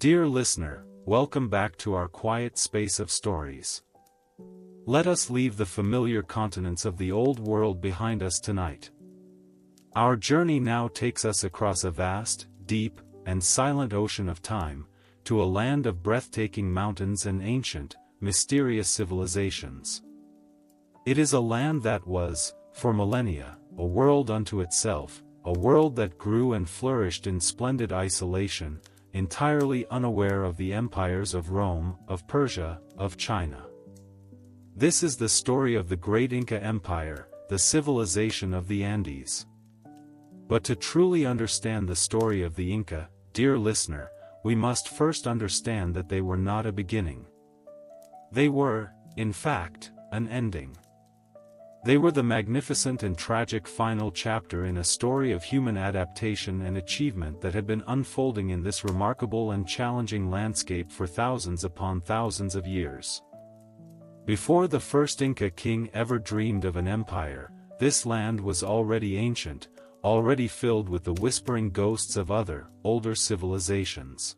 Dear listener, welcome back to our quiet space of stories. Let us leave the familiar continents of the old world behind us tonight. Our journey now takes us across a vast, deep, and silent ocean of time, to a land of breathtaking mountains and ancient, mysterious civilizations. It is a land that was, for millennia, a world unto itself, a world that grew and flourished in splendid isolation, entirely unaware of the empires of Rome, of Persia, of China. This is the story of the great Inca Empire, the civilization of the Andes. But to truly understand the story of the Inca, dear listener, we must first understand that they were not a beginning. They were, in fact, an ending. They were the magnificent and tragic final chapter in a story of human adaptation and achievement that had been unfolding in this remarkable and challenging landscape for thousands upon thousands of years. Before the first Inca king ever dreamed of an empire, this land was already ancient, already filled with the whispering ghosts of other, older civilizations.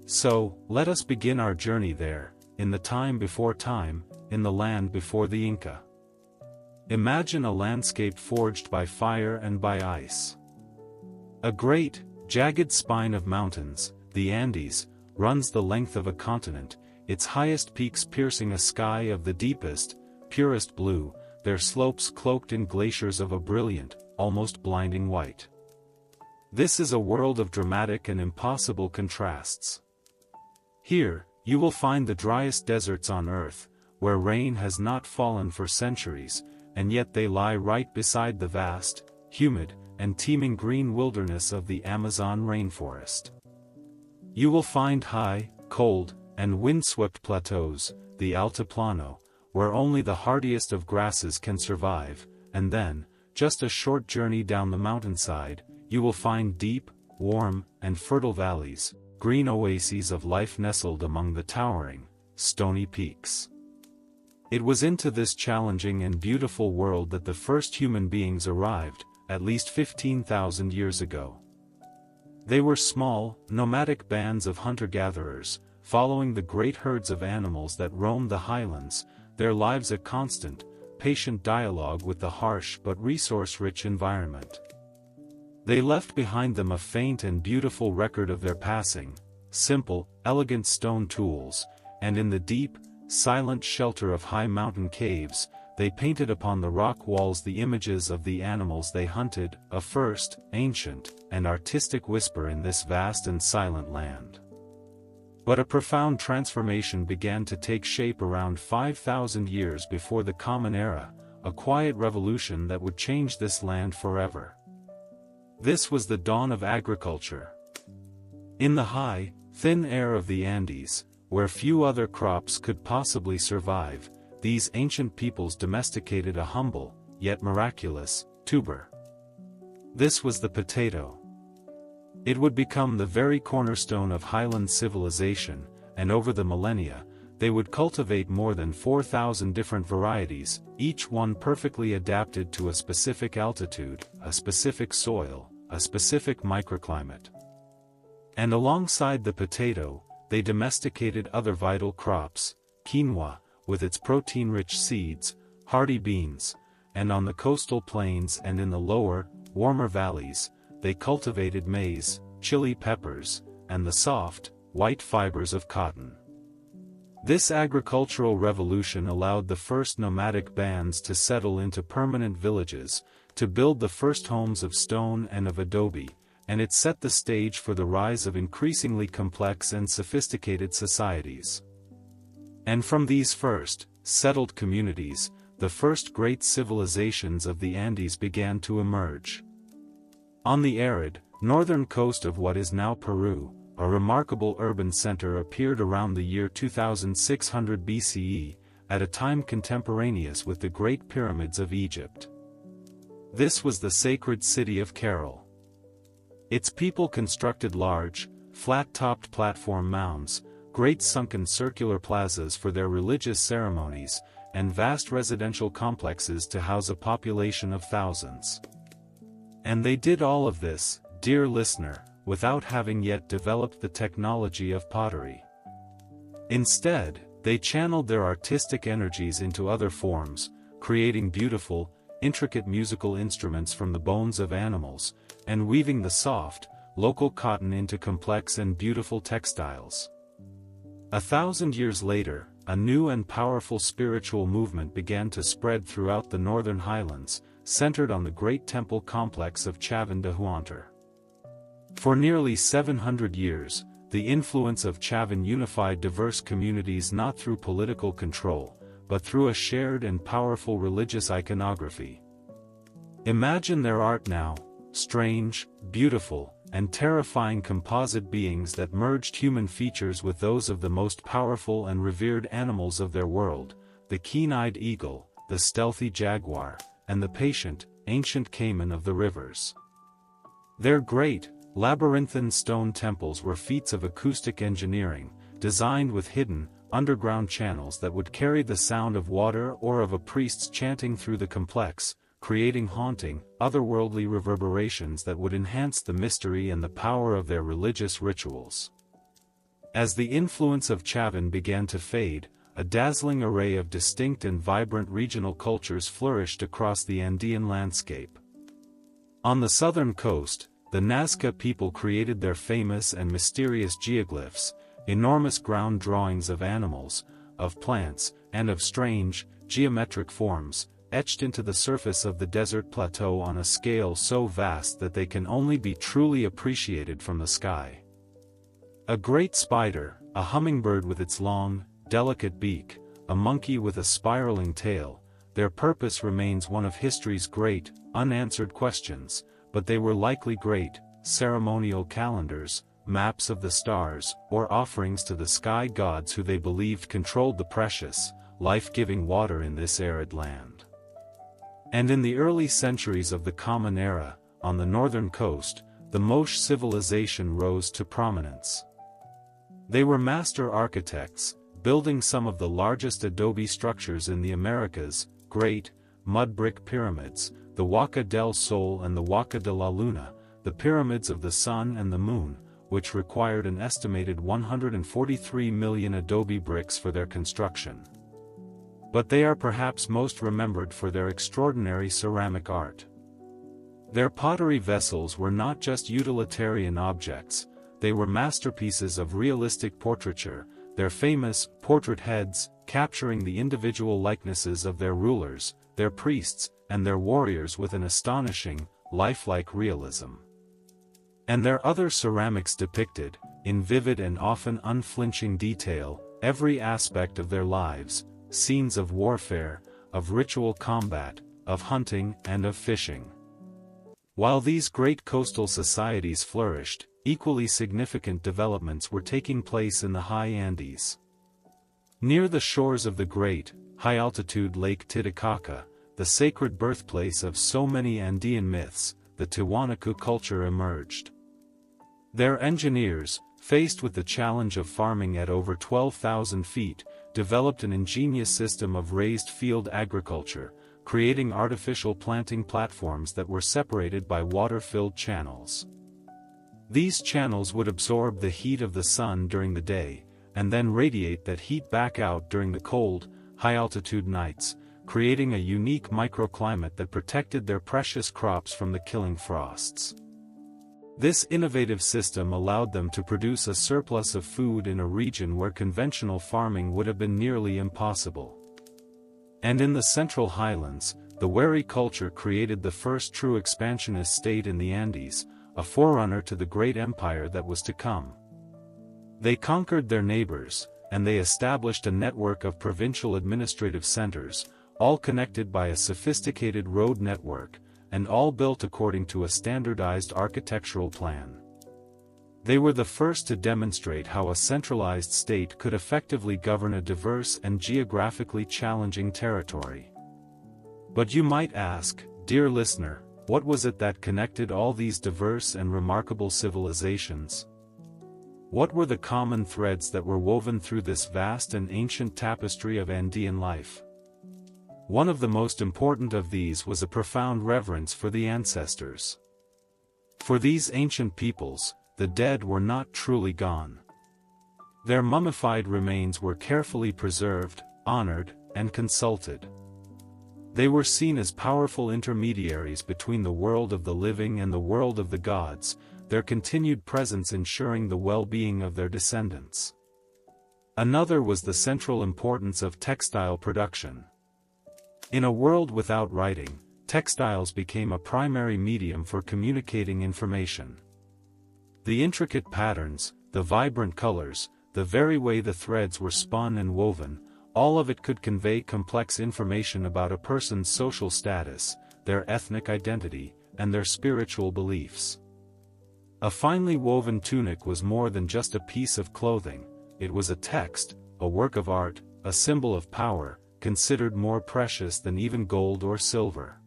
So, let us begin our journey there, in the time before time, in the land before the Inca. Imagine a landscape forged by fire and by ice. A great, jagged spine of mountains, the Andes, runs the length of a continent, its highest peaks piercing a sky of the deepest, purest blue, their slopes cloaked in glaciers of a brilliant, almost blinding white. This is a world of dramatic and impossible contrasts. Here, you will find the driest deserts on Earth, where rain has not fallen for centuries, and yet they lie right beside the vast, humid, and teeming green wilderness of the Amazon rainforest. You will find high, cold, and windswept plateaus, the altiplano, where only the hardiest of grasses can survive, and then, just a short journey down the mountainside, you will find deep, warm, and fertile valleys, green oases of life nestled among the towering, stony peaks. It was into this challenging and beautiful world that the first human beings arrived, at least 15,000 years ago. They were small, nomadic bands of hunter-gatherers, following the great herds of animals that roamed the highlands, their lives a constant, patient dialogue with the harsh but resource-rich environment. They left behind them a faint and beautiful record of their passing, simple, elegant stone tools, and in the deep, silent shelter of high mountain caves, they painted upon the rock walls the images of the animals they hunted, a first, ancient, and artistic whisper in this vast and silent land. But a profound transformation began to take shape around 5,000 years before the Common Era, a quiet revolution that would change this land forever. This was the dawn of agriculture. In the high, thin air of the Andes, where few other crops could possibly survive, these ancient peoples domesticated a humble, yet miraculous, tuber. This was the potato. It would become the very cornerstone of highland civilization, and over the millennia, they would cultivate more than 4,000 different varieties, each one perfectly adapted to a specific altitude, a specific soil, a specific microclimate. And alongside the potato, they domesticated other vital crops, quinoa, with its protein-rich seeds, hardy beans, and on the coastal plains and in the lower, warmer valleys, they cultivated maize, chili peppers, and the soft, white fibers of cotton. This agricultural revolution allowed the first nomadic bands to settle into permanent villages, to build the first homes of stone and of adobe, and it set the stage for the rise of increasingly complex and sophisticated societies. And from these first, settled communities, the first great civilizations of the Andes began to emerge. On the arid, northern coast of what is now Peru, a remarkable urban center appeared around the year 2600 BCE, at a time contemporaneous with the Great Pyramids of Egypt. This was the sacred city of Cairo. Its people constructed large, flat-topped platform mounds, great sunken circular plazas for their religious ceremonies, and vast residential complexes to house a population of thousands. And they did all of this, dear listener, without having yet developed the technology of pottery. Instead, they channeled their artistic energies into other forms, creating beautiful, intricate musical instruments from the bones of animals, and weaving the soft, local cotton into complex and beautiful textiles. 1,000 years later, a new and powerful spiritual movement began to spread throughout the northern highlands, centered on the great temple complex of Chavan de Huantar. For nearly 700 years, the influence of Chavan unified diverse communities not through political control, but through a shared and powerful religious iconography. Imagine their art now, strange, beautiful, and terrifying composite beings that merged human features with those of the most powerful and revered animals of their world, the keen-eyed eagle, the stealthy jaguar, and the patient, ancient caiman of the rivers. Their great, labyrinthine stone temples were feats of acoustic engineering, designed with hidden, underground channels that would carry the sound of water or of a priest's chanting through the complex, creating haunting, otherworldly reverberations that would enhance the mystery and the power of their religious rituals. As the influence of Chavan began to fade, a dazzling array of distinct and vibrant regional cultures flourished across the Andean landscape. On the southern coast, the Nazca people created their famous and mysterious geoglyphs, enormous ground drawings of animals, of plants, and of strange, geometric forms, etched into the surface of the desert plateau on a scale so vast that they can only be truly appreciated from the sky. A great spider, a hummingbird with its long, delicate beak, a monkey with a spiraling tail, their purpose remains one of history's great, unanswered questions, but they were likely great, ceremonial calendars, maps of the stars, or offerings to the sky gods who they believed controlled the precious, life-giving water in this arid land. And in the early centuries of the Common Era, on the northern coast, the Moche civilization rose to prominence. They were master architects, building some of the largest adobe structures in the Americas, great, mud brick pyramids, the Huaca del Sol and the Huaca de la Luna, the pyramids of the sun and the moon, which required an estimated 143 million adobe bricks for their construction. But they are perhaps most remembered for their extraordinary ceramic art. Their pottery vessels were not just utilitarian objects, they were masterpieces of realistic portraiture, their famous portrait heads capturing the individual likenesses of their rulers, their priests, and their warriors with an astonishing, lifelike realism. And their other ceramics depicted, in vivid and often unflinching detail, every aspect of their lives, scenes of warfare, of ritual combat, of hunting and of fishing. While these great coastal societies flourished, equally significant developments were taking place in the high Andes. Near the shores of the great, high-altitude Lake Titicaca, the sacred birthplace of so many Andean myths, the Tiwanaku culture emerged. Their engineers, faced with the challenge of farming at over 12,000 feet, developed an ingenious system of raised field agriculture, creating artificial planting platforms that were separated by water-filled channels. These channels would absorb the heat of the sun during the day, and then radiate that heat back out during the cold, high-altitude nights, creating a unique microclimate that protected their precious crops from the killing frosts. This innovative system allowed them to produce a surplus of food in a region where conventional farming would have been nearly impossible. And in the Central Highlands, the Wari culture created the first true expansionist state in the Andes, a forerunner to the great empire that was to come. They conquered their neighbors, and they established a network of provincial administrative centers, all connected by a sophisticated road network, and all built according to a standardized architectural plan. They were the first to demonstrate how a centralized state could effectively govern a diverse and geographically challenging territory. But you might ask, dear listener, what was it that connected all these diverse and remarkable civilizations? What were the common threads that were woven through this vast and ancient tapestry of Andean life? One of the most important of these was a profound reverence for the ancestors. For these ancient peoples, the dead were not truly gone. Their mummified remains were carefully preserved, honored, and consulted. They were seen as powerful intermediaries between the world of the living and the world of the gods, their continued presence ensuring the well-being of their descendants. Another was the central importance of textile production. In a world without writing, textiles became a primary medium for communicating information. The intricate patterns, the vibrant colors, the very way the threads were spun and woven, all of it could convey complex information about a person's social status, their ethnic identity, and their spiritual beliefs. A finely woven tunic was more than just a piece of clothing, it was a text, a work of art, a symbol of power, considered more precious than even gold or silver.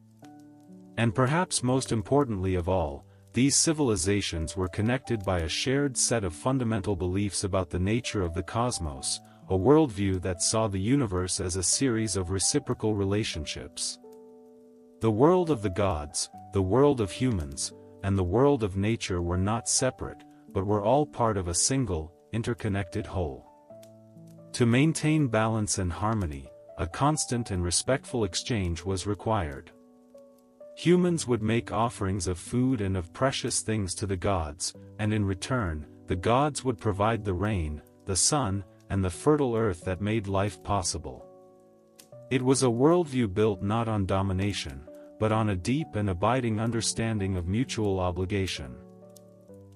And perhaps most importantly of all, these civilizations were connected by a shared set of fundamental beliefs about the nature of the cosmos, a worldview that saw the universe as a series of reciprocal relationships. The world of the gods, the world of humans, and the world of nature were not separate, but were all part of a single, interconnected whole. To maintain balance and harmony, a constant and respectful exchange was required. Humans would make offerings of food and of precious things to the gods, and in return, the gods would provide the rain, the sun, and the fertile earth that made life possible. It was a worldview built not on domination, but on a deep and abiding understanding of mutual obligation.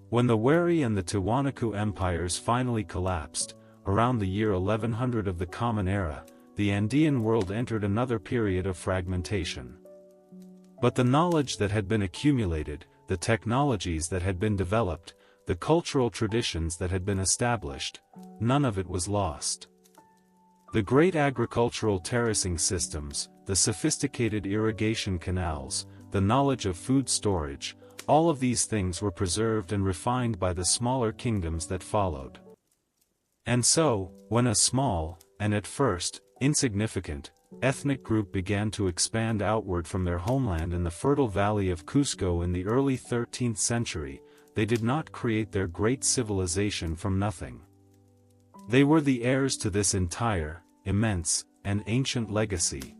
When the Wari and the Tiwanaku empires finally collapsed, around the year 1100 of the Common Era, the Andean world entered another period of fragmentation. But the knowledge that had been accumulated, the technologies that had been developed, the cultural traditions that had been established, none of it was lost. The great agricultural terracing systems, the sophisticated irrigation canals, the knowledge of food storage, all of these things were preserved and refined by the smaller kingdoms that followed. And so, when a small, and at first, insignificant, ethnic group began to expand outward from their homeland in the fertile valley of Cusco in the early 13th century, they did not create their great civilization from nothing. They were the heirs to this entire, immense, and ancient legacy.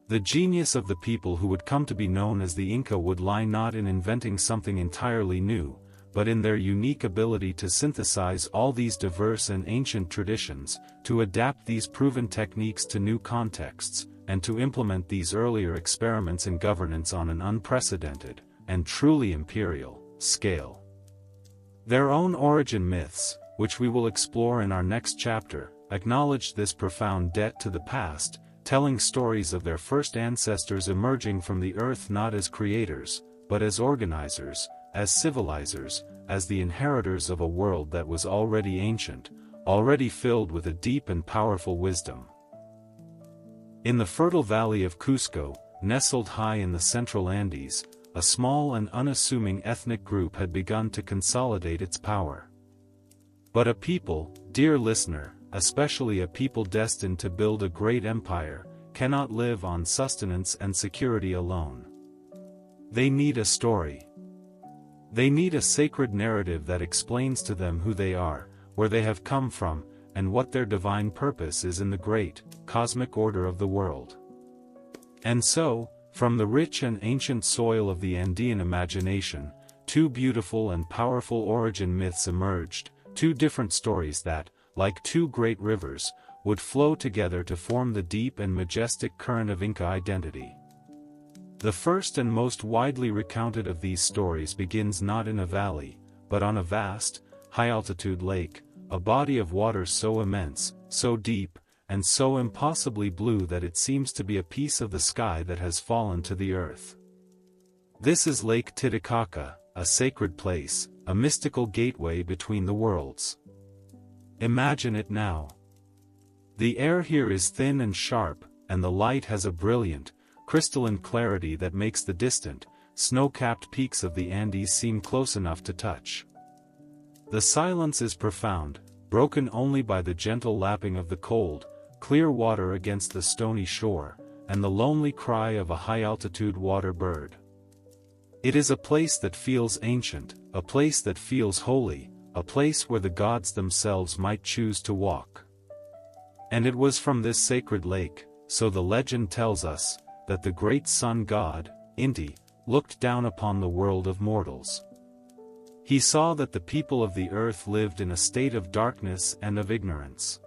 The genius of the people who would come to be known as the Inca would lie not in inventing something entirely new, but in their unique ability to synthesize all these diverse and ancient traditions, to adapt these proven techniques to new contexts, and to implement these earlier experiments in governance on an unprecedented, and truly imperial, scale. Their own origin myths, which we will explore in our next chapter, acknowledge this profound debt to the past, telling stories of their first ancestors emerging from the earth not as creators, but as organizers, as civilizers, as the inheritors of a world that was already ancient, already filled with a deep and powerful wisdom. In the fertile valley of Cusco, nestled high in the central Andes, a small and unassuming ethnic group had begun to consolidate its power. But a people, dear listener, especially a people destined to build a great empire, cannot live on sustenance and security alone. They need a story. They need a sacred narrative that explains to them who they are, where they have come from, and what their divine purpose is in the great, cosmic order of the world. And so, from the rich and ancient soil of the Andean imagination, two beautiful and powerful origin myths emerged, two different stories that, like two great rivers, would flow together to form the deep and majestic current of Inca identity. The first and most widely recounted of these stories begins not in a valley, but on a vast, high-altitude lake, a body of water so immense, so deep, and so impossibly blue that it seems to be a piece of the sky that has fallen to the earth. This is Lake Titicaca, a sacred place, a mystical gateway between the worlds. Imagine it now. The air here is thin and sharp, and the light has a brilliant, crystalline clarity that makes the distant, snow-capped peaks of the Andes seem close enough to touch. The silence is profound, broken only by the gentle lapping of the cold, clear water against the stony shore, and the lonely cry of a high-altitude water bird. It is a place that feels ancient, a place that feels holy, a place where the gods themselves might choose to walk. And it was from this sacred lake, so the legend tells us, that the great sun god, Inti, looked down upon the world of mortals. He saw that the people of the earth lived in a state of darkness and of ignorance.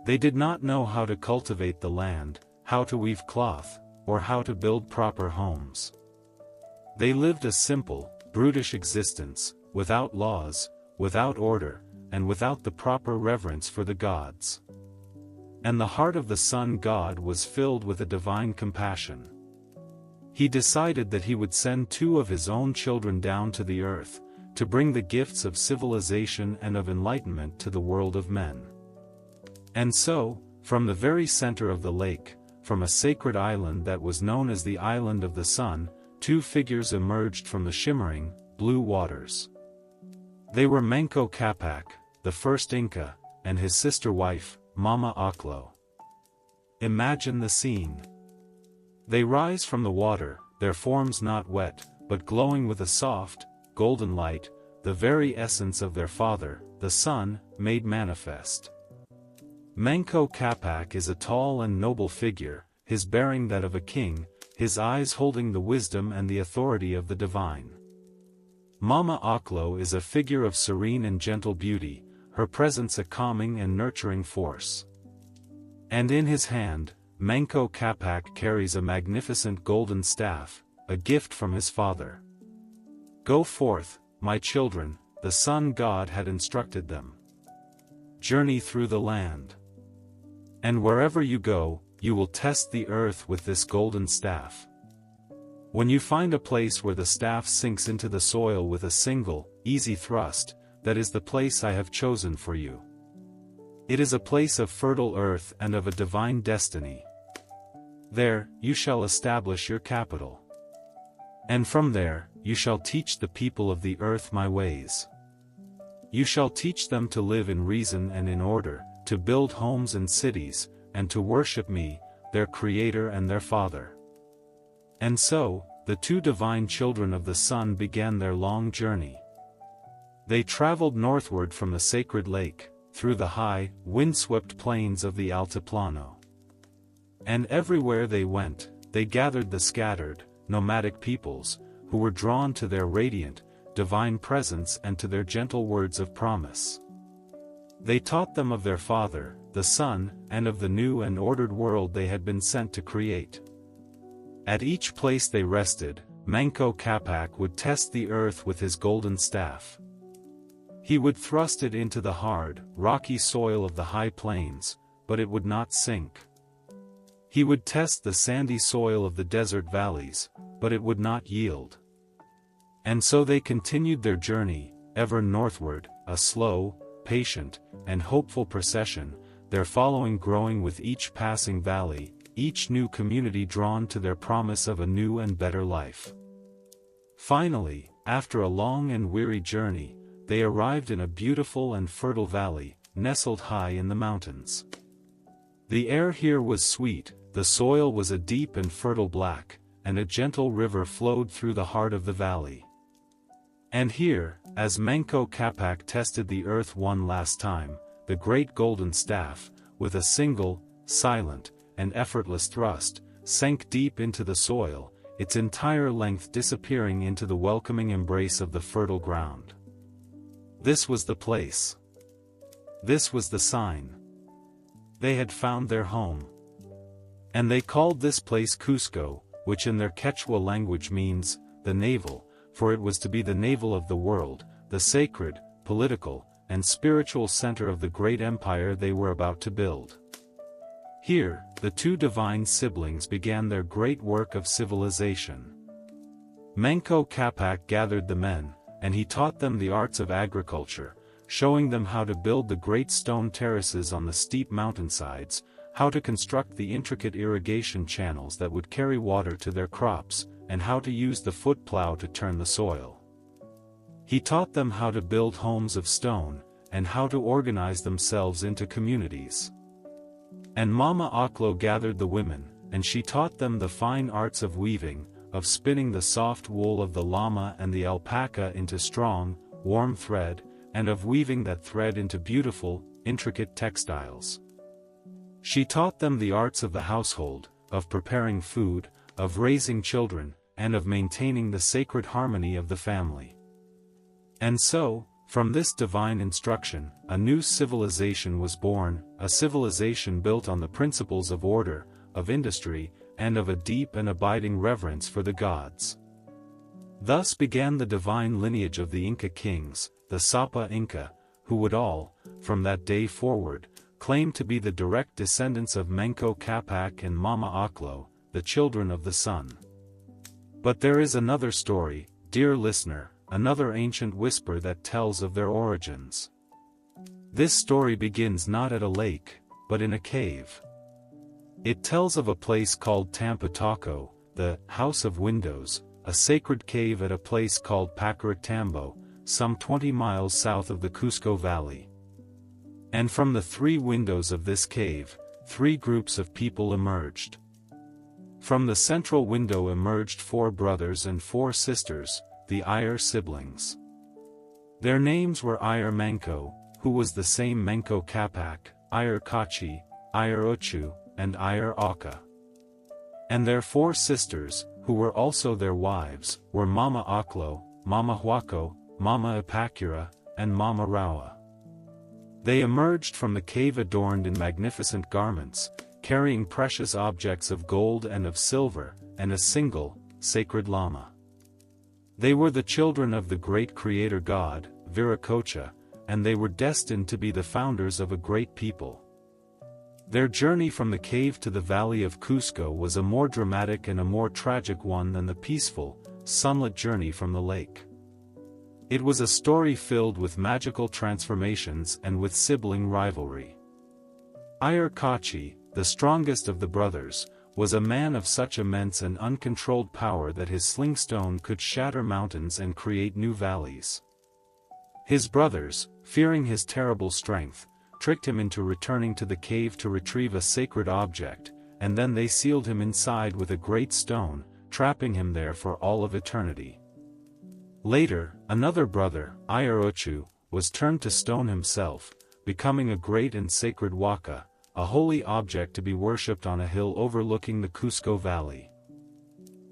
They did not know how to cultivate the land, how to weave cloth, or how to build proper homes. They lived a simple, brutish existence, without laws, without order, and without the proper reverence for the gods. And the heart of the sun god was filled with a divine compassion. He decided that he would send 2 of his own children down to the earth, to bring the gifts of civilization and of enlightenment to the world of men. And so, from the very center of the lake, from a sacred island that was known as the Island of the Sun, 2 figures emerged from the shimmering, blue waters. They were Manco Capac, the first Inca, and his sister wife, Mama Oclo. Imagine the scene. They rise from the water, their forms not wet, but glowing with a soft, golden light, the very essence of their father, the sun, made manifest. Manco Capac is a tall and noble figure, his bearing that of a king, his eyes holding the wisdom and the authority of the divine. Mama Oclo is a figure of serene and gentle beauty, her presence a calming and nurturing force. And in his hand, Manco Capac carries a magnificent golden staff, a gift from his father. "Go forth, my children," the sun god had instructed them. "Journey through the land. And wherever you go, you will test the earth with this golden staff. When you find a place where the staff sinks into the soil with a single, easy thrust, that is the place I have chosen for you. It is a place of fertile earth and of a divine destiny. There, you shall establish your capital. And from there, you shall teach the people of the earth my ways. You shall teach them to live in reason and in order, to build homes and cities, and to worship me, their Creator and their Father." And so, the 2 divine children of the sun began their long journey. They traveled northward from the sacred lake, through the high, windswept plains of the Altiplano. And everywhere they went, they gathered the scattered, nomadic peoples, who were drawn to their radiant, divine presence and to their gentle words of promise. They taught them of their Father, the Sun, and of the new and ordered world they had been sent to create. At each place they rested, Manco Capac would test the earth with his golden staff. He would thrust it into the hard, rocky soil of the high plains, but it would not sink. He would test the sandy soil of the desert valleys, but it would not yield. And so they continued their journey, ever northward, a slow, patient, and hopeful procession, their following growing with each passing valley, each new community drawn to their promise of a new and better life. Finally, after a long and weary journey, they arrived in a beautiful and fertile valley, nestled high in the mountains. The air here was sweet, the soil was a deep and fertile black, and a gentle river flowed through the heart of the valley. And here, as Manco Capac tested the earth one last time, the great golden staff, with a single, silent, and effortless thrust, sank deep into the soil, its entire length disappearing into the welcoming embrace of the fertile ground. This was the place. This was the sign. They had found their home. And they called this place Cusco, which in their Quechua language means, the navel, for it was to be the navel of the world, the sacred, political, and spiritual center of the great empire they were about to build. Here, the 2 divine siblings began their great work of civilization. Manco Capac gathered the men, and he taught them the arts of agriculture, showing them how to build the great stone terraces on the steep mountainsides, how to construct the intricate irrigation channels that would carry water to their crops, and how to use the foot plow to turn the soil. He taught them how to build homes of stone, and how to organize themselves into communities. And Mama Oclo gathered the women, and she taught them the fine arts of weaving, of spinning the soft wool of the llama and the alpaca into strong, warm thread, and of weaving that thread into beautiful, intricate textiles. She taught them the arts of the household, of preparing food, of raising children, and of maintaining the sacred harmony of the family. And so, from this divine instruction, a new civilization was born, a civilization built on the principles of order, of industry, and of a deep and abiding reverence for the gods. Thus began the divine lineage of the Inca kings, the Sapa Inca, who would all, from that day forward, claim to be the direct descendants of Manco Capac and Mama Oclo, the children of the sun. But there is another story, dear listener, another ancient whisper that tells of their origins. This story begins not at a lake, but in a cave. It tells of a place called Tampataco, the House of Windows, a sacred cave at a place called Pacaratambo, some 20 miles south of the Cusco Valley. And from the 3 windows of this cave, 3 groups of people emerged. From the central window emerged 4 brothers and 4 sisters, the Ayar siblings. Their names were Ayar Manco, who was the same Manco Capac, Ayar Kachi, Ayar Ochu, and Ayar Aka. And their 4 sisters, who were also their wives, were Mama Oclo, Mama Huaco, Mama Ipacura, and Mama Raua. They emerged from the cave adorned in magnificent garments, carrying precious objects of gold and of silver, and a single, sacred llama. They were the children of the great creator god, Viracocha, and they were destined to be the founders of a great people. Their journey from the cave to the valley of Cusco was a more dramatic and a more tragic one than the peaceful, sunlit journey from the lake. It was a story filled with magical transformations and with sibling rivalry. Ayar Kachi, the strongest of the brothers, was a man of such immense and uncontrolled power that his slingstone could shatter mountains and create new valleys. His brothers, fearing his terrible strength, tricked him into returning to the cave to retrieve a sacred object, and then they sealed him inside with a great stone, trapping him there for all of eternity. Later, another brother, Ayar Ochu, was turned to stone himself, becoming a great and sacred waka, a holy object to be worshipped on a hill overlooking the Cusco Valley.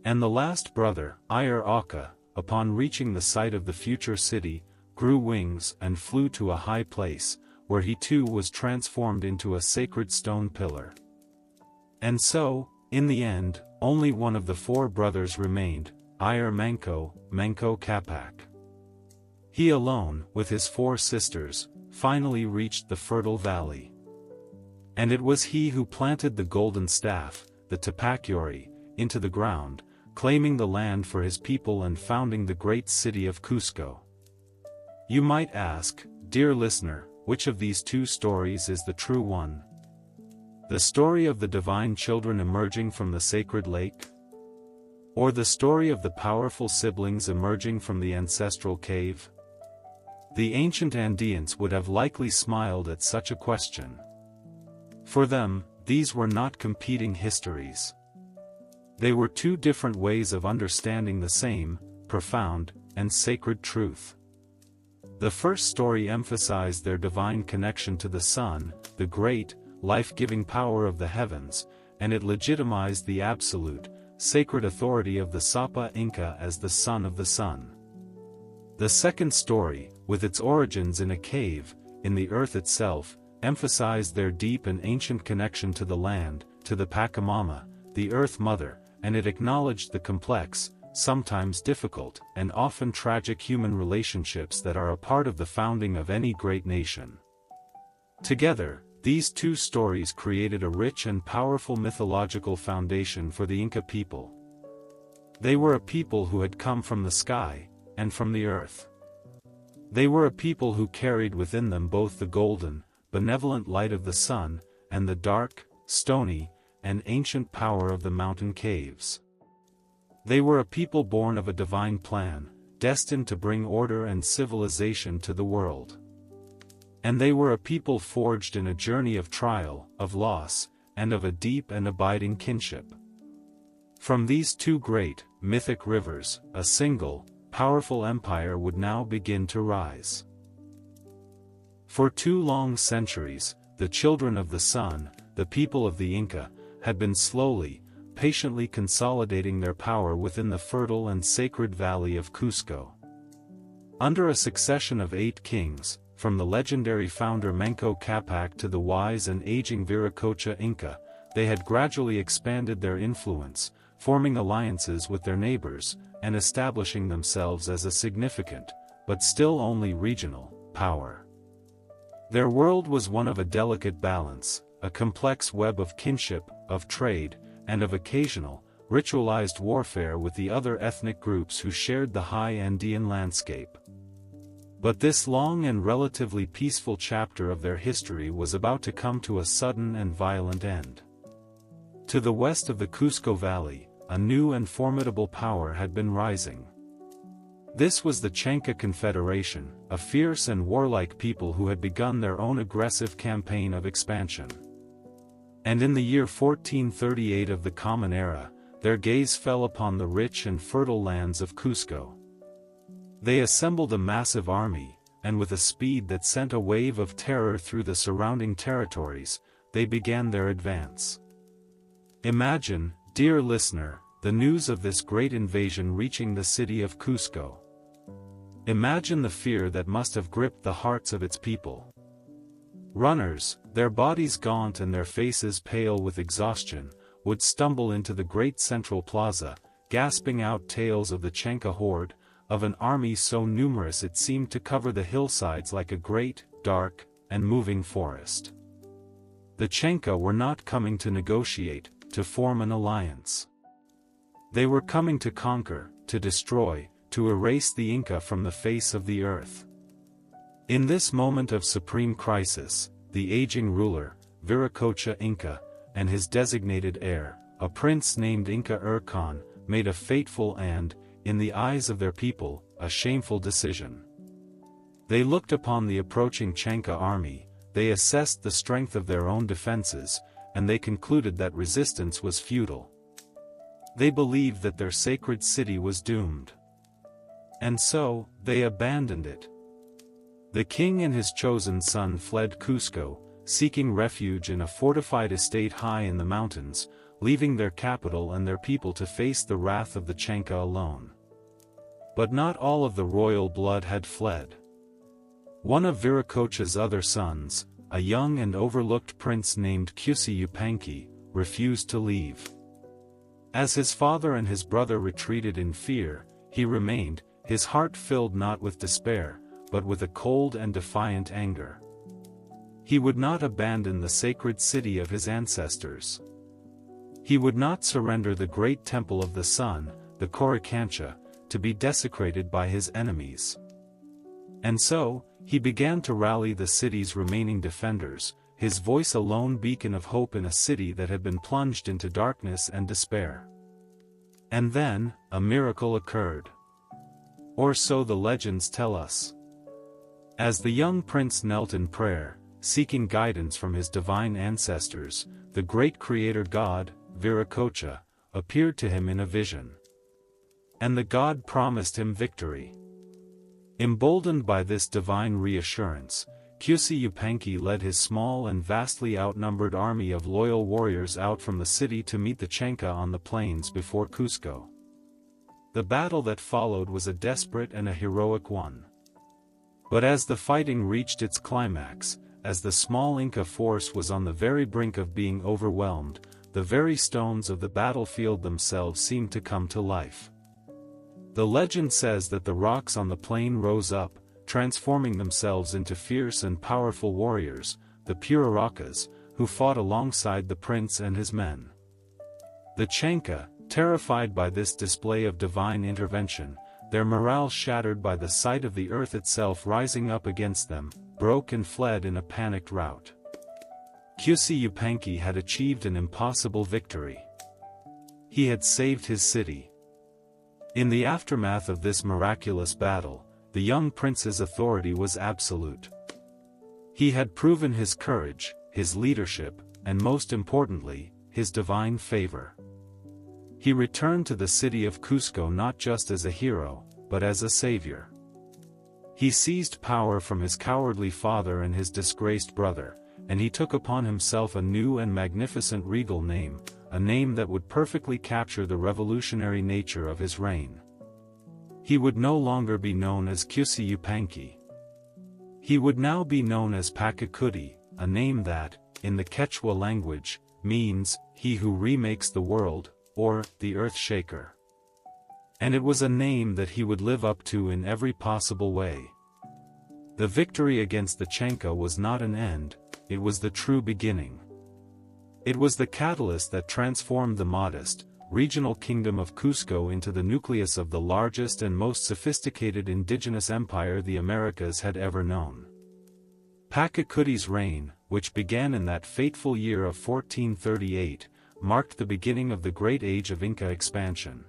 And the last brother, Ayar Aka, upon reaching the site of the future city, grew wings and flew to a high place, where he too was transformed into a sacred stone pillar. And so, in the end, only one of the 4 brothers remained, Ayar Manco, Manco Capac. He alone, with his 4 sisters, finally reached the fertile valley. And it was he who planted the golden staff, the Tapacuri, into the ground, claiming the land for his people and founding the great city of Cusco. You might ask, dear listener, which of these 2 stories is the true one? The story of the divine children emerging from the sacred lake? Or the story of the powerful siblings emerging from the ancestral cave? The ancient Andeans would have likely smiled at such a question. For them, these were not competing histories. They were 2 different ways of understanding the same, profound, and sacred truth. The first story emphasized their divine connection to the sun, the great, life-giving power of the heavens, and it legitimized the absolute, sacred authority of the Sapa Inca as the son of the sun. The second story, with its origins in a cave, in the earth itself, emphasized their deep and ancient connection to the land, to the Pachamama, the Earth Mother, and it acknowledged the complex, sometimes difficult, and often tragic human relationships that are a part of the founding of any great nation. Together, these 2 stories created a rich and powerful mythological foundation for the Inca people. They were a people who had come from the sky, and from the earth. They were a people who carried within them both the golden, benevolent light of the sun, and the dark, stony, and ancient power of the mountain caves. They were a people born of a divine plan, destined to bring order and civilization to the world. And they were a people forged in a journey of trial, of loss, and of a deep and abiding kinship. From these two great, mythic rivers, a single, powerful empire would now begin to rise. For 2 long centuries, the children of the sun, the people of the Inca, had been slowly, patiently consolidating their power within the fertile and sacred valley of Cusco. Under a succession of 8 kings, from the legendary founder Manco Capac to the wise and aging Viracocha Inca, they had gradually expanded their influence, forming alliances with their neighbors, and establishing themselves as a significant, but still only regional, power. Their world was one of a delicate balance, a complex web of kinship, of trade, and of occasional, ritualized warfare with the other ethnic groups who shared the high Andean landscape. But this long and relatively peaceful chapter of their history was about to come to a sudden and violent end. To the west of the Cusco Valley, a new and formidable power had been rising. This was the Chanca Confederation, a fierce and warlike people who had begun their own aggressive campaign of expansion. And in the year 1438 of the Common Era, their gaze fell upon the rich and fertile lands of Cusco. They assembled a massive army, and with a speed that sent a wave of terror through the surrounding territories, they began their advance. Imagine, dear listener, the news of this great invasion reaching the city of Cusco. Imagine the fear that must have gripped the hearts of its people. Runners, their bodies gaunt and their faces pale with exhaustion, would stumble into the great central plaza, gasping out tales of the Chanca horde, of an army so numerous it seemed to cover the hillsides like a great, dark, and moving forest. The Chanca were not coming to negotiate, to form an alliance. They were coming to conquer, to destroy, to erase the Inca from the face of the earth. In this moment of supreme crisis, the aging ruler, Viracocha Inca, and his designated heir, a prince named Inca Ercan, made a fateful and, in the eyes of their people, a shameful decision. They looked upon the approaching Chanca army, they assessed the strength of their own defenses, and they concluded that resistance was futile. They believed that their sacred city was doomed. And so, they abandoned it. The king and his chosen son fled Cusco, seeking refuge in a fortified estate high in the mountains, leaving their capital and their people to face the wrath of the Chanca alone. But not all of the royal blood had fled. One of Viracocha's other sons, a young and overlooked prince named Cusi Yupanqui, refused to leave. As his father and his brother retreated in fear, he remained, his heart filled not with despair, but with a cold and defiant anger. He would not abandon the sacred city of his ancestors. He would not surrender the great temple of the sun, the Coricancha, to be desecrated by his enemies. And so, he began to rally the city's remaining defenders, his voice a lone beacon of hope in a city that had been plunged into darkness and despair. And then, a miracle occurred. Or so the legends tell us. As the young prince knelt in prayer, seeking guidance from his divine ancestors, the great creator god, Viracocha, appeared to him in a vision. And the god promised him victory. Emboldened by this divine reassurance, Cusi Yupanqui led his small and vastly outnumbered army of loyal warriors out from the city to meet the Chanca on the plains before Cusco. The battle that followed was a desperate and a heroic one. But as the fighting reached its climax, as the small Inca force was on the very brink of being overwhelmed, the very stones of the battlefield themselves seemed to come to life. The legend says that the rocks on the plain rose up, transforming themselves into fierce and powerful warriors, the Pururacas, who fought alongside the prince and his men. The Chanca, terrified by this display of divine intervention, their morale shattered by the sight of the earth itself rising up against them, broke and fled in a panicked rout. Cusi Yupanqui had achieved an impossible victory. He had saved his city. In the aftermath of this miraculous battle, the young prince's authority was absolute. He had proven his courage, his leadership, and most importantly, his divine favor. He returned to the city of Cusco not just as a hero, but as a savior. He seized power from his cowardly father and his disgraced brother, and he took upon himself a new and magnificent regal name, a name that would perfectly capture the revolutionary nature of his reign. He would no longer be known as Cusi Yupanqui. He would now be known as Pachacuti, a name that, in the Quechua language, means, he who remakes the world, or, the earth shaker. And it was a name that he would live up to in every possible way. The victory against the Chanca was not an end, it was the true beginning. It was the catalyst that transformed the modest, regional kingdom of Cusco into the nucleus of the largest and most sophisticated indigenous empire the Americas had ever known. Pachacuti's reign, which began in that fateful year of 1438, marked the beginning of the great age of Inca expansion.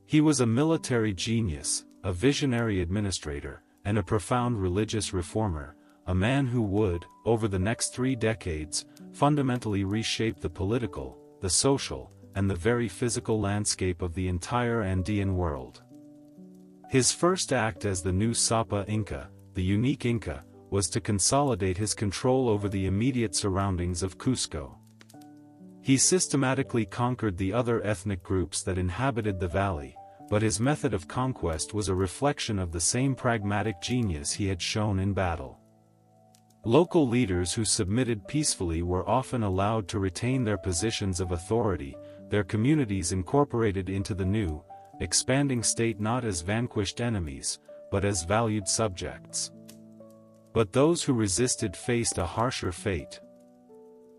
He was a military genius, a visionary administrator, and a profound religious reformer, a man who would, over the next 3 decades, fundamentally reshape the political, the social, and the very physical landscape of the entire Andean world. His first act as the new Sapa Inca, the unique Inca, was to consolidate his control over the immediate surroundings of Cusco. He systematically conquered the other ethnic groups that inhabited the valley, but his method of conquest was a reflection of the same pragmatic genius he had shown in battle. Local leaders who submitted peacefully were often allowed to retain their positions of authority, their communities incorporated into the new, expanding state not as vanquished enemies, but as valued subjects. But those who resisted faced a harsher fate.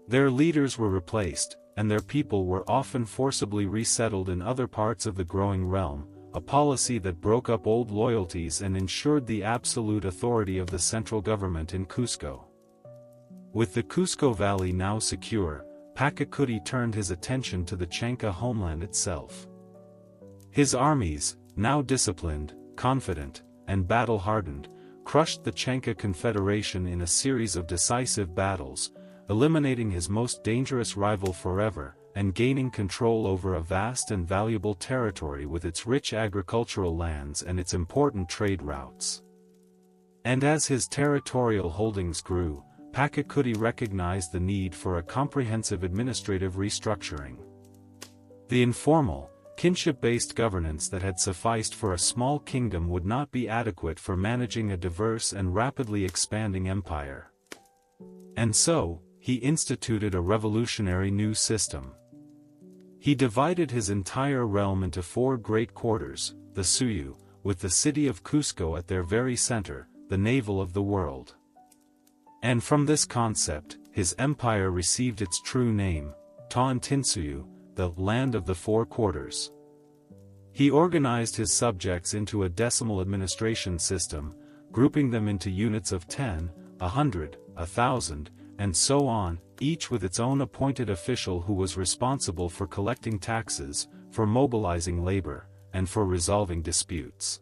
Their leaders were replaced, and their people were often forcibly resettled in other parts of the growing realm, a policy that broke up old loyalties and ensured the absolute authority of the central government in Cusco. With the Cusco Valley now secure, Pachacuti turned his attention to the Chanca homeland itself. His armies, now disciplined, confident, and battle-hardened, crushed the Chanca Confederation in a series of decisive battles, eliminating his most dangerous rival forever, and gaining control over a vast and valuable territory with its rich agricultural lands and its important trade routes. And as his territorial holdings grew, Pachacuti recognized the need for a comprehensive administrative restructuring. The informal, kinship-based governance that had sufficed for a small kingdom would not be adequate for managing a diverse and rapidly expanding empire. And so, he instituted a revolutionary new system. He divided his entire realm into 4 great quarters, the Suyu, with the city of Cusco at their very center, the navel of the world. And from this concept, his empire received its true name, Tawantinsuyu, the land of the 4 quarters. He organized his subjects into a decimal administration system, grouping them into units of 10, 100, 1,000, and so on, each with its own appointed official who was responsible for collecting taxes, for mobilizing labor, and for resolving disputes.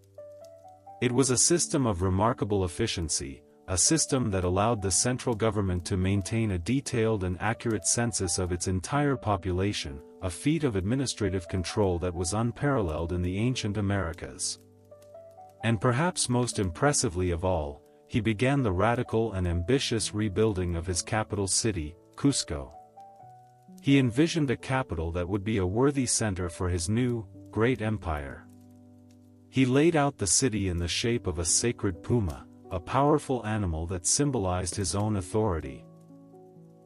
It was a system of remarkable efficiency, a system that allowed the central government to maintain a detailed and accurate census of its entire population, a feat of administrative control that was unparalleled in the ancient Americas. And perhaps most impressively of all, he began the radical and ambitious rebuilding of his capital city, Cusco. He envisioned a capital that would be a worthy center for his new, great empire. He laid out the city in the shape of a sacred puma, a powerful animal that symbolized his own authority.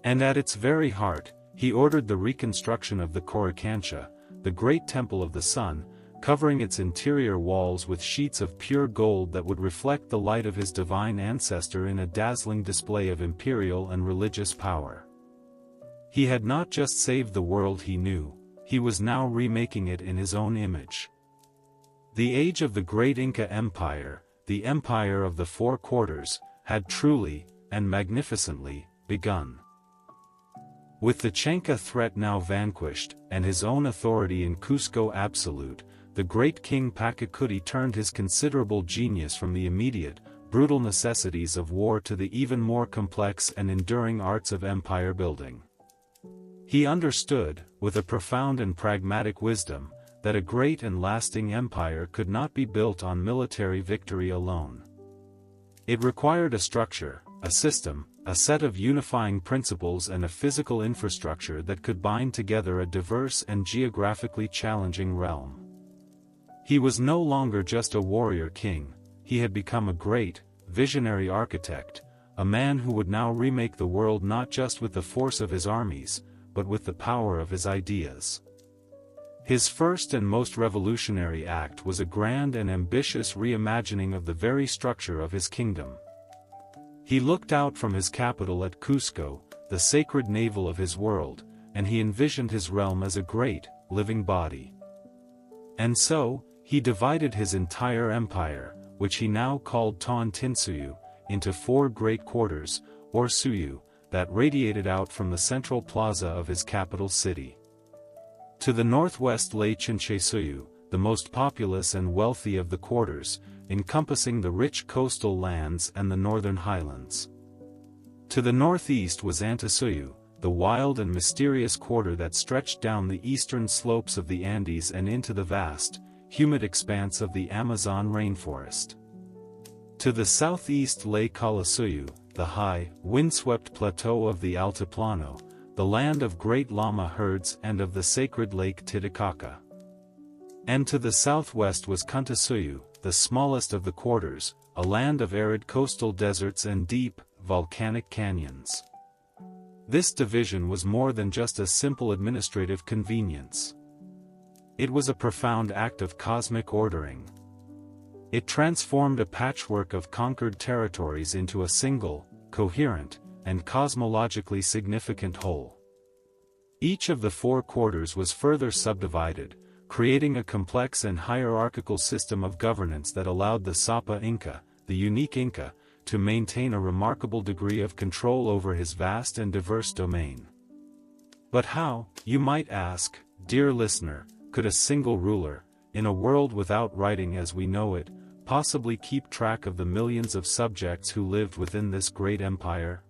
And at its very heart, he ordered the reconstruction of the Coricancha, the great temple of the sun, covering its interior walls with sheets of pure gold that would reflect the light of his divine ancestor in a dazzling display of imperial and religious power. He had not just saved the world he knew, he was now remaking it in his own image. The age of the great Inca Empire, the empire of the 4 quarters, had truly, and magnificently, begun. With the Chanca threat now vanquished, and his own authority in Cusco absolute, the great king Pachacuti turned his considerable genius from the immediate, brutal necessities of war to the even more complex and enduring arts of empire building. He understood, with a profound and pragmatic wisdom, that a great and lasting empire could not be built on military victory alone. It required a structure, a system, a set of unifying principles and a physical infrastructure that could bind together a diverse and geographically challenging realm. He was no longer just a warrior king, he had become a great, visionary architect, a man who would now remake the world not just with the force of his armies, but with the power of his ideas. His first and most revolutionary act was a grand and ambitious reimagining of the very structure of his kingdom. He looked out from his capital at Cusco, the sacred navel of his world, and he envisioned his realm as a great, living body. And so, he divided his entire empire, which he now called Tawantinsuyu, into 4 great quarters, or suyu, that radiated out from the central plaza of his capital city. To the northwest lay Chinchesuyu, the most populous and wealthy of the quarters, encompassing the rich coastal lands and the northern highlands. To the northeast was Antisuyu, the wild and mysterious quarter that stretched down the eastern slopes of the Andes and into the vast, humid expanse of the Amazon rainforest. To the southeast lay Calasuyu, the high, windswept plateau of the Altiplano, the land of great llama herds and of the sacred lake Titicaca. And to the southwest was Kuntasuyu, the smallest of the quarters, a land of arid coastal deserts and deep, volcanic canyons. This division was more than just a simple administrative convenience. It was a profound act of cosmic ordering. It transformed a patchwork of conquered territories into a single, coherent, and cosmologically significant whole. Each of the 4 quarters was further subdivided, creating a complex and hierarchical system of governance that allowed the Sapa Inca, the unique Inca, to maintain a remarkable degree of control over his vast and diverse domain. But how, you might ask, dear listener, could a single ruler, in a world without writing as we know it, possibly keep track of the millions of subjects who lived within this great empire?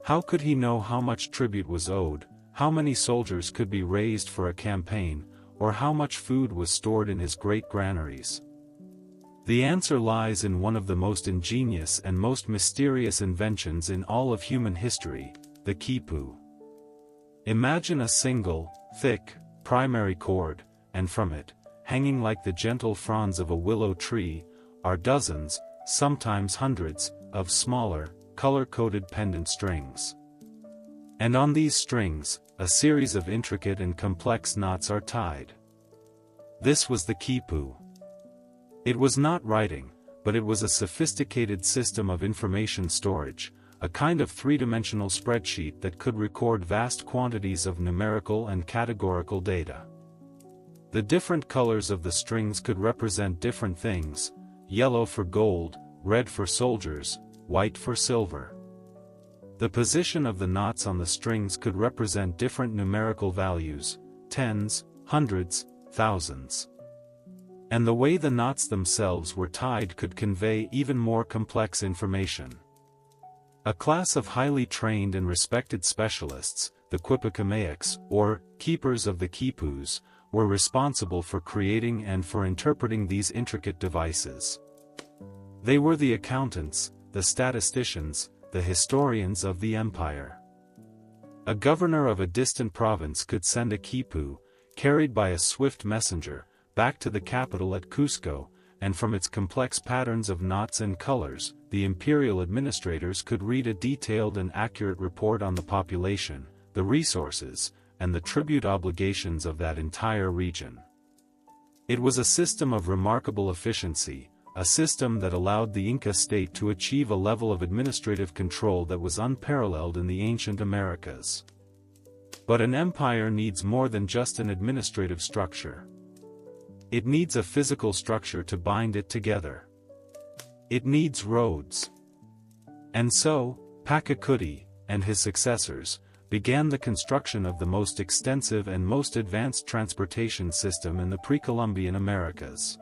How could he know how much tribute was owed, how many soldiers could be raised for a campaign, or how much food was stored in his great granaries? The answer lies in one of the most ingenious and most mysterious inventions in all of human history, the quipu. Imagine a single, thick, primary cord, and from it, hanging like the gentle fronds of a willow tree, are dozens, sometimes hundreds, of smaller, color-coded pendant strings. And on these strings, a series of intricate and complex knots are tied. This was the quipu. It was not writing, but it was a sophisticated system of information storage, a kind of 3-dimensional spreadsheet that could record vast quantities of numerical and categorical data. The different colors of the strings could represent different things: yellow for gold, red for soldiers, white for silver. The position of the knots on the strings could represent different numerical values: tens, hundreds, thousands. And the way the knots themselves were tied could convey even more complex information. A class of highly trained and respected specialists, the quipukamaics, or keepers of the quipus, were responsible for creating and for interpreting these intricate devices. They were the accountants, the statisticians, the historians of the empire. A governor of a distant province could send a quipu, carried by a swift messenger, back to the capital at Cusco, and from its complex patterns of knots and colors, the imperial administrators could read a detailed and accurate report on the population, the resources, and the tribute obligations of that entire region. It was a system of remarkable efficiency, a system that allowed the Inca state to achieve a level of administrative control that was unparalleled in the ancient Americas. But an empire needs more than just an administrative structure. It needs a physical structure to bind it together. It needs roads. And so, Pachacuti, and his successors, began the construction of the most extensive and most advanced transportation system in the pre-Columbian Americas.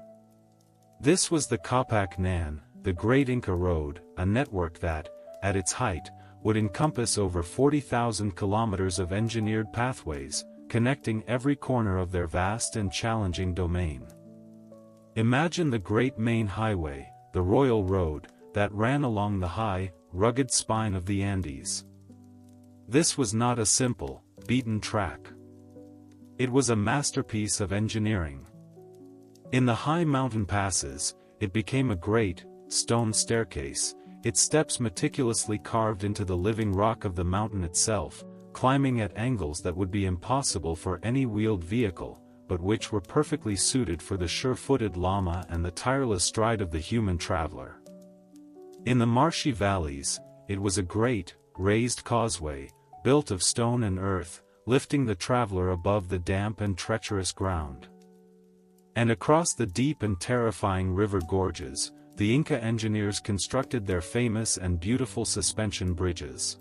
This was the Capac Nan, the Great Inca Road, a network that, at its height, would encompass over 40,000 kilometers of engineered pathways, connecting every corner of their vast and challenging domain. Imagine the Great Main Highway, the Royal Road, that ran along the high, rugged spine of the Andes. This was not a simple, beaten track. It was a masterpiece of engineering. In the high mountain passes, it became a great, stone staircase, its steps meticulously carved into the living rock of the mountain itself, climbing at angles that would be impossible for any wheeled vehicle, but which were perfectly suited for the sure-footed llama and the tireless stride of the human traveler. In the marshy valleys, it was a great, raised causeway, built of stone and earth, lifting the traveler above the damp and treacherous ground. And across the deep and terrifying river gorges, the Inca engineers constructed their famous and beautiful suspension bridges.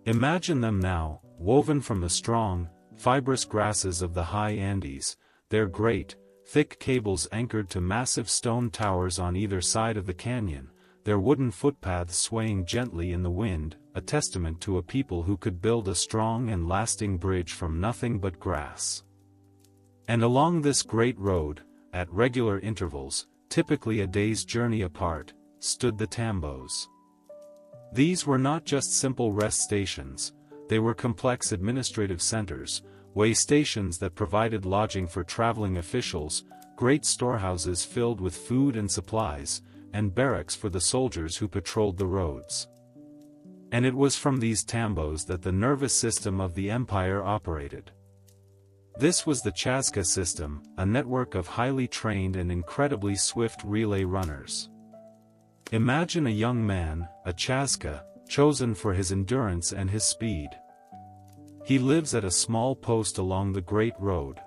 Imagine them now, woven from the strong, fibrous grasses of the high Andes, their great, thick cables anchored to massive stone towers on either side of the canyon, their wooden footpaths swaying gently in the wind, a testament to a people who could build a strong and lasting bridge from nothing but grass. And along this great road, at regular intervals, typically a day's journey apart, stood the tambos. These were not just simple rest stations, they were complex administrative centers, way stations that provided lodging for traveling officials, great storehouses filled with food and supplies, and barracks for the soldiers who patrolled the roads. And it was from these tambos that the nervous system of the empire operated. This was the Chazka system, a network of highly trained and incredibly swift relay runners. Imagine a young man, a Chazka, chosen for his endurance and his speed. He lives at a small post along the Great Road.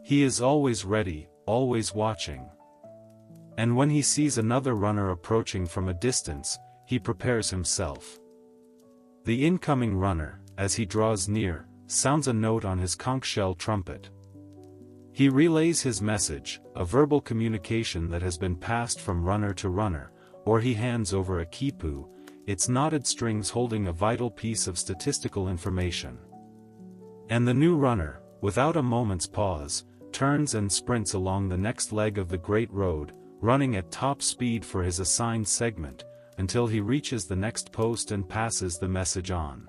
He is always ready, always watching. And when he sees another runner approaching from a distance, he prepares himself. The incoming runner, as he draws near, sounds a note on his conch shell trumpet. He relays his message, a verbal communication that has been passed from runner to runner, or he hands over a quipu, its knotted strings holding a vital piece of statistical information. And the new runner, without a moment's pause, turns and sprints along the next leg of the Great Road, running at top speed for his assigned segment, until he reaches the next post and passes the message on.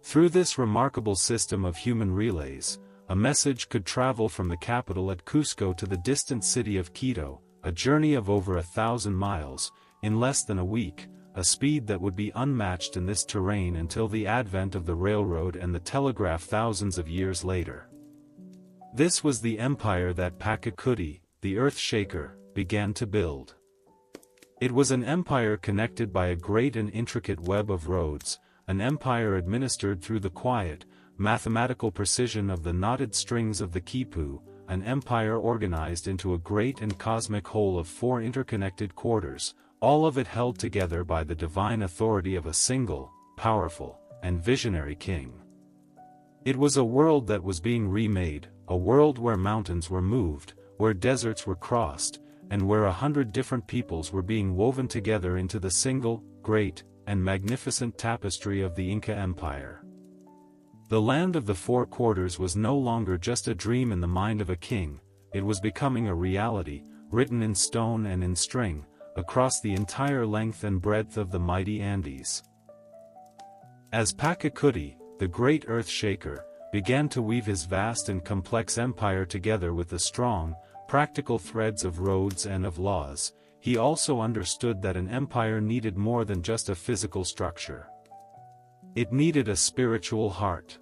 Through this remarkable system of human relays, a message could travel from the capital at Cusco to the distant city of Quito, a journey of over 1,000 miles, in less than a week, a speed that would be unmatched in this terrain until the advent of the railroad and the telegraph thousands of years later. This was the empire that Pachacuti, the earth shaker, began to build. It was an empire connected by a great and intricate web of roads, an empire administered through the quiet, mathematical precision of the knotted strings of the quipu, an empire organized into a great and cosmic whole of 4 interconnected quarters, all of it held together by the divine authority of a single, powerful, and visionary king. It was a world that was being remade, a world where mountains were moved, where deserts were crossed, and where 100 different peoples were being woven together into the single, great, and magnificent tapestry of the Inca Empire. The land of the 4 quarters was no longer just a dream in the mind of a king, it was becoming a reality, written in stone and in string, across the entire length and breadth of the mighty Andes. As Pachacuti, the great earth shaker, began to weave his vast and complex empire together with the strong, practical threads of roads and of laws, he also understood that an empire needed more than just a physical structure. It needed a spiritual heart.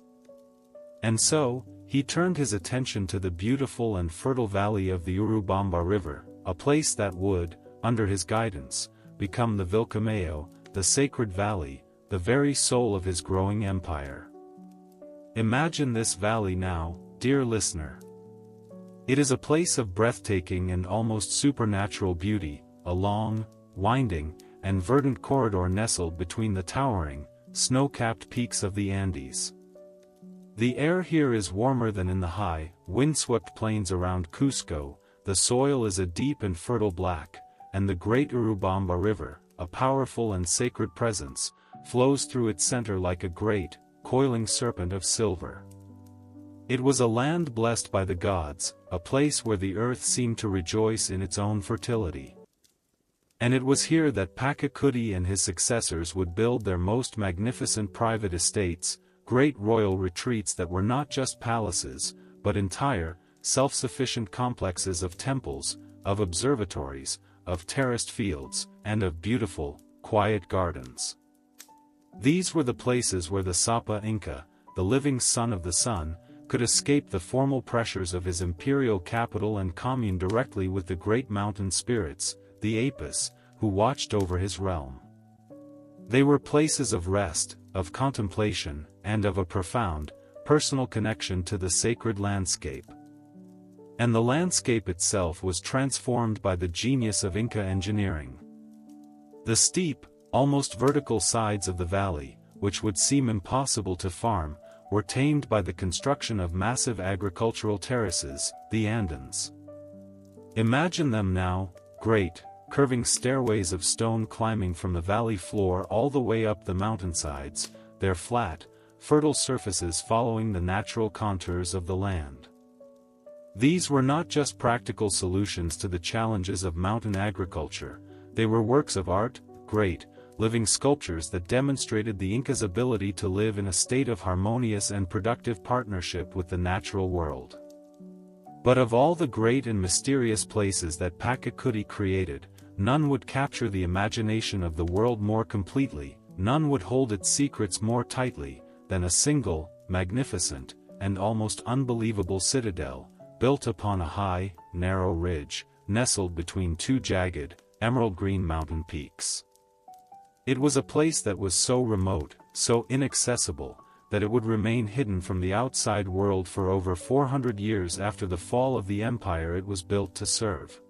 And so, he turned his attention to the beautiful and fertile valley of the Urubamba River, a place that would, under his guidance, become the Vilcamayo, the sacred valley, the very soul of his growing empire. Imagine this valley now, dear listener. It is a place of breathtaking and almost supernatural beauty, a long, winding, and verdant corridor nestled between the towering, snow-capped peaks of the Andes. The air here is warmer than in the high, windswept plains around Cusco, the soil is a deep and fertile black, and the great Urubamba River, a powerful and sacred presence, flows through its center like a great, coiling serpent of silver. It was a land blessed by the gods, a place where the earth seemed to rejoice in its own fertility. And it was here that Pachacuti and his successors would build their most magnificent private estates, great royal retreats that were not just palaces, but entire, self-sufficient complexes of temples, of observatories, of terraced fields, and of beautiful, quiet gardens. These were the places where the Sapa Inca, the living son of the sun, could escape the formal pressures of his imperial capital and commune directly with the great mountain spirits, the Apis, who watched over his realm. They were places of rest, of contemplation, and of a profound, personal connection to the sacred landscape. And the landscape itself was transformed by the genius of Inca engineering. The steep, almost vertical sides of the valley, which would seem impossible to farm, were tamed by the construction of massive agricultural terraces, the Andeans. Imagine them now, great, curving stairways of stone climbing from the valley floor all the way up the mountainsides, their flat, fertile surfaces following the natural contours of the land. These were not just practical solutions to the challenges of mountain agriculture, they were works of art, great, living sculptures that demonstrated the Incas' ability to live in a state of harmonious and productive partnership with the natural world. But of all the great and mysterious places that Pachacuti created, none would capture the imagination of the world more completely, none would hold its secrets more tightly, than a single, magnificent, and almost unbelievable citadel, built upon a high, narrow ridge, nestled between two jagged, emerald-green mountain peaks. It was a place that was so remote, so inaccessible, that it would remain hidden from the outside world for over 400 years after the fall of the empire it was built to serve.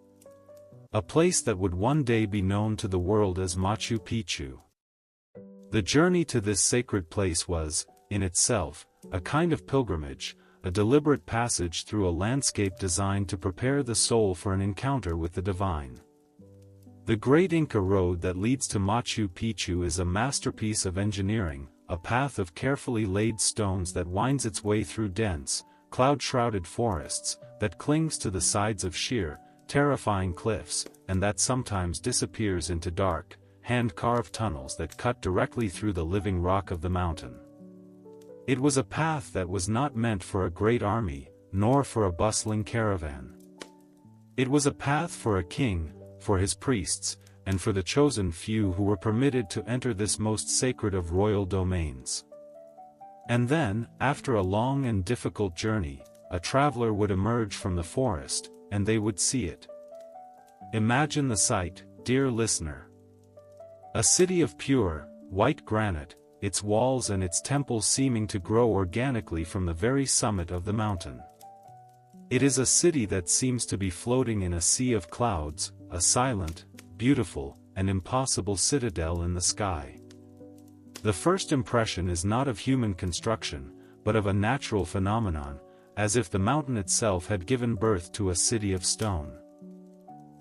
A place that would one day be known to the world as Machu Picchu. The journey to this sacred place was, in itself, a kind of pilgrimage, a deliberate passage through a landscape designed to prepare the soul for an encounter with the divine. The Great Inca Road that leads to Machu Picchu is a masterpiece of engineering, a path of carefully laid stones that winds its way through dense, cloud-shrouded forests, that clings to the sides of sheer, terrifying cliffs, and that sometimes disappears into dark, hand-carved tunnels that cut directly through the living rock of the mountain. It was a path that was not meant for a great army, nor for a bustling caravan. It was a path for a king, for his priests, and for the chosen few who were permitted to enter this most sacred of royal domains. And then, after a long and difficult journey, a traveler would emerge from the forest, and they would see it. Imagine the sight, dear listener. A city of pure, white granite, its walls and its temples seeming to grow organically from the very summit of the mountain. It is a city that seems to be floating in a sea of clouds, a silent, beautiful, and impossible citadel in the sky. The first impression is not of human construction, but of a natural phenomenon, as if the mountain itself had given birth to a city of stone.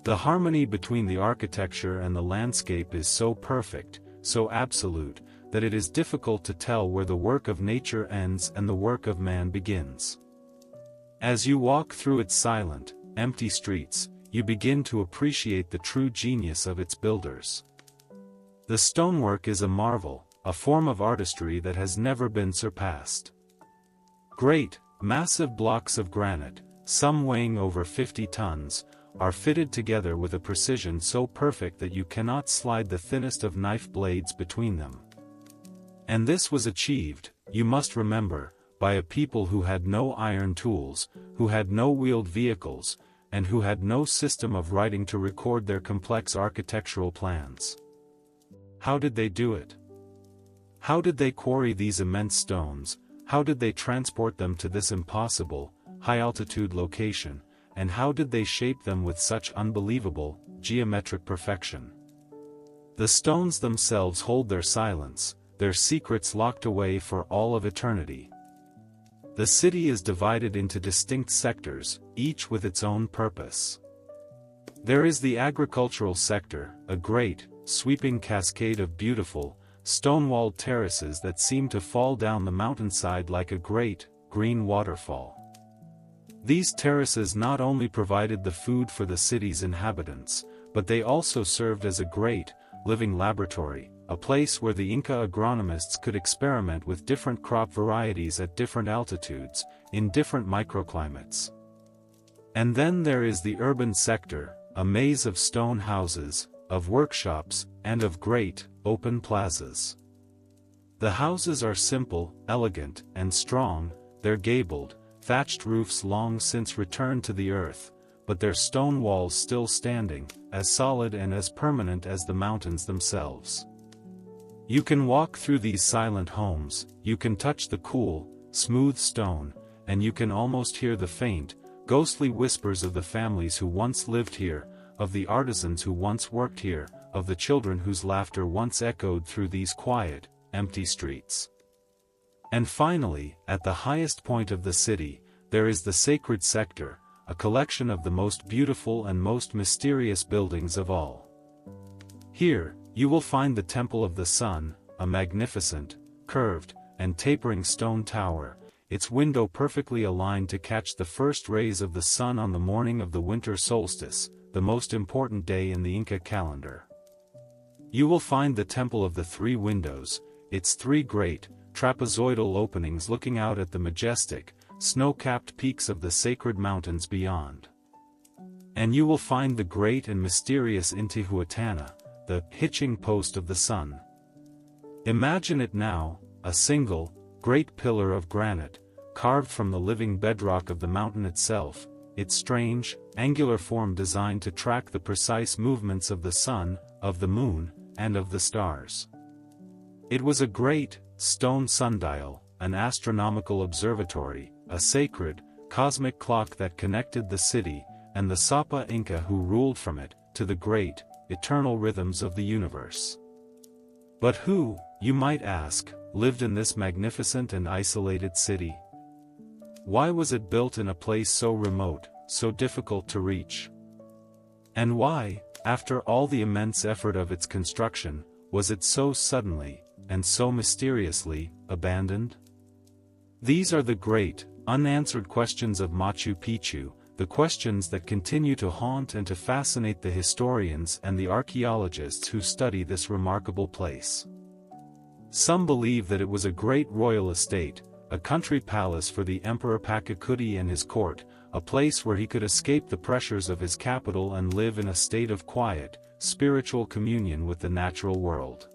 The harmony between the architecture and the landscape is so perfect, so absolute, that it is difficult to tell where the work of nature ends and the work of man begins. As you walk through its silent, empty streets, you begin to appreciate the true genius of its builders. The stonework is a marvel, a form of artistry that has never been surpassed. Great, massive blocks of granite, some weighing over 50 tons, are fitted together with a precision so perfect that you cannot slide the thinnest of knife blades between them. And this was achieved, you must remember, by a people who had no iron tools, who had no wheeled vehicles, and who had no system of writing to record their complex architectural plans. How did they do it? How did they quarry these immense stones, how did they transport them to this impossible, high-altitude location, and how did they shape them with such unbelievable, geometric perfection? The stones themselves hold their silence, their secrets locked away for all of eternity. The city is divided into distinct sectors, each with its own purpose. There is the agricultural sector, a great, sweeping cascade of beautiful, stone-walled terraces that seemed to fall down the mountainside like a great, green waterfall. These terraces not only provided the food for the city's inhabitants, but they also served as a great, living laboratory, a place where the Inca agronomists could experiment with different crop varieties at different altitudes, in different microclimates. And then there is the urban sector, a maze of stone houses, of workshops, and of great, open plazas. The houses are simple, elegant, and strong, their gabled, thatched roofs long since returned to the earth, but their stone walls still standing, as solid and as permanent as the mountains themselves. You can walk through these silent homes, you can touch the cool, smooth stone, and you can almost hear the faint, ghostly whispers of the families who once lived here, of the artisans who once worked here, of the children whose laughter once echoed through these quiet, empty streets. And finally, at the highest point of the city, there is the sacred sector, a collection of the most beautiful and most mysterious buildings of all. Here, you will find the Temple of the Sun, a magnificent, curved, and tapering stone tower, its window perfectly aligned to catch the first rays of the sun on the morning of the winter solstice, the most important day in the Inca calendar. You will find the Temple of the Three Windows, its three great, trapezoidal openings looking out at the majestic, snow-capped peaks of the sacred mountains beyond. And you will find the great and mysterious Intihuatana, the hitching post of the sun. Imagine it now, a single, great pillar of granite, carved from the living bedrock of the mountain itself, its strange, angular form designed to track the precise movements of the sun, of the moon, and of the stars. It was a great, stone sundial, an astronomical observatory, a sacred, cosmic clock that connected the city, and the Sapa Inca who ruled from it, to the great, eternal rhythms of the universe. But who, you might ask, lived in this magnificent and isolated city? Why was it built in a place so remote, so difficult to reach? And why, after all the immense effort of its construction, was it so suddenly, and so mysteriously, abandoned? These are the great, unanswered questions of Machu Picchu, the questions that continue to haunt and to fascinate the historians and the archaeologists who study this remarkable place. Some believe that it was a great royal estate, a country palace for the Emperor Pachacuti and his court, a place where he could escape the pressures of his capital and live in a state of quiet, spiritual communion with the natural world.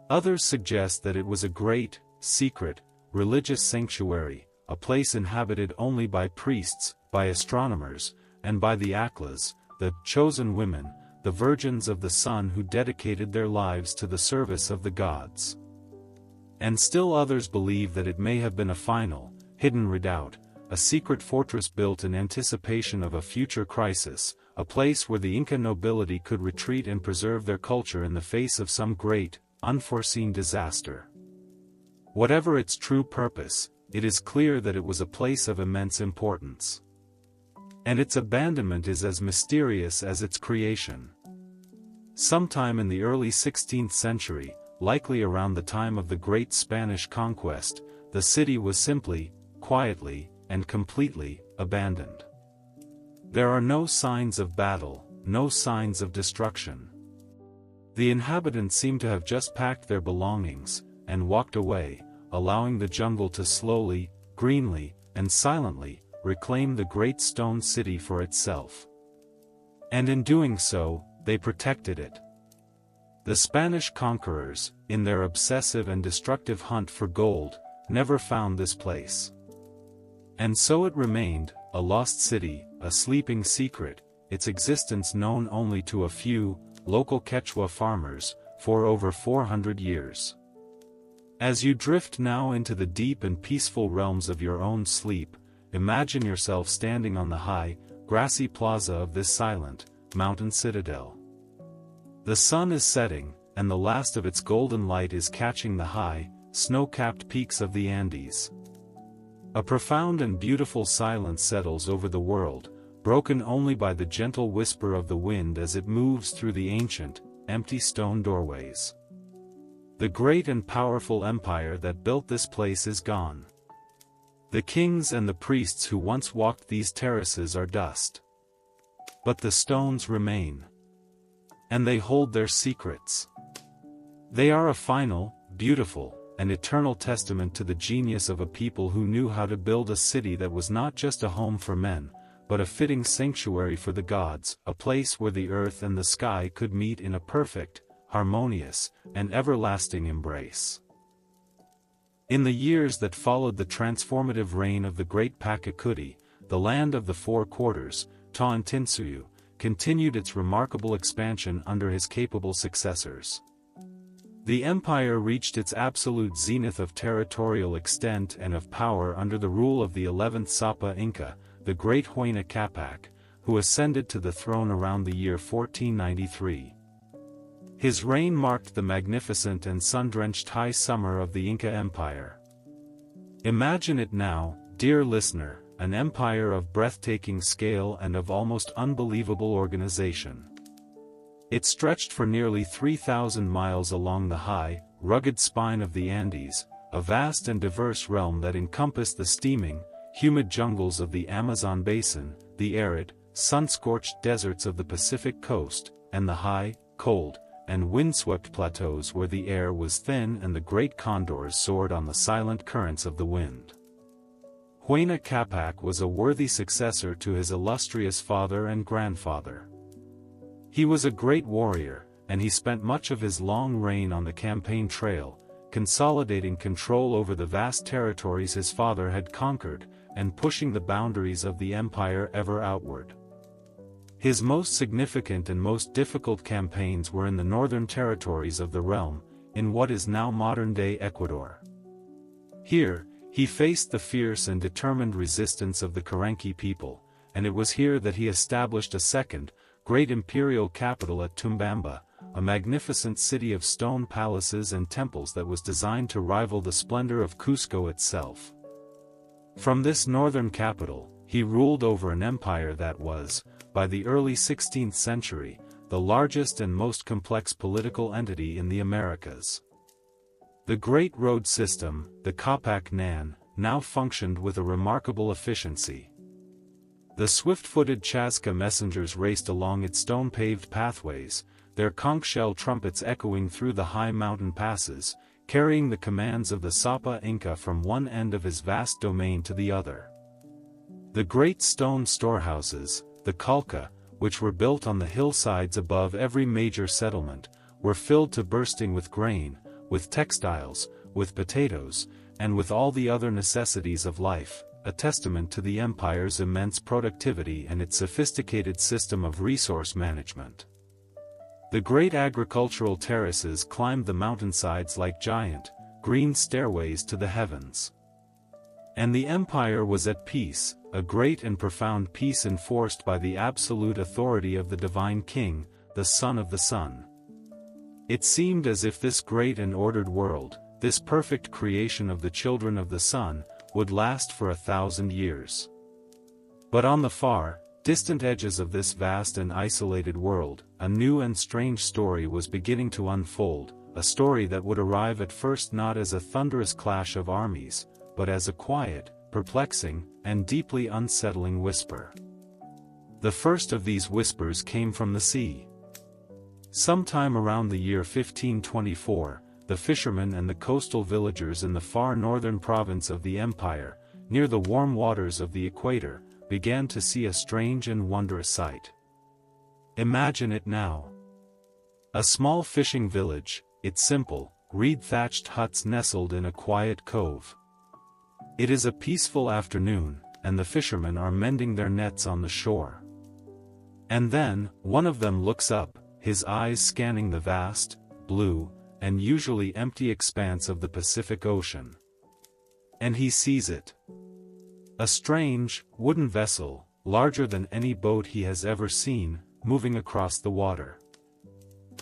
Others suggest that it was a great, secret, religious sanctuary, a place inhabited only by priests, by astronomers, and by the Aklas, the chosen women, the virgins of the sun who dedicated their lives to the service of the gods. And still others believe that it may have been a final, hidden redoubt, a secret fortress built in anticipation of a future crisis, a place where the Inca nobility could retreat and preserve their culture in the face of some great, unforeseen disaster. Whatever its true purpose, it is clear that it was a place of immense importance. And its abandonment is as mysterious as its creation. Sometime in the early 16th century, likely around the time of the Great Spanish Conquest, the city was simply, quietly, and completely, abandoned. There are no signs of battle, no signs of destruction. The inhabitants seem to have just packed their belongings, and walked away, allowing the jungle to slowly, greenly, and silently, reclaim the great stone city for itself. And in doing so, they protected it. The Spanish conquerors, in their obsessive and destructive hunt for gold, never found this place. And so it remained, a lost city, a sleeping secret, its existence known only to a few, local Quechua farmers, for over 400 years. As you drift now into the deep and peaceful realms of your own sleep, imagine yourself standing on the high, grassy plaza of this silent, mountain citadel. The sun is setting, and the last of its golden light is catching the high, snow-capped peaks of the Andes. A profound and beautiful silence settles over the world, broken only by the gentle whisper of the wind as it moves through the ancient, empty stone doorways. The great and powerful empire that built this place is gone. The kings and the priests who once walked these terraces are dust. But the stones remain. And they hold their secrets. They are a final, beautiful, and eternal testament to the genius of a people who knew how to build a city that was not just a home for men, but a fitting sanctuary for the gods, a place where the earth and the sky could meet in a perfect, harmonious, and everlasting embrace. In the years that followed the transformative reign of the great Pachacuti, the land of the four quarters, Tawantinsuyu, continued its remarkable expansion under his capable successors. The empire reached its absolute zenith of territorial extent and of power under the rule of the 11th Sapa Inca, the great Huayna Capac, who ascended to the throne around the year 1493. His reign marked the magnificent and sun-drenched high summer of the Inca Empire. Imagine it now, dear listener, an empire of breathtaking scale and of almost unbelievable organization. It stretched for nearly 3,000 miles along the high, rugged spine of the Andes, a vast and diverse realm that encompassed the steaming, humid jungles of the Amazon basin, the arid, sun-scorched deserts of the Pacific coast, and the high, cold, and windswept plateaus where the air was thin and the great condors soared on the silent currents of the wind. Huayna Capac was a worthy successor to his illustrious father and grandfather. He was a great warrior, and he spent much of his long reign on the campaign trail, consolidating control over the vast territories his father had conquered, and pushing the boundaries of the empire ever outward. His most significant and most difficult campaigns were in the northern territories of the realm, in what is now modern-day Ecuador. Here, he faced the fierce and determined resistance of the Karanki people, and it was here that he established a second, great imperial capital at Tumbamba, a magnificent city of stone palaces and temples that was designed to rival the splendor of Cusco itself. From this northern capital, he ruled over an empire that was, by the early 16th century, the largest and most complex political entity in the Americas. The Great Road System, the Capac-Nan, now functioned with a remarkable efficiency. The swift-footed Chasca messengers raced along its stone-paved pathways, their conch-shell trumpets echoing through the high mountain passes, carrying the commands of the Sapa Inca from one end of his vast domain to the other. The great stone storehouses, the Calca, which were built on the hillsides above every major settlement, were filled to bursting with grain, with textiles, with potatoes, and with all the other necessities of life, a testament to the empire's immense productivity and its sophisticated system of resource management. The great agricultural terraces climbed the mountainsides like giant, green stairways to the heavens. And the empire was at peace, a great and profound peace enforced by the absolute authority of the divine king, the son of the sun. It seemed as if this great and ordered world, this perfect creation of the children of the sun, would last for 1,000 years. But on the far, distant edges of this vast and isolated world, a new and strange story was beginning to unfold, a story that would arrive at first not as a thunderous clash of armies, but as a quiet, perplexing, and deeply unsettling whisper. The first of these whispers came from the sea. Sometime around the year 1524, the fishermen and the coastal villagers in the far northern province of the empire, near the warm waters of the equator, began to see a strange and wondrous sight. Imagine it now. A small fishing village, its simple, reed-thatched huts nestled in a quiet cove. It is a peaceful afternoon, and the fishermen are mending their nets on the shore. And then, one of them looks up, his eyes scanning the vast, blue, and usually empty expanse of the Pacific Ocean. And he sees it. A strange, wooden vessel, larger than any boat he has ever seen, moving across the water.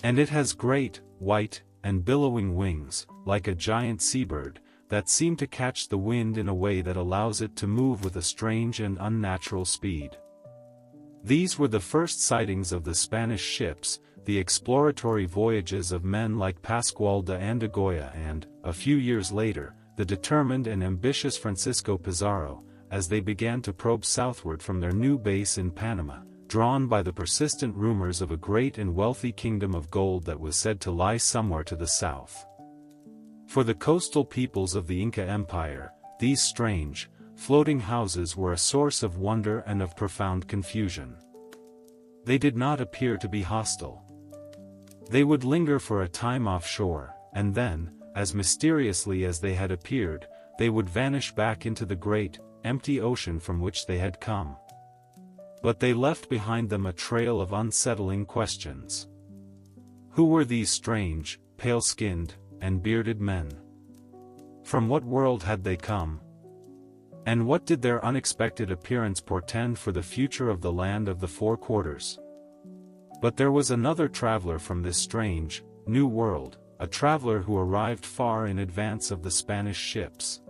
And it has great, white, and billowing wings, like a giant seabird, that seem to catch the wind in a way that allows it to move with a strange and unnatural speed. These were the first sightings of the Spanish ships, the exploratory voyages of men like Pascual de Andagoya and, a few years later, the determined and ambitious Francisco Pizarro, as they began to probe southward from their new base in Panama, drawn by the persistent rumors of a great and wealthy kingdom of gold that was said to lie somewhere to the south. For the coastal peoples of the Inca Empire, these strange, floating houses were a source of wonder and of profound confusion. They did not appear to be hostile. They would linger for a time offshore, and then, as mysteriously as they had appeared, they would vanish back into the great, empty ocean from which they had come. But they left behind them a trail of unsettling questions. Who were these strange, pale-skinned, and bearded men? From what world had they come? And what did their unexpected appearance portend for the future of the land of the Four Quarters? But there was another traveler from this strange, new world, a traveler who arrived far in advance of the Spanish ships.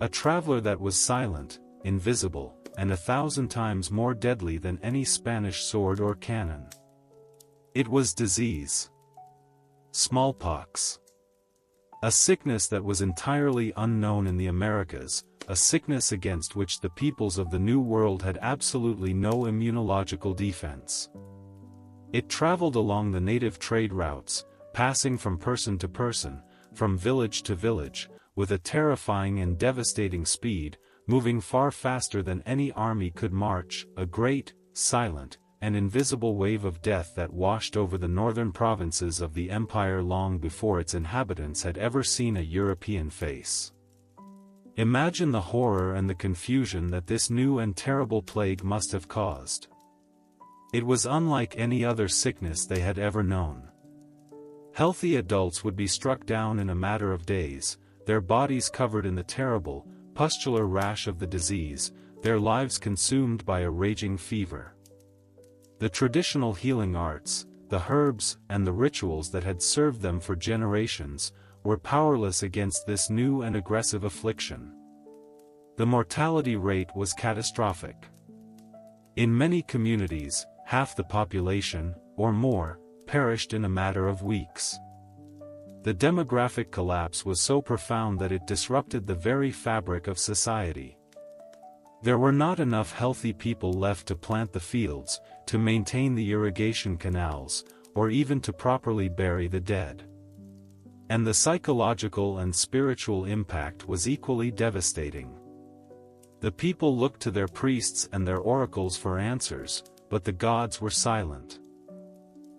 A traveler that was silent, invisible, and 1,000 times more deadly than any Spanish sword or cannon. It was disease. Smallpox. A sickness that was entirely unknown in the Americas, a sickness against which the peoples of the New World had absolutely no immunological defense. It traveled along the native trade routes, passing from person to person, from village to village, with a terrifying and devastating speed, moving far faster than any army could march, a great, silent, and invisible wave of death that washed over the northern provinces of the empire long before its inhabitants had ever seen a European face. Imagine the horror and the confusion that this new and terrible plague must have caused. It was unlike any other sickness they had ever known. Healthy adults would be struck down in a matter of days, their bodies covered in the terrible, pustular rash of the disease, their lives consumed by a raging fever. The traditional healing arts, the herbs and the rituals that had served them for generations, were powerless against this new and aggressive affliction. The mortality rate was catastrophic. In many communities, half the population, or more, perished in a matter of weeks. The demographic collapse was so profound that it disrupted the very fabric of society. There were not enough healthy people left to plant the fields, to maintain the irrigation canals, or even to properly bury the dead. And the psychological and spiritual impact was equally devastating. The people looked to their priests and their oracles for answers, but the gods were silent.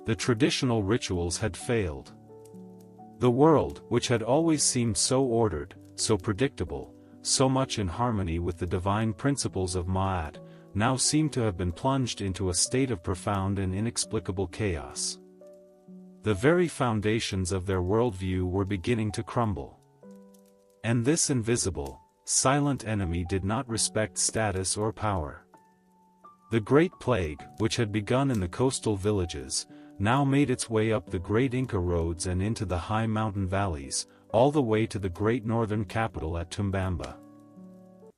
The traditional rituals had failed. The world, which had always seemed so ordered, so predictable, so much in harmony with the divine principles of Ma'at, now seemed to have been plunged into a state of profound and inexplicable chaos. The very foundations of their worldview were beginning to crumble. And this invisible, silent enemy did not respect status or power. The Great Plague, which had begun in the coastal villages, now made its way up the great Inca roads and into the high mountain valleys, all the way to the great northern capital at Tumbamba.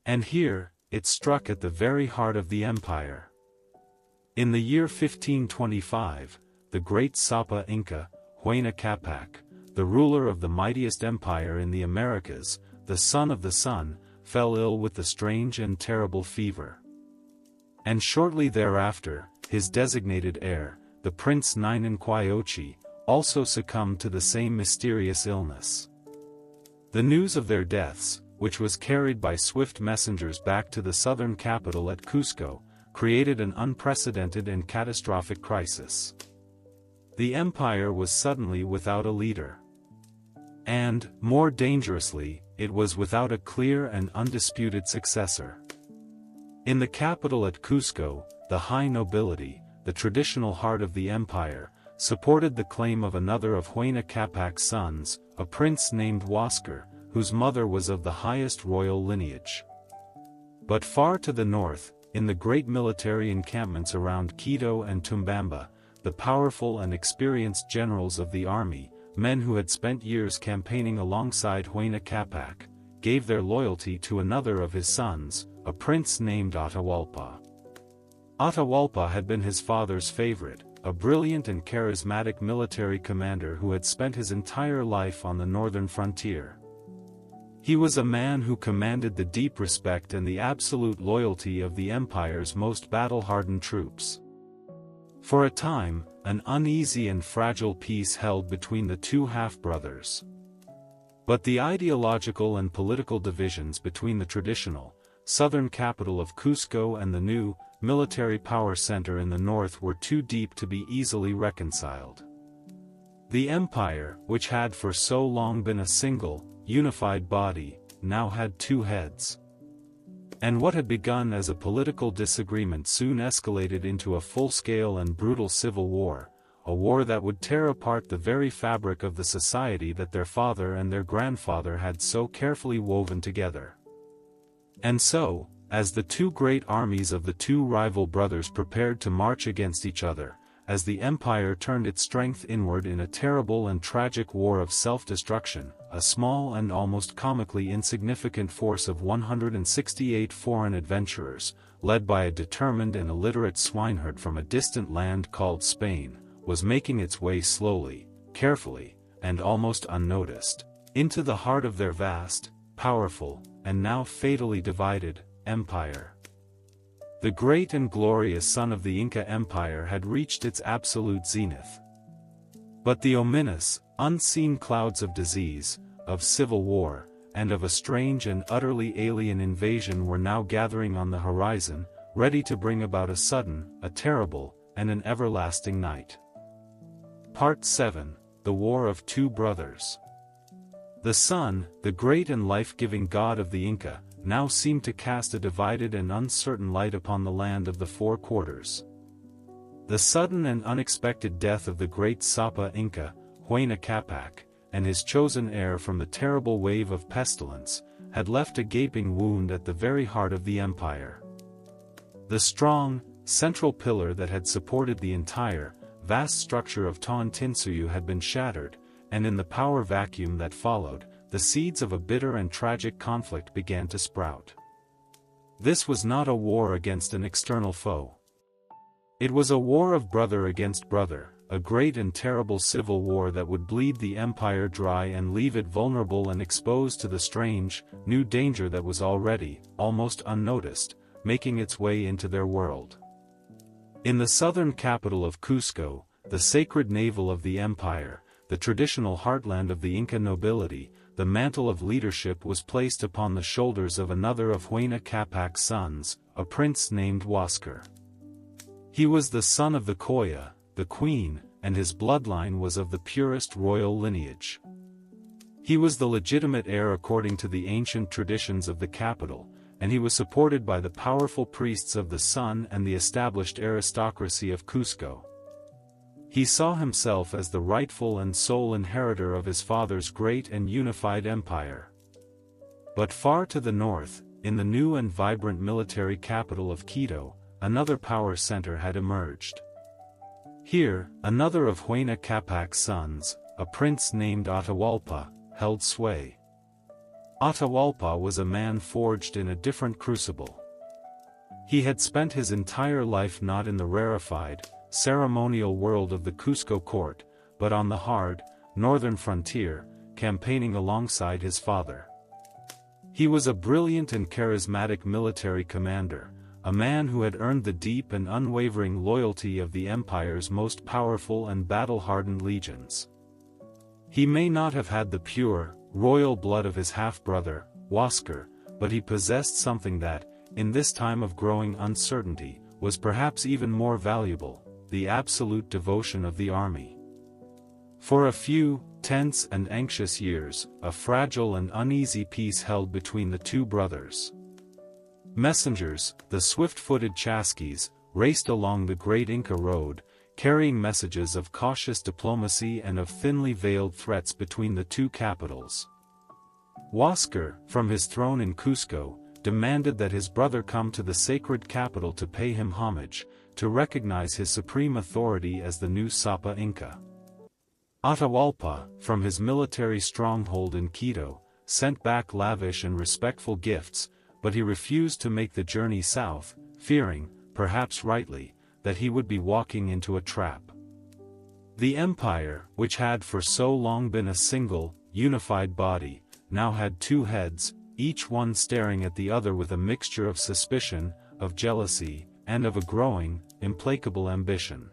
And here, it struck at the very heart of the empire. In the year 1525, the great Sapa Inca, Huayna Capac, the ruler of the mightiest empire in the Americas, the son of the sun, fell ill with the strange and terrible fever. And shortly thereafter, his designated heir, the Prince Ninan Quayochi, also succumbed to the same mysterious illness. The news of their deaths, which was carried by swift messengers back to the southern capital at Cusco, created an unprecedented and catastrophic crisis. The empire was suddenly without a leader. And, more dangerously, it was without a clear and undisputed successor. In the capital at Cusco, the high nobility, the traditional heart of the empire, supported the claim of another of Huayna Capac's sons, a prince named Huáscar, whose mother was of the highest royal lineage. But far to the north, in the great military encampments around Quito and Tumbamba, the powerful and experienced generals of the army, men who had spent years campaigning alongside Huayna Capac, gave their loyalty to another of his sons, a prince named Atahualpa. Atahualpa had been his father's favorite, a brilliant and charismatic military commander who had spent his entire life on the northern frontier. He was a man who commanded the deep respect and the absolute loyalty of the empire's most battle-hardened troops. For a time, an uneasy and fragile peace held between the two half-brothers. But the ideological and political divisions between the traditional, southern capital of Cusco and the new, military power center in the north were too deep to be easily reconciled. The empire, which had for so long been a single, unified body, now had two heads. And what had begun as a political disagreement soon escalated into a full-scale and brutal civil war, a war that would tear apart the very fabric of the society that their father and their grandfather had so carefully woven together. And so, as the two great armies of the two rival brothers prepared to march against each other, as the empire turned its strength inward in a terrible and tragic war of self-destruction, a small and almost comically insignificant force of 168 foreign adventurers, led by a determined and illiterate swineherd from a distant land called Spain, was making its way slowly, carefully, and almost unnoticed, into the heart of their vast, powerful, and now fatally divided, empire. The great and glorious sun of the Inca Empire had reached its absolute zenith. But the ominous, unseen clouds of disease, of civil war, and of a strange and utterly alien invasion were now gathering on the horizon, ready to bring about a sudden, a terrible, and an everlasting night. Part 7: The War of Two Brothers. The sun, the great and life-giving god of the Inca, now seemed to cast a divided and uncertain light upon the land of the four quarters. The sudden and unexpected death of the great Sapa Inca, Huayna Capac, and his chosen heir from the terrible wave of pestilence, had left a gaping wound at the very heart of the empire. The strong, central pillar that had supported the entire, vast structure of Tawantinsuyu had been shattered, and in the power vacuum that followed, the seeds of a bitter and tragic conflict began to sprout. This was not a war against an external foe. It was a war of brother against brother, a great and terrible civil war that would bleed the empire dry and leave it vulnerable and exposed to the strange, new danger that was already, almost unnoticed, making its way into their world. In the southern capital of Cusco, the sacred navel of the empire, the traditional heartland of the Inca nobility, the mantle of leadership was placed upon the shoulders of another of Huayna Capac's sons, a prince named Huáscar. He was the son of the Coya, the queen, and his bloodline was of the purest royal lineage. He was the legitimate heir according to the ancient traditions of the capital, and he was supported by the powerful priests of the sun and the established aristocracy of Cusco. He saw himself as the rightful and sole inheritor of his father's great and unified empire. But far to the north, in the new and vibrant military capital of Quito, another power center had emerged. Here, another of Huayna Capac's sons, a prince named Atahualpa, held sway. Atahualpa was a man forged in a different crucible. He had spent his entire life not in the rarefied, ceremonial world of the Cusco court, but on the hard, northern frontier, campaigning alongside his father. He was a brilliant and charismatic military commander, a man who had earned the deep and unwavering loyalty of the empire's most powerful and battle-hardened legions. He may not have had the pure, royal blood of his half-brother, Huáscar, but he possessed something that, in this time of growing uncertainty, was perhaps even more valuable: the absolute devotion of the army. For a few, tense and anxious years, a fragile and uneasy peace held between the two brothers. Messengers, the swift-footed chasquis, raced along the great Inca road, carrying messages of cautious diplomacy and of thinly veiled threats between the two capitals. Huáscar, from his throne in Cusco, demanded that his brother come to the sacred capital to pay him homage, to recognize his supreme authority as the new Sapa Inca. Atahualpa, from his military stronghold in Quito, sent back lavish and respectful gifts, but he refused to make the journey south, fearing, perhaps rightly, that he would be walking into a trap. The empire, which had for so long been a single, unified body, now had two heads, each one staring at the other with a mixture of suspicion, of jealousy, and of a growing, implacable ambition.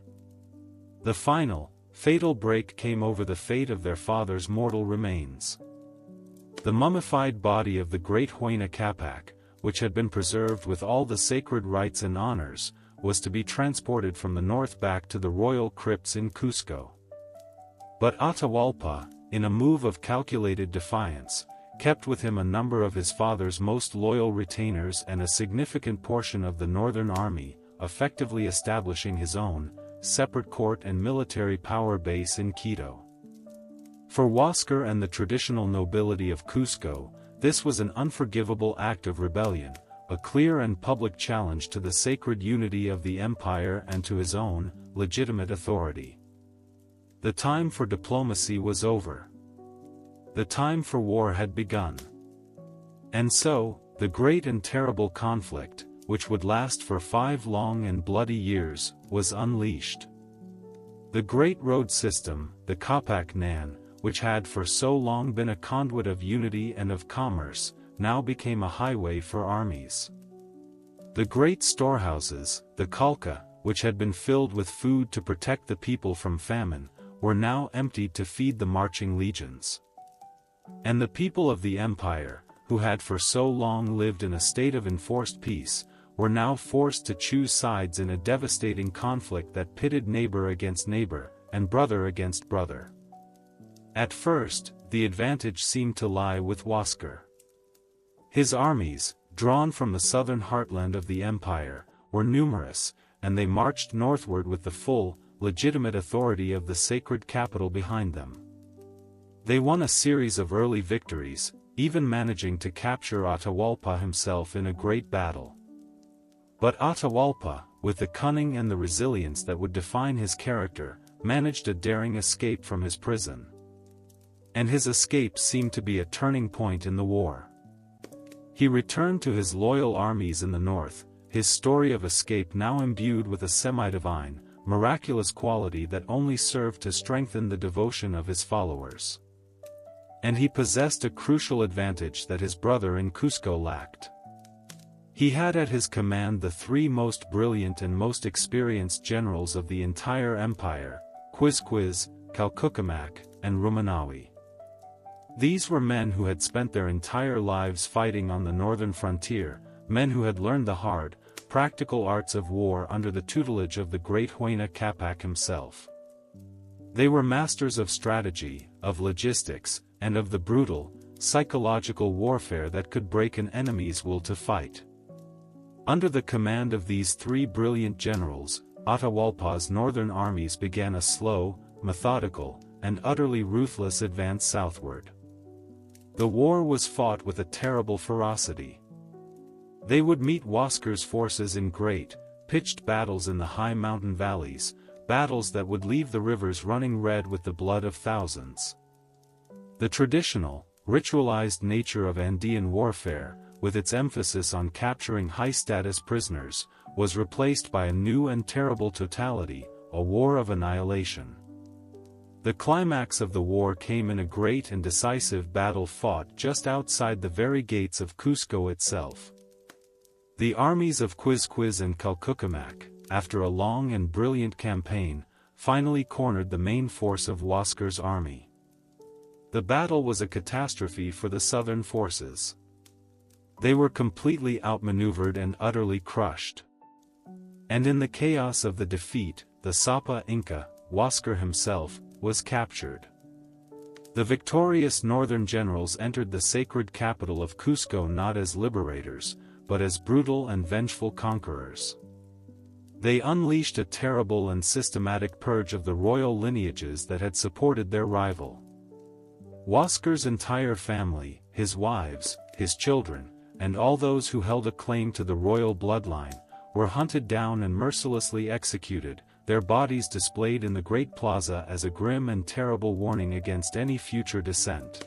The final, fatal break came over the fate of their father's mortal remains. The mummified body of the great Huayna Capac, which had been preserved with all the sacred rites and honors, was to be transported from the north back to the royal crypts in Cusco. But Atahualpa, in a move of calculated defiance, kept with him a number of his father's most loyal retainers and a significant portion of the northern army, effectively establishing his own, separate court and military power base in Quito. For Huáscar and the traditional nobility of Cusco, this was an unforgivable act of rebellion, a clear and public challenge to the sacred unity of the empire and to his own, legitimate authority. The time for diplomacy was over. The time for war had begun. And so, the great and terrible conflict, which would last for 5 long and bloody years, was unleashed. The great road system, the Capac Nan, which had for so long been a conduit of unity and of commerce, now became a highway for armies. The great storehouses, the Calca, which had been filled with food to protect the people from famine, were now emptied to feed the marching legions. And the people of the empire, who had for so long lived in a state of enforced peace, were now forced to choose sides in a devastating conflict that pitted neighbor against neighbor, and brother against brother. At first, the advantage seemed to lie with Huáscar. His armies, drawn from the southern heartland of the empire, were numerous, and they marched northward with the full, legitimate authority of the sacred capital behind them. They won a series of early victories, even managing to capture Atahualpa himself in a great battle. But Atahualpa, with the cunning and the resilience that would define his character, managed a daring escape from his prison. And his escape seemed to be a turning point in the war. He returned to his loyal armies in the north, his story of escape now imbued with a semi-divine, miraculous quality that only served to strengthen the devotion of his followers. And he possessed a crucial advantage that his brother in Cusco lacked. He had at his command the 3 most brilliant and most experienced generals of the entire empire, Quizquiz, Calcucamac, and Rumanawi. These were men who had spent their entire lives fighting on the northern frontier, men who had learned the hard, practical arts of war under the tutelage of the great Huayna Capac himself. They were masters of strategy, of logistics, and of the brutal, psychological warfare that could break an enemy's will to fight. Under the command of these 3 brilliant generals, Atahualpa's northern armies began a slow, methodical, and utterly ruthless advance southward. The war was fought with a terrible ferocity. They would meet Huáscar's forces in great, pitched battles in the high mountain valleys, battles that would leave the rivers running red with the blood of thousands. The traditional, ritualized nature of Andean warfare, with its emphasis on capturing high-status prisoners, was replaced by a new and terrible totality, a war of annihilation. The climax of the war came in a great and decisive battle fought just outside the very gates of Cusco itself. The armies of Quizquiz and Calcucamac, after a long and brilliant campaign, finally cornered the main force of Huáscar's army. The battle was a catastrophe for the southern forces. They were completely outmaneuvered and utterly crushed. And in the chaos of the defeat, the Sapa Inca, Huáscar himself, was captured. The victorious northern generals entered the sacred capital of Cusco not as liberators, but as brutal and vengeful conquerors. They unleashed a terrible and systematic purge of the royal lineages that had supported their rival. Huáscar's entire family, his wives, his children, and all those who held a claim to the royal bloodline, were hunted down and mercilessly executed, their bodies displayed in the great plaza as a grim and terrible warning against any future descent.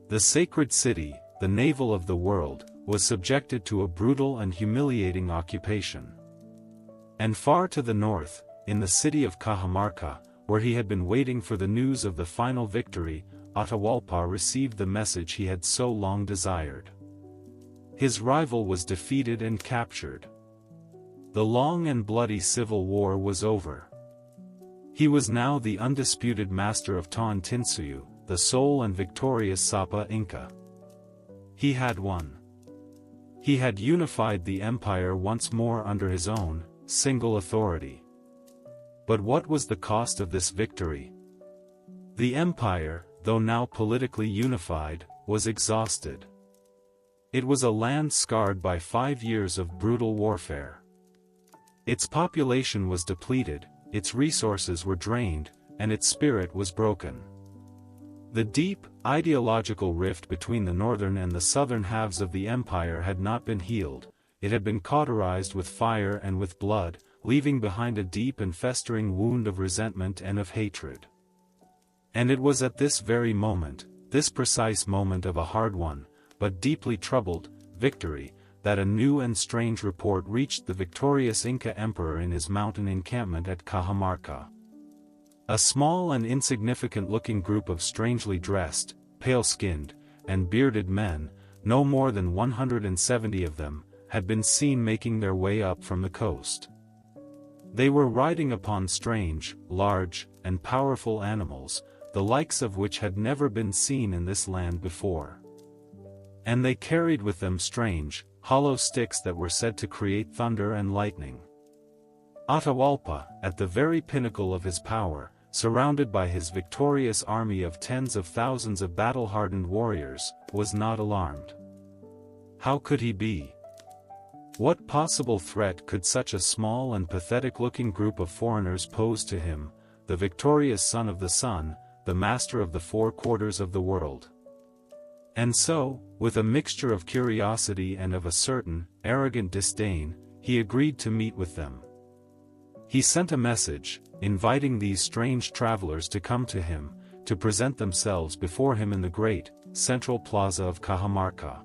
The sacred city, the navel of the world, was subjected to a brutal and humiliating occupation. And far to the north, in the city of Cajamarca, where he had been waiting for the news of the final victory, Atahualpa received the message he had so long desired. His rival was defeated and captured. The long and bloody civil war was over. He was now the undisputed master of Tawantinsuyu, the sole and victorious Sapa Inca. He had won. He had unified the empire once more under his own, single authority. But what was the cost of this victory? The empire, though now politically unified, was exhausted. It was a land scarred by 5 years of brutal warfare. Its population was depleted, its resources were drained, and its spirit was broken. The deep, ideological rift between the northern and the southern halves of the empire had not been healed, it had been cauterized with fire and with blood, leaving behind a deep and festering wound of resentment and of hatred. And it was at this very moment, this precise moment of a hard-won, but deeply troubled, victory, that a new and strange report reached the victorious Inca emperor in his mountain encampment at Cajamarca. A small and insignificant-looking group of strangely dressed, pale-skinned, and bearded men, no more than 170 of them, had been seen making their way up from the coast. They were riding upon strange, large, and powerful animals, the likes of which had never been seen in this land before. And they carried with them strange, hollow sticks that were said to create thunder and lightning. Atahualpa, at the very pinnacle of his power, surrounded by his victorious army of tens of thousands of battle-hardened warriors, was not alarmed. How could he be? What possible threat could such a small and pathetic-looking group of foreigners pose to him, the victorious son of the sun, the master of the 4 quarters of the world? And so, with a mixture of curiosity and of a certain, arrogant disdain, he agreed to meet with them. He sent a message, inviting these strange travelers to come to him, to present themselves before him in the great, central plaza of Cajamarca.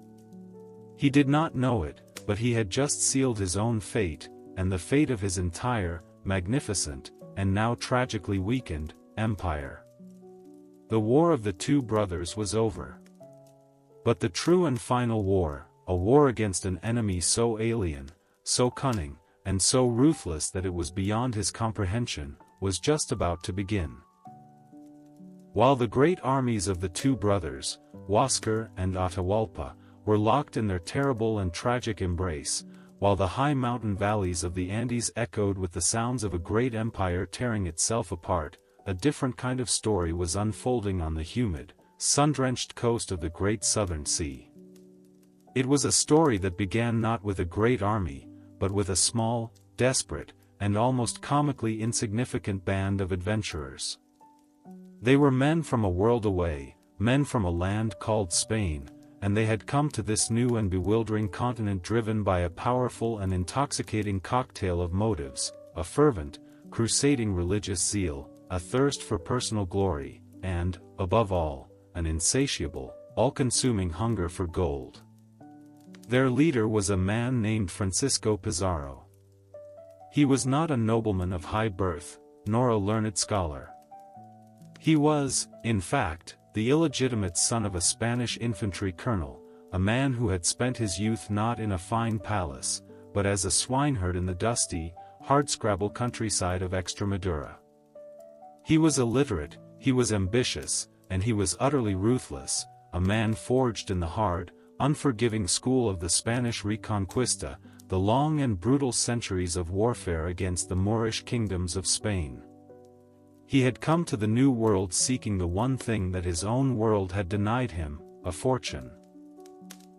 He did not know it, but he had just sealed his own fate, and the fate of his entire, magnificent, and now tragically weakened, empire. The war of the 2 brothers was over. But the true and final war, a war against an enemy so alien, so cunning, and so ruthless that it was beyond his comprehension, was just about to begin. While the great armies of the 2 brothers, Huáscar and Atahualpa, were locked in their terrible and tragic embrace, while the high mountain valleys of the Andes echoed with the sounds of a great empire tearing itself apart, a different kind of story was unfolding on the humid, sun-drenched coast of the great southern sea. It was a story that began not with a great army, but with a small, desperate, and almost comically insignificant band of adventurers. They were men from a world away, men from a land called Spain, and they had come to this new and bewildering continent driven by a powerful and intoxicating cocktail of motives, a fervent, crusading religious zeal, a thirst for personal glory, and, above all, an insatiable, all-consuming hunger for gold. Their leader was a man named Francisco Pizarro. He was not a nobleman of high birth, nor a learned scholar. He was, in fact, the illegitimate son of a Spanish infantry colonel, a man who had spent his youth not in a fine palace, but as a swineherd in the dusty, hardscrabble countryside of Extremadura. He was illiterate, he was ambitious, and he was utterly ruthless, a man forged in the hard, unforgiving school of the Spanish Reconquista, the long and brutal centuries of warfare against the Moorish kingdoms of Spain. He had come to the New World seeking the one thing that his own world had denied him, a fortune.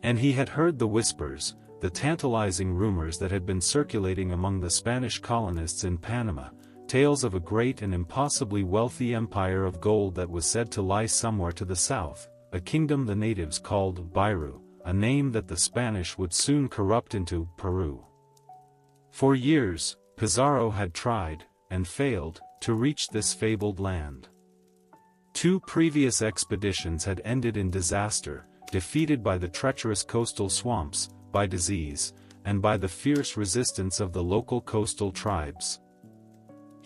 And he had heard the whispers, the tantalizing rumors that had been circulating among the Spanish colonists in Panama, tales of a great and impossibly wealthy empire of gold that was said to lie somewhere to the south, a kingdom the natives called Biru, a name that the Spanish would soon corrupt into Peru. For years, Pizarro had tried, and failed, to reach this fabled land. 2 previous expeditions had ended in disaster, defeated by the treacherous coastal swamps, by disease, and by the fierce resistance of the local coastal tribes.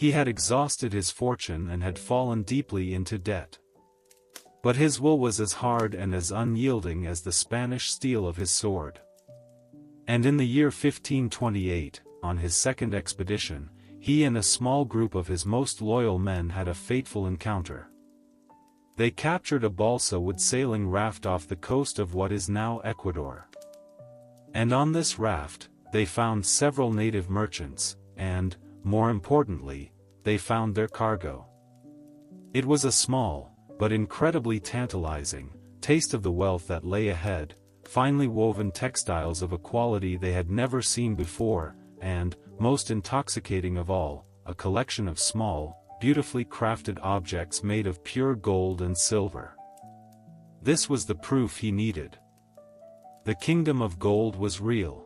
He had exhausted his fortune and had fallen deeply into debt. But his will was as hard and as unyielding as the Spanish steel of his sword. And in the year 1528, on his second expedition, he and a small group of his most loyal men had a fateful encounter. They captured a balsa wood sailing raft off the coast of what is now Ecuador. And on this raft, they found several native merchants, and, more importantly, they found their cargo. It was a small, but incredibly tantalizing, taste of the wealth that lay ahead, finely woven textiles of a quality they had never seen before, and, most intoxicating of all, a collection of small, beautifully crafted objects made of pure gold and silver. This was the proof he needed. The kingdom of gold was real.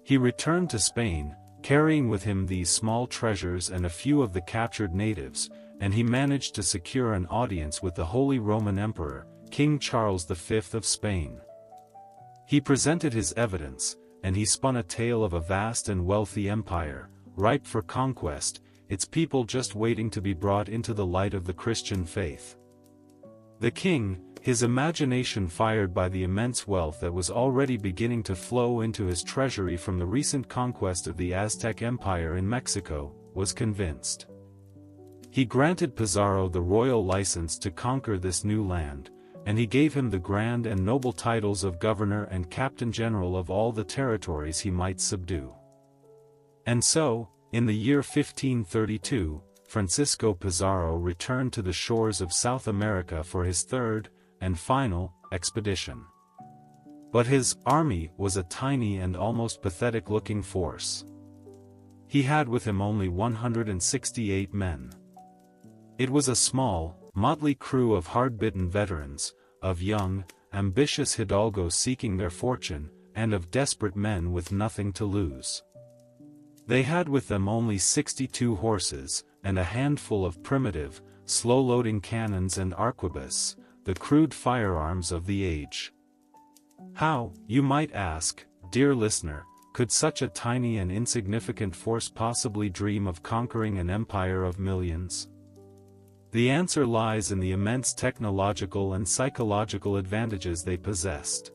He returned to Spain, carrying with him these small treasures and a few of the captured natives, and he managed to secure an audience with the Holy Roman Emperor, King Charles V of Spain. He presented his evidence, and he spun a tale of a vast and wealthy empire, ripe for conquest, its people just waiting to be brought into the light of the Christian faith. The king, his imagination fired by the immense wealth that was already beginning to flow into his treasury from the recent conquest of the Aztec Empire in Mexico, was convinced. He granted Pizarro the royal license to conquer this new land, and he gave him the grand and noble titles of governor and captain general of all the territories he might subdue. And so, in the year 1532, Francisco Pizarro returned to the shores of South America for his third, and final, expedition. But his army was a tiny and almost pathetic-looking force. He had with him only 168 men. It was a small, motley crew of hard-bitten veterans, of young, ambitious hidalgos seeking their fortune, and of desperate men with nothing to lose. They had with them only 62 horses, and a handful of primitive, slow-loading cannons and arquebus, the crude firearms of the age. How, you might ask, dear listener, could such a tiny and insignificant force possibly dream of conquering an empire of millions? The answer lies in the immense technological and psychological advantages they possessed.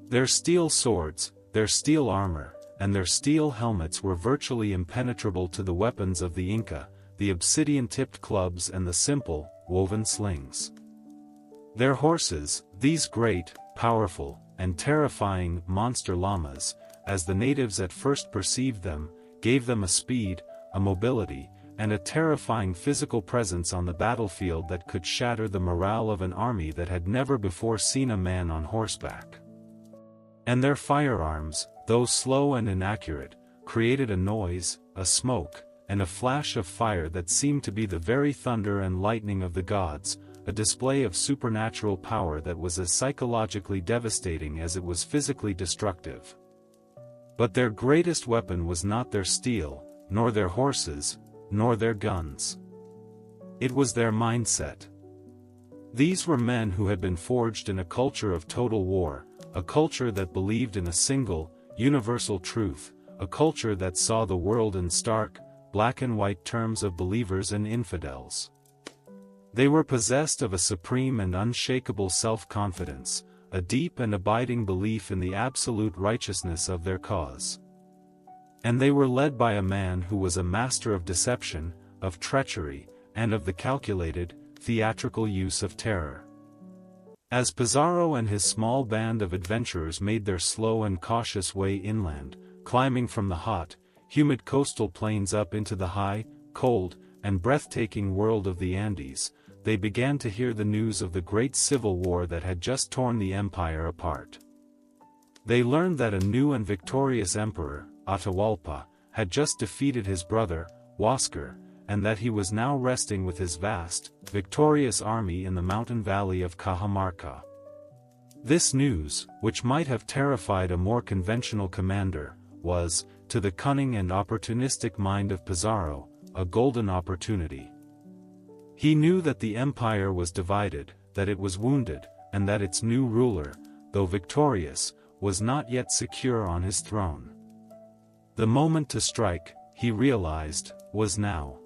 Their steel swords, their steel armor, and their steel helmets were virtually impenetrable to the weapons of the Inca, the obsidian-tipped clubs and the simple, woven slings. Their horses, these great, powerful, and terrifying monster llamas, as the natives at first perceived them, gave them a speed, a mobility, and a terrifying physical presence on the battlefield that could shatter the morale of an army that had never before seen a man on horseback. And their firearms, though slow and inaccurate, created a noise, a smoke, and a flash of fire that seemed to be the very thunder and lightning of the gods, a display of supernatural power that was as psychologically devastating as it was physically destructive. But their greatest weapon was not their steel, nor their horses, nor their guns. It was their mindset. These were men who had been forged in a culture of total war, a culture that believed in a single, universal truth, a culture that saw the world in stark, black and white terms of believers and infidels. They were possessed of a supreme and unshakable self-confidence, a deep and abiding belief in the absolute righteousness of their cause. And they were led by a man who was a master of deception, of treachery, and of the calculated, theatrical use of terror. As Pizarro and his small band of adventurers made their slow and cautious way inland, climbing from the hot, humid coastal plains up into the high, cold, and breathtaking world of the Andes, they began to hear the news of the great civil war that had just torn the empire apart. They learned that a new and victorious emperor, Atahualpa, had just defeated his brother, Huáscar, and that he was now resting with his vast, victorious army in the mountain valley of Cajamarca. This news, which might have terrified a more conventional commander, was, to the cunning and opportunistic mind of Pizarro, a golden opportunity. He knew that the empire was divided, that it was wounded, and that its new ruler, though victorious, was not yet secure on his throne. The moment to strike, he realized, was now.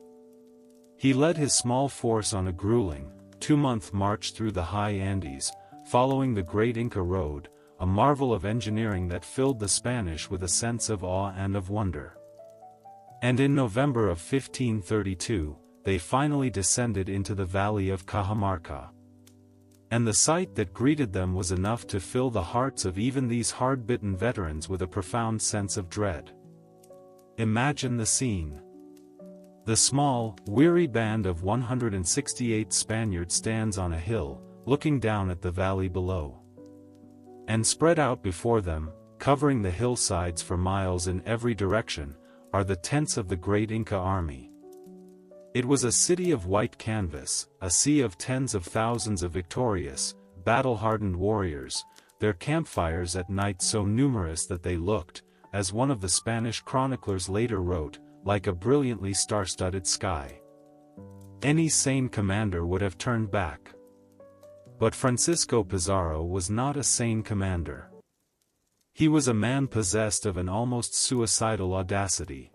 He led his small force on a grueling, 2-month march through the high Andes, following the Great Inca Road, a marvel of engineering that filled the Spanish with a sense of awe and of wonder. And in November of 1532, they finally descended into the valley of Cajamarca. And the sight that greeted them was enough to fill the hearts of even these hard-bitten veterans with a profound sense of dread. Imagine the scene. The small, weary band of 168 Spaniards stands on a hill, looking down at the valley below. And spread out before them, covering the hillsides for miles in every direction, are the tents of the great Inca army. It was a city of white canvas, a sea of tens of thousands of victorious, battle-hardened warriors, their campfires at night so numerous that they looked, as one of the Spanish chroniclers later wrote, like a brilliantly star-studded sky. Any sane commander would have turned back. But Francisco Pizarro was not a sane commander. He was a man possessed of an almost suicidal audacity.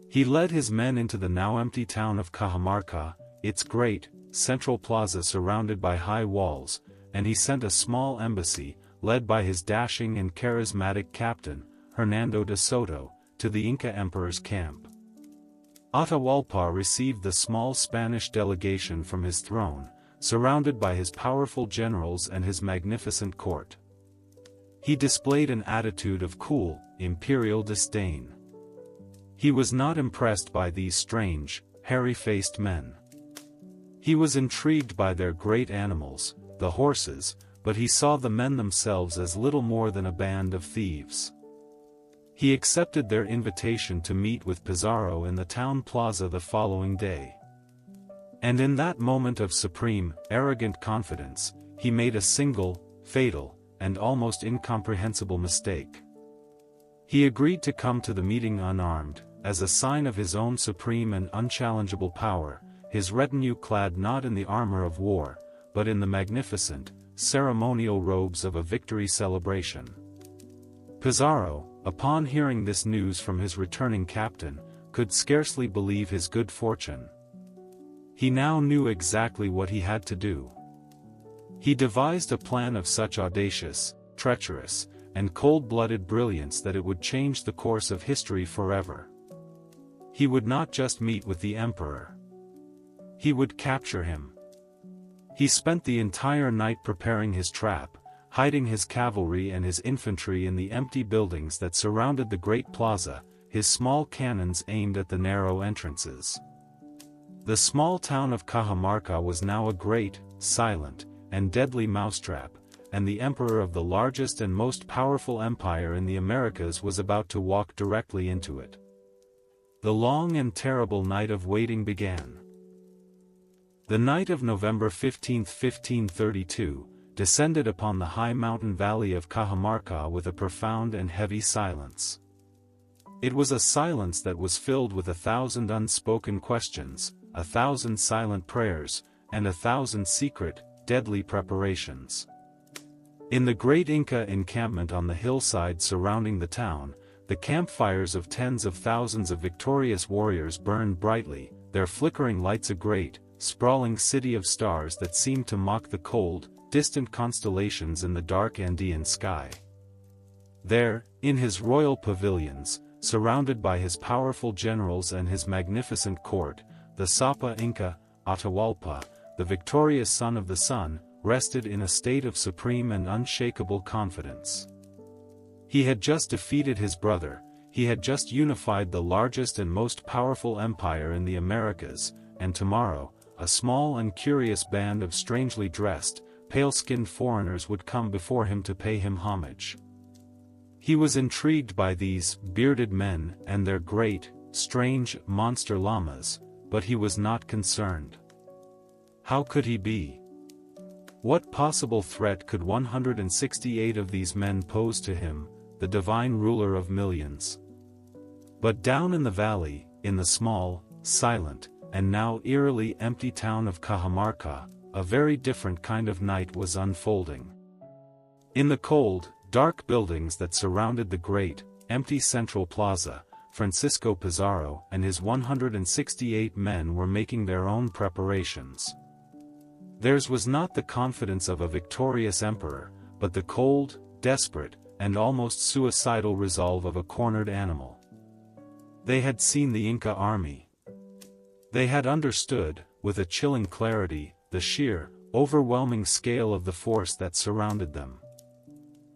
He led his men into the now empty town of Cajamarca, its great, central plaza surrounded by high walls, and he sent a small embassy, led by his dashing and charismatic captain, Hernando de Soto, to the Inca Emperor's camp. Atahualpa received the small Spanish delegation from his throne, surrounded by his powerful generals and his magnificent court. He displayed an attitude of cool, imperial disdain. He was not impressed by these strange, hairy-faced men. He was intrigued by their great animals, the horses, but he saw the men themselves as little more than a band of thieves. He accepted their invitation to meet with Pizarro in the town plaza the following day. And in that moment of supreme, arrogant confidence, he made a single, fatal, and almost incomprehensible mistake. He agreed to come to the meeting unarmed, as a sign of his own supreme and unchallengeable power, his retinue clad not in the armor of war, but in the magnificent, ceremonial robes of a victory celebration. Pizarro, upon hearing this news from his returning captain, could scarcely believe his good fortune. He now knew exactly what he had to do. He devised a plan of such audacious, treacherous, and cold-blooded brilliance that it would change the course of history forever. He would not just meet with the emperor. He would capture him. He spent the entire night preparing his trap, hiding his cavalry and his infantry in the empty buildings that surrounded the great plaza, his small cannons aimed at the narrow entrances. The small town of Cajamarca was now a great, silent, and deadly mousetrap, and the emperor of the largest and most powerful empire in the Americas was about to walk directly into it. The long and terrible night of waiting began. The night of November 15, 1532, descended upon the high mountain valley of Cajamarca with a profound and heavy silence. It was a silence that was filled with 1,000 unspoken questions, 1,000 silent prayers, and 1,000 secret, deadly preparations. In the great Inca encampment on the hillside surrounding the town, the campfires of tens of thousands of victorious warriors burned brightly, their flickering lights a great, sprawling city of stars that seemed to mock the cold, distant constellations in the dark Andean sky. There, in his royal pavilions, surrounded by his powerful generals and his magnificent court, the Sapa Inca, Atahualpa, the victorious son of the sun, rested in a state of supreme and unshakable confidence. He had just defeated his brother, he had just unified the largest and most powerful empire in the Americas, and tomorrow, a small and curious band of strangely dressed, pale-skinned foreigners would come before him to pay him homage. He was intrigued by these bearded men and their great, strange, monster llamas, but he was not concerned. How could he be? What possible threat could 168 of these men pose to him, the divine ruler of millions? But down in the valley, in the small, silent, and now eerily empty town of Cajamarca, a very different kind of night was unfolding. In the cold, dark buildings that surrounded the great, empty central plaza, Francisco Pizarro and his 168 men were making their own preparations. Theirs was not the confidence of a victorious emperor, but the cold, desperate, and almost suicidal resolve of a cornered animal. They had seen the Inca army. They had understood, with a chilling clarity, the sheer, overwhelming scale of the force that surrounded them.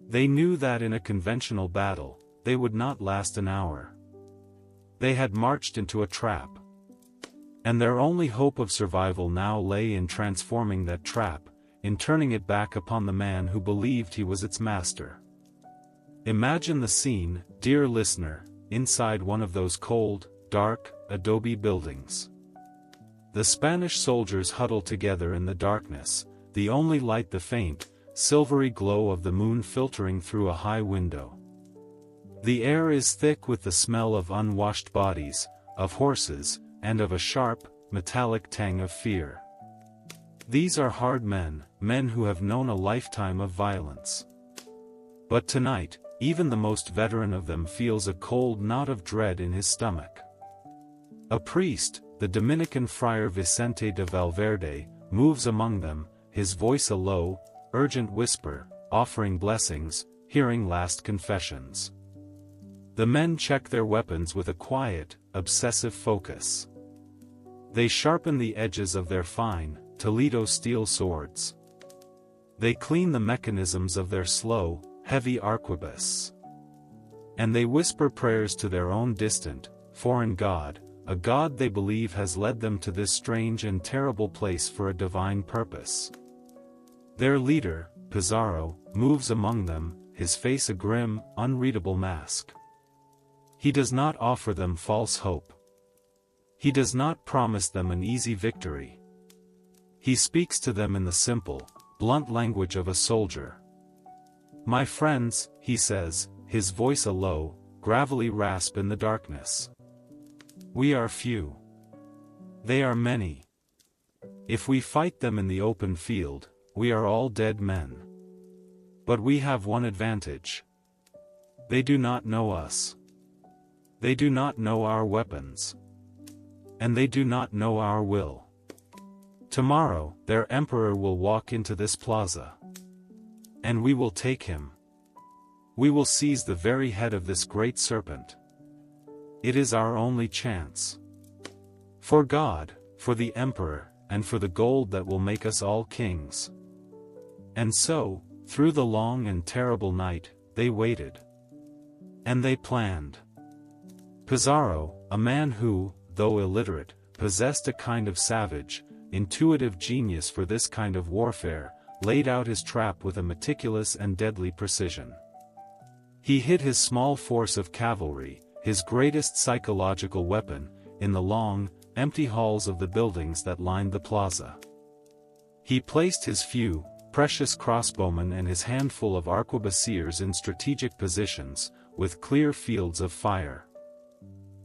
They knew that in a conventional battle, they would not last an hour. They had marched into a trap. And their only hope of survival now lay in transforming that trap, in turning it back upon the man who believed he was its master. Imagine the scene, dear listener, inside one of those cold, dark, adobe buildings. The Spanish soldiers huddle together in the darkness, the only light the faint, silvery glow of the moon filtering through a high window. The air is thick with the smell of unwashed bodies, of horses, and of a sharp, metallic tang of fear. These are hard men, men who have known a lifetime of violence. But tonight, even the most veteran of them feels a cold knot of dread in his stomach. A priest, the Dominican friar Vicente de Valverde, moves among them, his voice a low, urgent whisper, offering blessings, hearing last confessions. The men check their weapons with a quiet, obsessive focus. They sharpen the edges of their fine, Toledo steel swords. They clean the mechanisms of their slow, heavy arquebus. And they whisper prayers to their own distant, foreign god, a god they believe has led them to this strange and terrible place for a divine purpose. Their leader, Pizarro, moves among them, his face a grim, unreadable mask. He does not offer them false hope. He does not promise them an easy victory. He speaks to them in the simple, blunt language of a soldier. "My friends," he says, his voice a low, gravelly rasp in the darkness. "We are few. They are many. If we fight them in the open field, we are all dead men. But we have one advantage. They do not know us. They do not know our weapons. And they do not know our will. Tomorrow, their emperor will walk into this plaza. And we will take him. We will seize the very head of this great serpent. It is our only chance. For God, for the emperor, and for the gold that will make us all kings." And so, through the long and terrible night, they waited. And they planned. Pizarro, a man who, though illiterate, possessed a kind of savage, intuitive genius for this kind of warfare, laid out his trap with a meticulous and deadly precision. He hid his small force of cavalry, his greatest psychological weapon, in the long, empty halls of the buildings that lined the plaza. He placed his few, precious crossbowmen and his handful of arquebusiers in strategic positions, with clear fields of fire.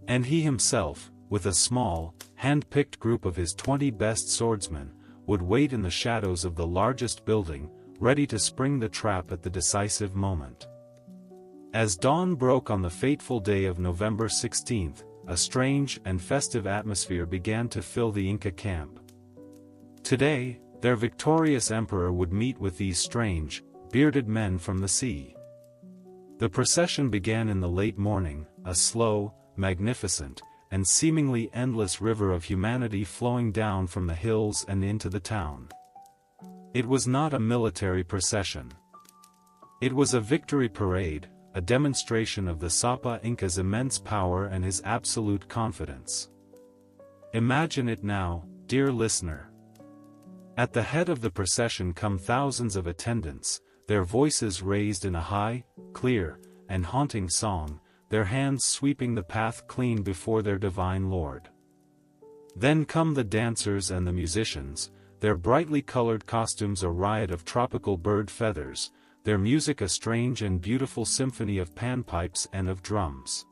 And he himself, with a small, hand-picked group of his 20 best swordsmen, would wait in the shadows of the largest building, ready to spring the trap at the decisive moment. As dawn broke on the fateful day of November 16th, a strange and festive atmosphere began to fill the Inca camp. Today, their victorious emperor would meet with these strange, bearded men from the sea. The procession began in the late morning, a slow, magnificent, and seemingly endless river of humanity flowing down from the hills and into the town. It was not a military procession. It was a victory parade, a demonstration of the Sapa Inca's immense power and his absolute confidence. Imagine it now, dear listener. At the head of the procession come thousands of attendants, their voices raised in a high, clear, and haunting song, their hands sweeping the path clean before their divine Lord. Then come the dancers and the musicians, their brightly colored costumes a riot of tropical bird feathers, their music a strange and beautiful symphony of panpipes and of drums.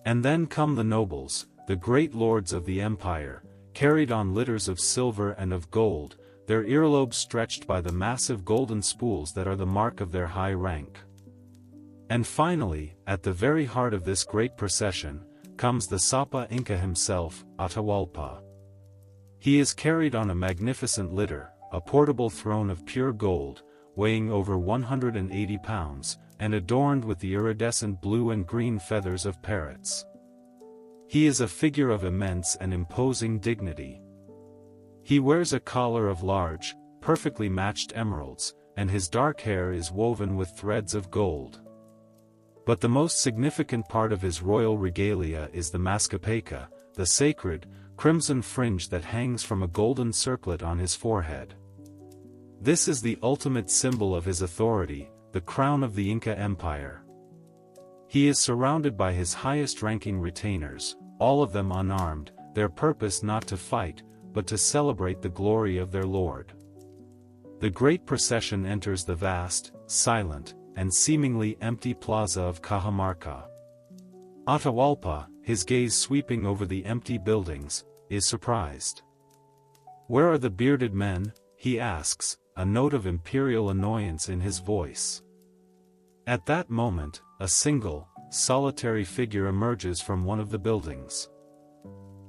And then come the nobles, the great lords of the empire, carried on litters of silver and of gold, their earlobes stretched by the massive golden spools that are the mark of their high rank. And finally, at the very heart of this great procession, comes the Sapa Inca himself, Atahualpa. He is carried on a magnificent litter, a portable throne of pure gold, weighing over 180 pounds, and adorned with the iridescent blue and green feathers of parrots. He is a figure of immense and imposing dignity. He wears a collar of large, perfectly matched emeralds, and his dark hair is woven with threads of gold. But the most significant part of his royal regalia is the mascapeca, the sacred, crimson fringe that hangs from a golden circlet on his forehead. This is the ultimate symbol of his authority, the crown of the Inca Empire. He is surrounded by his highest-ranking retainers, all of them unarmed, their purpose not to fight, but to celebrate the glory of their lord. The great procession enters the vast, silent, and seemingly empty plaza of Cajamarca. Atahualpa, his gaze sweeping over the empty buildings, is surprised. "Where are the bearded men?" he asks, a note of imperial annoyance in his voice. At that moment, a single, solitary figure emerges from one of the buildings.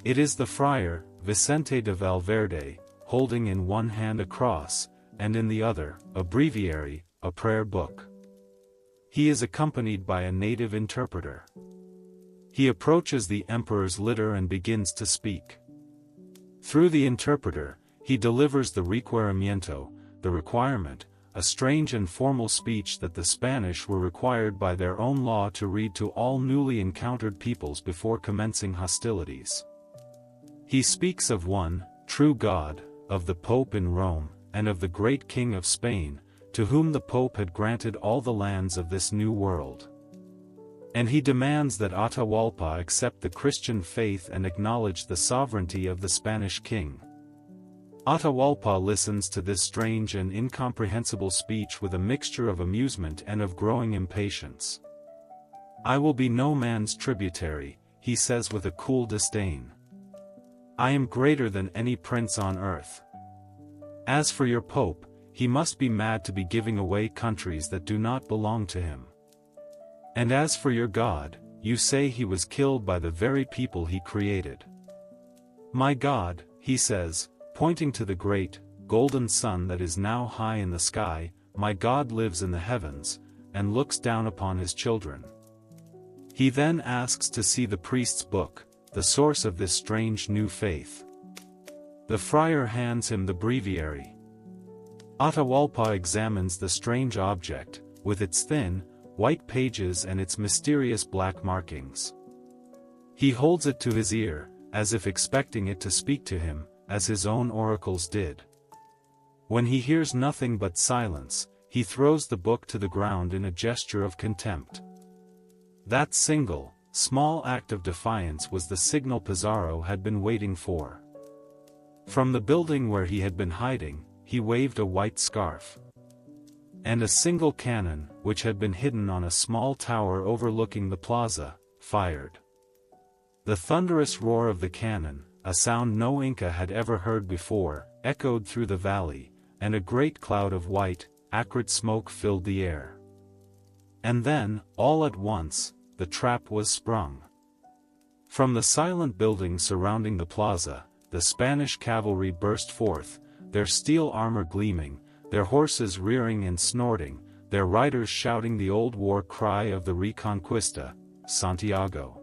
It is the friar, Vicente de Valverde, holding in one hand a cross, and in the other, a breviary, a prayer book. He is accompanied by a native interpreter. He approaches the emperor's litter and begins to speak. Through the interpreter, he delivers the requerimiento, the requirement, a strange and formal speech that the Spanish were required by their own law to read to all newly encountered peoples before commencing hostilities. He speaks of one, true God, of the Pope in Rome, and of the great King of Spain, to whom the Pope had granted all the lands of this new world. And he demands that Atahualpa accept the Christian faith and acknowledge the sovereignty of the Spanish king. Atahualpa listens to this strange and incomprehensible speech with a mixture of amusement and of growing impatience. "I will be no man's tributary," he says with a cool disdain. "I am greater than any prince on earth. As for your Pope, he must be mad to be giving away countries that do not belong to him. And as for your God, you say he was killed by the very people he created. My God," he says, pointing to the great, golden sun that is now high in the sky, "my God lives in the heavens, and looks down upon his children." He then asks to see the priest's book, the source of this strange new faith. The friar hands him the breviary. Atahualpa examines the strange object, with its thin, white pages and its mysterious black markings. He holds it to his ear, as if expecting it to speak to him, as his own oracles did. When he hears nothing but silence, he throws the book to the ground in a gesture of contempt. That single, small act of defiance was the signal Pizarro had been waiting for. From the building where he had been hiding, he waved a white scarf. And a single cannon, which had been hidden on a small tower overlooking the plaza, fired. The thunderous roar of the cannon, a sound no Inca had ever heard before, echoed through the valley, and a great cloud of white, acrid smoke filled the air. And then, all at once, the trap was sprung. From the silent buildings surrounding the plaza, the Spanish cavalry burst forth, their steel armor gleaming, their horses rearing and snorting, their riders shouting the old war cry of the Reconquista, Santiago.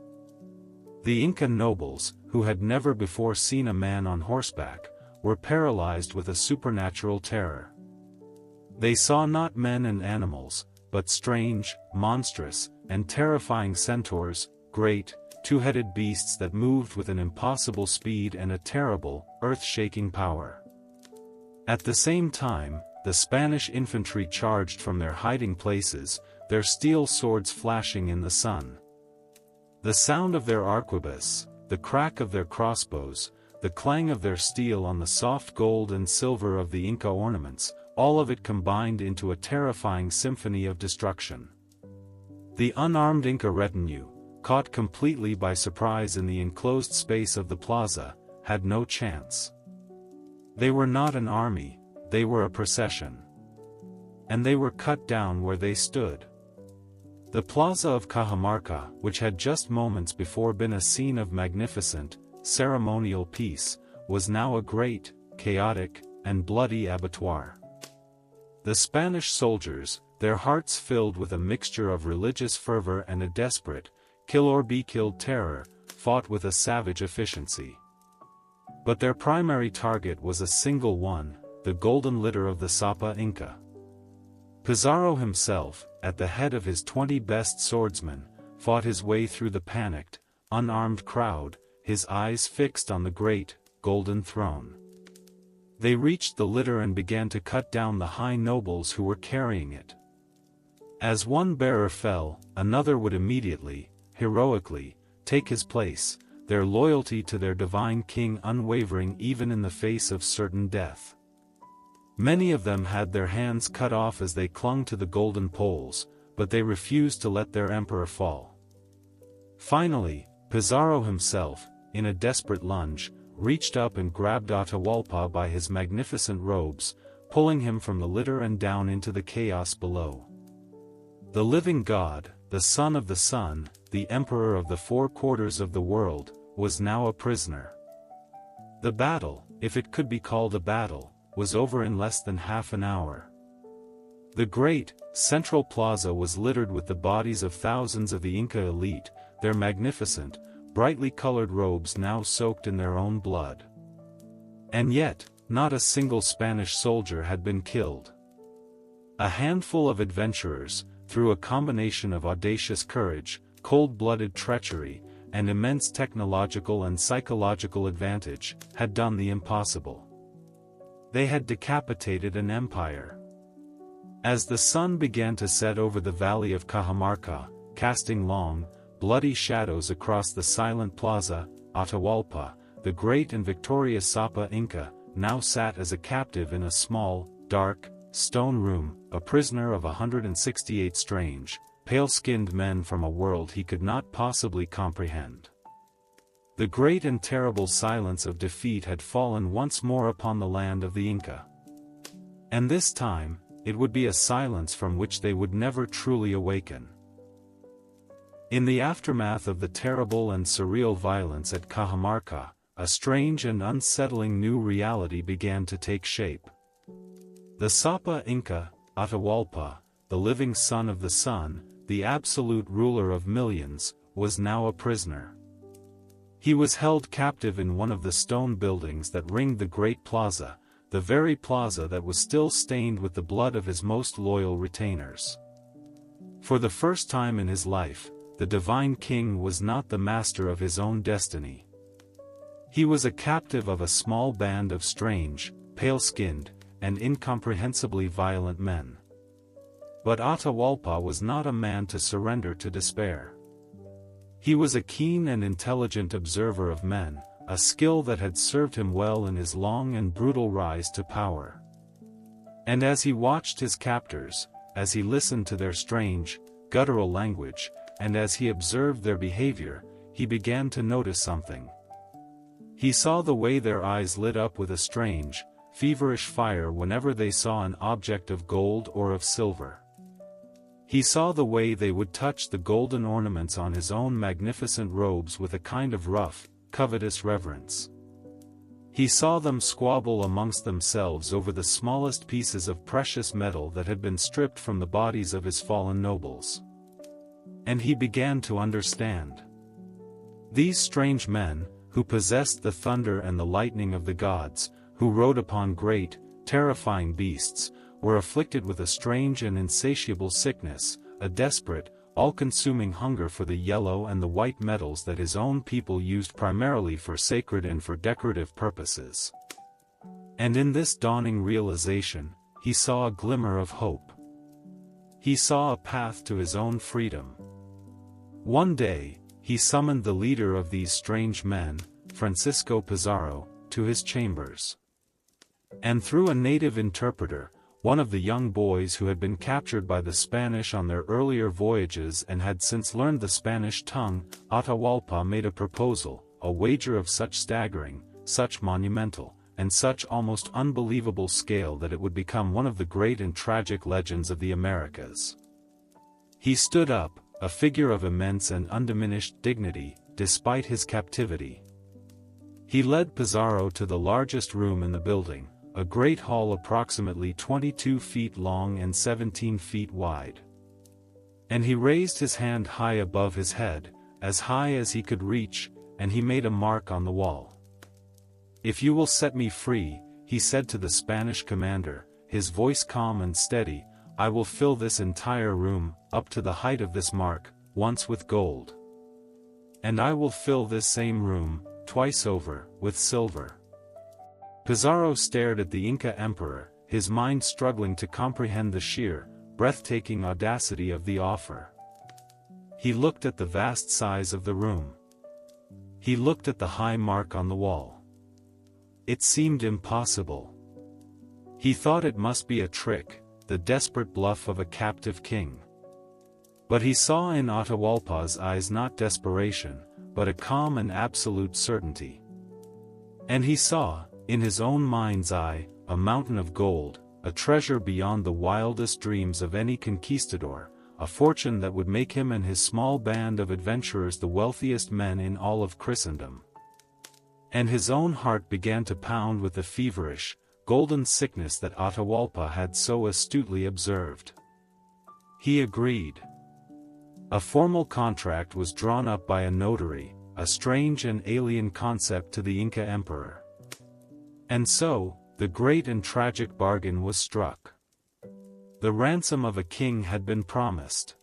The Inca nobles, who had never before seen a man on horseback, were paralyzed with a supernatural terror. They saw not men and animals, but strange, monstrous, and terrifying centaurs, great, two-headed beasts that moved with an impossible speed and a terrible, earth-shaking power. At the same time, the Spanish infantry charged from their hiding places, their steel swords flashing in the sun. The sound of their arquebus, the crack of their crossbows, the clang of their steel on the soft gold and silver of the Inca ornaments, all of it combined into a terrifying symphony of destruction. The unarmed Inca retinue, caught completely by surprise in the enclosed space of the plaza, had no chance. They were not an army, they were a procession. And they were cut down where they stood. The plaza of Cajamarca, which had just moments before been a scene of magnificent, ceremonial peace, was now a great, chaotic, and bloody abattoir. The Spanish soldiers, their hearts filled with a mixture of religious fervor and a desperate, kill-or-be-killed terror, fought with a savage efficiency. But their primary target was a single one, the golden litter of the Sapa Inca. Pizarro himself, at the head of his 20 best swordsmen, fought his way through the panicked, unarmed crowd, his eyes fixed on the great, golden throne. They reached the litter and began to cut down the high nobles who were carrying it. As one bearer fell, another would immediately, heroically, take his place, their loyalty to their divine king unwavering even in the face of certain death. Many of them had their hands cut off as they clung to the golden poles, but they refused to let their emperor fall. Finally, Pizarro himself, in a desperate lunge, reached up and grabbed Atahualpa by his magnificent robes, pulling him from the litter and down into the chaos below. The living god, the son of the sun, the emperor of the 4 quarters of the world, was now a prisoner. The battle, if it could be called a battle, was over in less than half an hour. The great, central plaza was littered with the bodies of thousands of the Inca elite, their magnificent, brightly colored robes now soaked in their own blood. And yet, not a single Spanish soldier had been killed. A handful of adventurers, through a combination of audacious courage, cold-blooded treachery, and immense technological and psychological advantage, had done the impossible. They had decapitated an empire. As the sun began to set over the valley of Cajamarca, casting long, bloody shadows across the silent plaza, Atahualpa, the great and victorious Sapa Inca, now sat as a captive in a small, dark, stone room, a prisoner of 168 strange, pale-skinned men from a world he could not possibly comprehend. The great and terrible silence of defeat had fallen once more upon the land of the Inca. And this time, it would be a silence from which they would never truly awaken. In the aftermath of the terrible and surreal violence at Cajamarca, a strange and unsettling new reality began to take shape. The Sapa Inca, Atahualpa, the living son of the sun, the absolute ruler of millions, was now a prisoner. He was held captive in one of the stone buildings that ringed the great plaza, the very plaza that was still stained with the blood of his most loyal retainers. For the first time in his life, the divine king was not the master of his own destiny. He was a captive of a small band of strange, pale-skinned, and incomprehensibly violent men. But Atahualpa was not a man to surrender to despair. He was a keen and intelligent observer of men, a skill that had served him well in his long and brutal rise to power. And as he watched his captors, as he listened to their strange, guttural language, and as he observed their behavior, he began to notice something. He saw the way their eyes lit up with a strange, feverish fire whenever they saw an object of gold or of silver. He saw the way they would touch the golden ornaments on his own magnificent robes with a kind of rough, covetous reverence. He saw them squabble amongst themselves over the smallest pieces of precious metal that had been stripped from the bodies of his fallen nobles. And he began to understand. These strange men, who possessed the thunder and the lightning of the gods, who rode upon great, terrifying beasts, were afflicted with a strange and insatiable sickness, a desperate, all-consuming hunger for the yellow and the white metals that his own people used primarily for sacred and for decorative purposes. And in this dawning realization, he saw a glimmer of hope. He saw a path to his own freedom. One day, he summoned the leader of these strange men, Francisco Pizarro, to his chambers. And through a native interpreter, one of the young boys who had been captured by the Spanish on their earlier voyages and had since learned the Spanish tongue, Atahualpa made a proposal, a wager of such staggering, such monumental, and such almost unbelievable scale that it would become one of the great and tragic legends of the Americas. He stood up, a figure of immense and undiminished dignity, despite his captivity. He led Pizarro to the largest room in the building, a great hall approximately 22 feet long and 17 feet wide. And he raised his hand high above his head, as high as he could reach, and he made a mark on the wall. "If you will set me free," he said to the Spanish commander, his voice calm and steady, "I will fill this entire room, up to the height of this mark, once with gold. And I will fill this same room, twice over, with silver." Pizarro stared at the Inca emperor, his mind struggling to comprehend the sheer, breathtaking audacity of the offer. He looked at the vast size of the room. He looked at the high mark on the wall. It seemed impossible. He thought it must be a trick, the desperate bluff of a captive king. But he saw in Atahualpa's eyes not desperation, but a calm and absolute certainty. And he saw, in his own mind's eye, a mountain of gold, a treasure beyond the wildest dreams of any conquistador, a fortune that would make him and his small band of adventurers the wealthiest men in all of Christendom. And his own heart began to pound with the feverish, golden sickness that Atahualpa had so astutely observed. He agreed. A formal contract was drawn up by a notary, a strange and alien concept to the Inca emperor. And so, the great and tragic bargain was struck. The ransom of a king had been promised.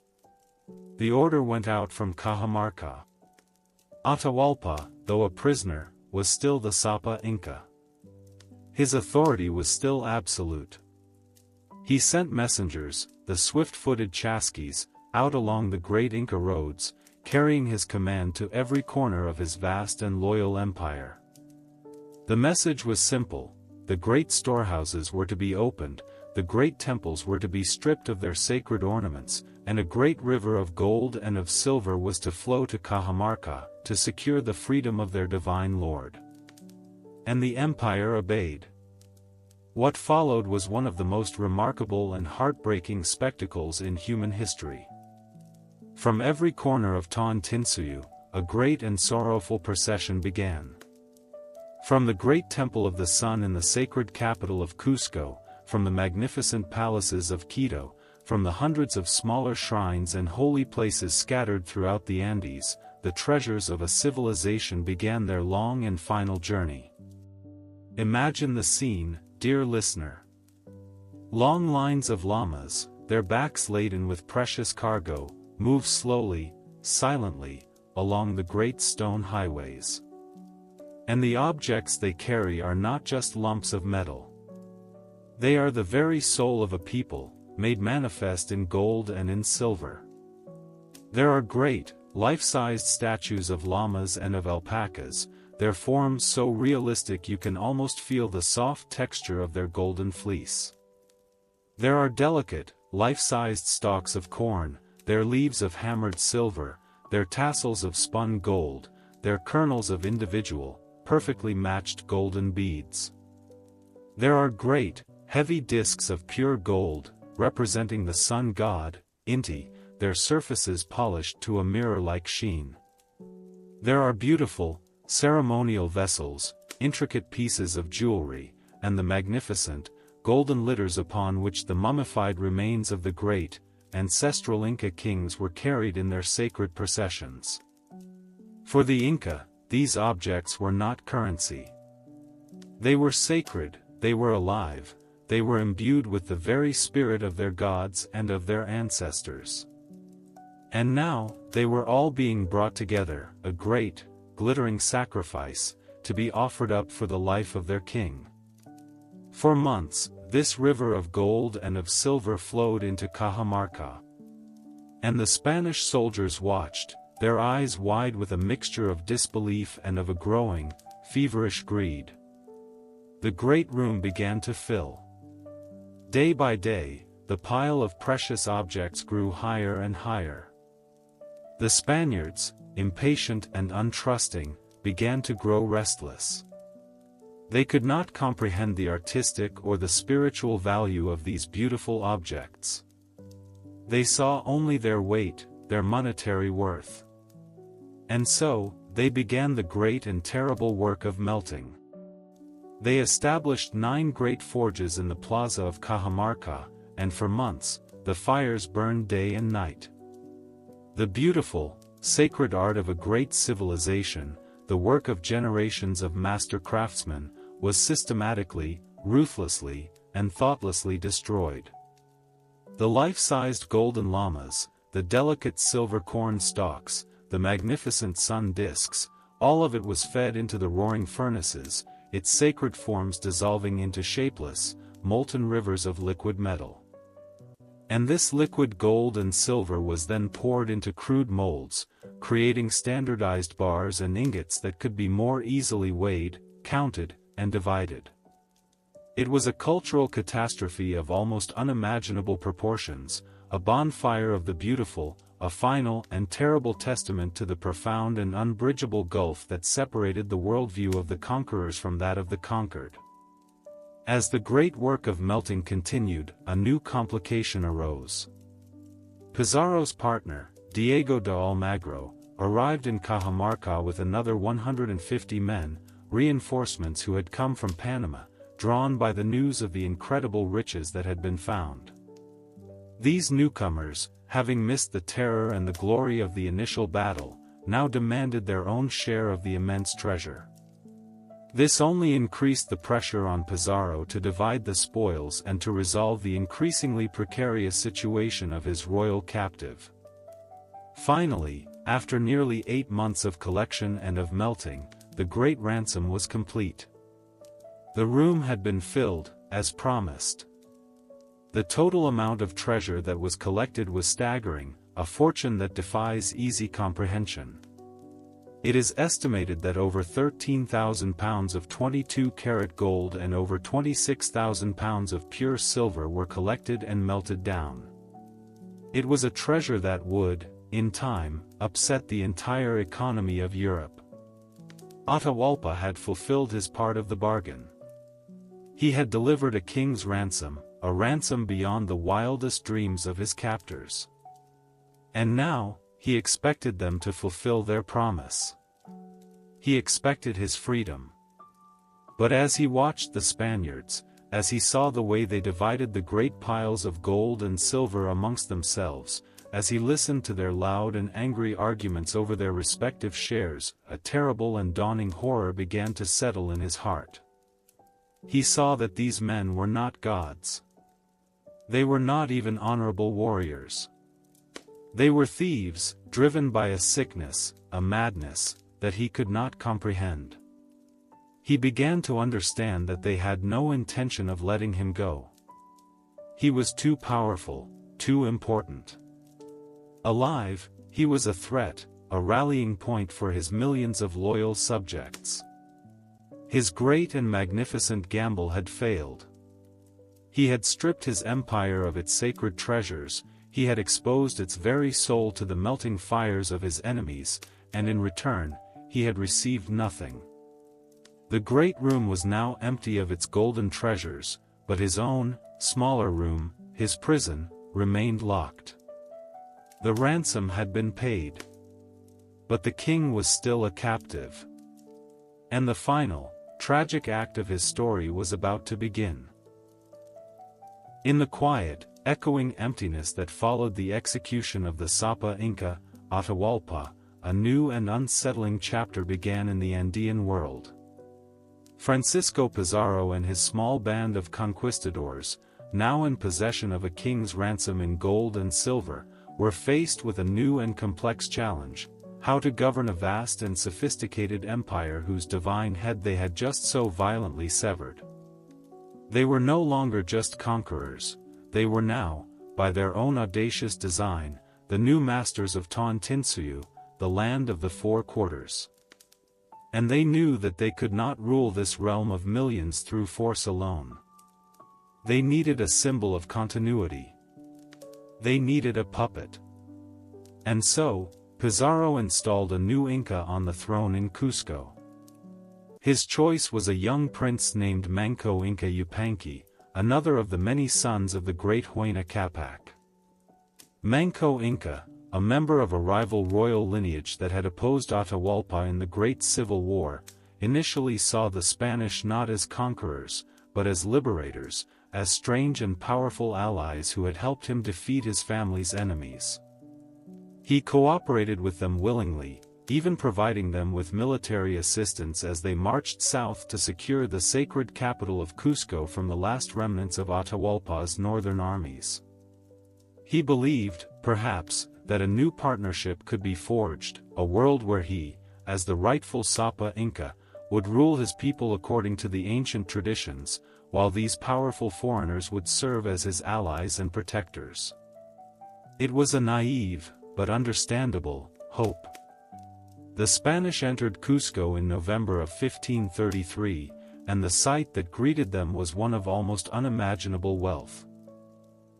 The order went out from Cajamarca. Atahualpa, though a prisoner, was still the Sapa Inca. His authority was still absolute. He sent messengers, the swift-footed chasquis, out along the great Inca roads, carrying his command to every corner of his vast and loyal empire. The message was simple: the great storehouses were to be opened, the great temples were to be stripped of their sacred ornaments, and a great river of gold and of silver was to flow to Cajamarca, to secure the freedom of their divine lord. And the empire obeyed. What followed was one of the most remarkable and heartbreaking spectacles in human history. From every corner of Tawantinsuyu, a great and sorrowful procession began. From the great temple of the sun in the sacred capital of Cusco, from the magnificent palaces of Quito, from the hundreds of smaller shrines and holy places scattered throughout the Andes, the treasures of a civilization began their long and final journey. Imagine the scene, dear listener. Long lines of llamas, their backs laden with precious cargo, move slowly, silently, along the great stone highways. And the objects they carry are not just lumps of metal. They are the very soul of a people, made manifest in gold and in silver. There are great, life-sized statues of llamas and of alpacas, their forms so realistic you can almost feel the soft texture of their golden fleece. There are delicate, life-sized stalks of corn, their leaves of hammered silver, their tassels of spun gold, their kernels of individual, perfectly matched golden beads. There are great, heavy discs of pure gold, representing the sun god, Inti, their surfaces polished to a mirror-like sheen. There are beautiful, ceremonial vessels, intricate pieces of jewelry, and the magnificent, golden litters upon which the mummified remains of the great, ancestral Inca kings were carried in their sacred processions. For the Inca, these objects were not currency. They were sacred, they were alive, they were imbued with the very spirit of their gods and of their ancestors. And now, they were all being brought together, a great, glittering sacrifice, to be offered up for the life of their king. For months, this river of gold and of silver flowed into Cajamarca. And the Spanish soldiers watched, their eyes wide with a mixture of disbelief and of a growing, feverish greed. The great room began to fill. Day by day, the pile of precious objects grew higher and higher. The Spaniards, impatient and untrusting, began to grow restless. They could not comprehend the artistic or the spiritual value of these beautiful objects. They saw only their weight, their monetary worth. And so, they began the great and terrible work of melting. They established 9 great forges in the plaza of Cajamarca, and for months, the fires burned day and night. The beautiful, sacred art of a great civilization, the work of generations of master craftsmen, was systematically, ruthlessly, and thoughtlessly destroyed. The life-sized golden llamas, the delicate silver corn stalks, the magnificent sun discs, all of it was fed into the roaring furnaces, its sacred forms dissolving into shapeless, molten rivers of liquid metal. And this liquid gold and silver was then poured into crude molds, creating standardized bars and ingots that could be more easily weighed, counted, and divided. It was a cultural catastrophe of almost unimaginable proportions, a bonfire of the beautiful, a final and terrible testament to the profound and unbridgeable gulf that separated the worldview of the conquerors from that of the conquered. As the great work of melting continued, a new complication arose. Pizarro's partner, Diego de Almagro, arrived in Cajamarca with another 150 men, reinforcements who had come from Panama, drawn by the news of the incredible riches that had been found. These newcomers, having missed the terror and the glory of the initial battle, now demanded their own share of the immense treasure. This only increased the pressure on Pizarro to divide the spoils and to resolve the increasingly precarious situation of his royal captive. Finally, after nearly 8 months of collection and of melting, the great ransom was complete. The room had been filled, as promised. The total amount of treasure that was collected was staggering, a fortune that defies easy comprehension. It is estimated that over 13,000 pounds of 22-karat gold and over 26,000 pounds of pure silver were collected and melted down. It was a treasure that would, in time, upset the entire economy of Europe. Atahualpa had fulfilled his part of the bargain. He had delivered a king's ransom, a ransom beyond the wildest dreams of his captors. And now, he expected them to fulfill their promise. He expected his freedom. But as he watched the Spaniards, as he saw the way they divided the great piles of gold and silver amongst themselves, as he listened to their loud and angry arguments over their respective shares, a terrible and dawning horror began to settle in his heart. He saw that these men were not gods. They were not even honorable warriors. They were thieves, driven by a sickness, a madness, that he could not comprehend. He began to understand that they had no intention of letting him go. He was too powerful, too important. Alive, he was a threat, a rallying point for his millions of loyal subjects. His great and magnificent gamble had failed. He had stripped his empire of its sacred treasures, he had exposed its very soul to the melting fires of his enemies, and in return, he had received nothing. The great room was now empty of its golden treasures, but his own, smaller room, his prison, remained locked. The ransom had been paid. But the king was still a captive. And the final, tragic act of his story was about to begin. In the quiet, echoing emptiness that followed the execution of the Sapa Inca, Atahualpa, a new and unsettling chapter began in the Andean world. Francisco Pizarro and his small band of conquistadors, now in possession of a king's ransom in gold and silver, were faced with a new and complex challenge: how to govern a vast and sophisticated empire whose divine head they had just so violently severed. They were no longer just conquerors, they were now, by their own audacious design, the new masters of Tawantinsuyu, the land of the four quarters. And they knew that they could not rule this realm of millions through force alone. They needed a symbol of continuity. They needed a puppet. And so, Pizarro installed a new Inca on the throne in Cusco. His choice was a young prince named Manco Inca Yupanqui, another of the many sons of the great Huayna Capac. Manco Inca, a member of a rival royal lineage that had opposed Atahualpa in the Great Civil War, initially saw the Spanish not as conquerors, but as liberators, as strange and powerful allies who had helped him defeat his family's enemies. He cooperated with them willingly, even providing them with military assistance as they marched south to secure the sacred capital of Cusco from the last remnants of Atahualpa's northern armies. He believed, perhaps, that a new partnership could be forged, a world where he, as the rightful Sapa Inca, would rule his people according to the ancient traditions, while these powerful foreigners would serve as his allies and protectors. It was a naive, but understandable, hope. The Spanish entered Cusco in November of 1533, and the sight that greeted them was one of almost unimaginable wealth.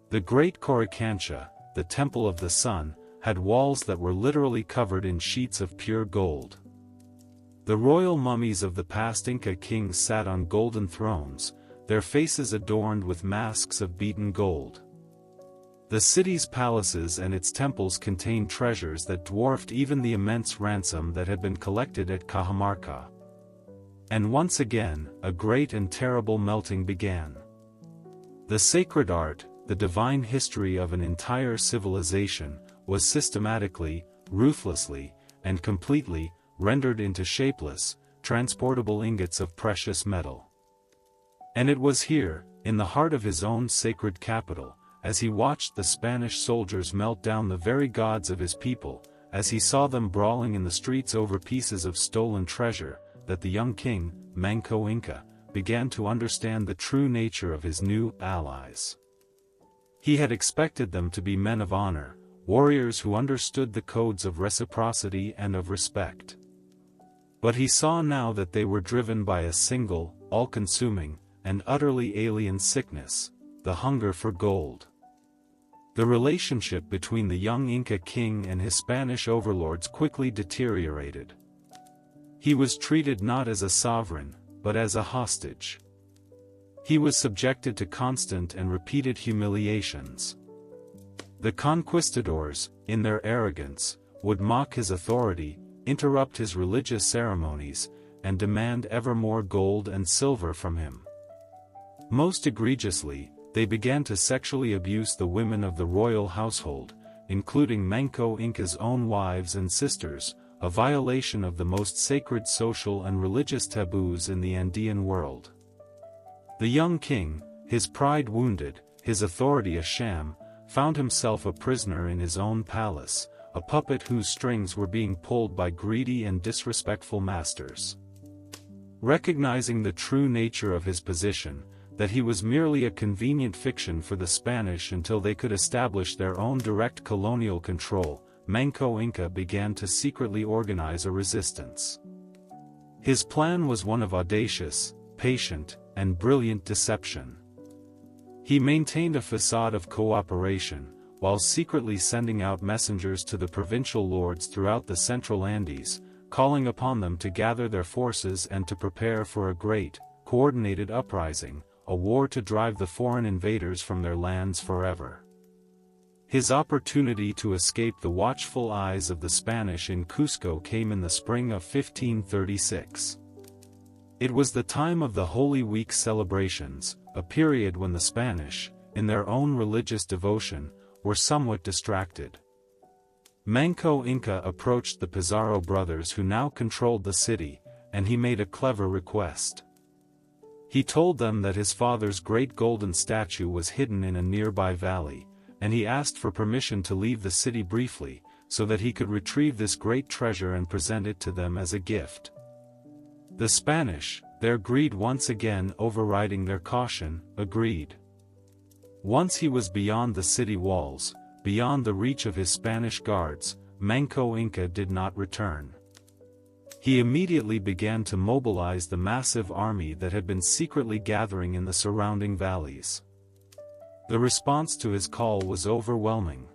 The Great Coricancha, the Temple of the Sun, had walls that were literally covered in sheets of pure gold. The royal mummies of the past Inca kings sat on golden thrones, their faces adorned with masks of beaten gold. The city's palaces and its temples contained treasures that dwarfed even the immense ransom that had been collected at Cajamarca. And once again, a great and terrible melting began. The sacred art, the divine history of an entire civilization, was systematically, ruthlessly, and completely, rendered into shapeless, transportable ingots of precious metal. And it was here, in the heart of his own sacred capital, as he watched the Spanish soldiers melt down the very gods of his people, as he saw them brawling in the streets over pieces of stolen treasure, that the young king, Manco Inca, began to understand the true nature of his new allies. He had expected them to be men of honor, warriors who understood the codes of reciprocity and of respect. But he saw now that they were driven by a single, all-consuming, and utterly alien sickness, the hunger for gold. The relationship between the young Inca king and his Spanish overlords quickly deteriorated. He was treated not as a sovereign, but as a hostage. He was subjected to constant and repeated humiliations. The conquistadors, in their arrogance, would mock his authority, interrupt his religious ceremonies, and demand ever more gold and silver from him. Most egregiously, they began to sexually abuse the women of the royal household, including Manco Inca's own wives and sisters, a violation of the most sacred social and religious taboos in the Andean world. The young king, his pride wounded, his authority a sham, found himself a prisoner in his own palace, a puppet whose strings were being pulled by greedy and disrespectful masters. Recognizing the true nature of his position, that he was merely a convenient fiction for the Spanish until they could establish their own direct colonial control, Manco Inca began to secretly organize a resistance. His plan was one of audacious, patient, and brilliant deception. He maintained a facade of cooperation, while secretly sending out messengers to the provincial lords throughout the central Andes, calling upon them to gather their forces and to prepare for a great, coordinated uprising, a war to drive the foreign invaders from their lands forever. His opportunity to escape the watchful eyes of the Spanish in Cusco came in the spring of 1536. It was the time of the Holy Week celebrations, a period when the Spanish, in their own religious devotion, were somewhat distracted. Manco Inca approached the Pizarro brothers who now controlled the city, and he made a clever request. He told them that his father's great golden statue was hidden in a nearby valley, and he asked for permission to leave the city briefly, so that he could retrieve this great treasure and present it to them as a gift. The Spanish, their greed once again overriding their caution, agreed. Once he was beyond the city walls, beyond the reach of his Spanish guards, Manco Inca did not return. He immediately began to mobilize the massive army that had been secretly gathering in the surrounding valleys. The response to his call was overwhelming.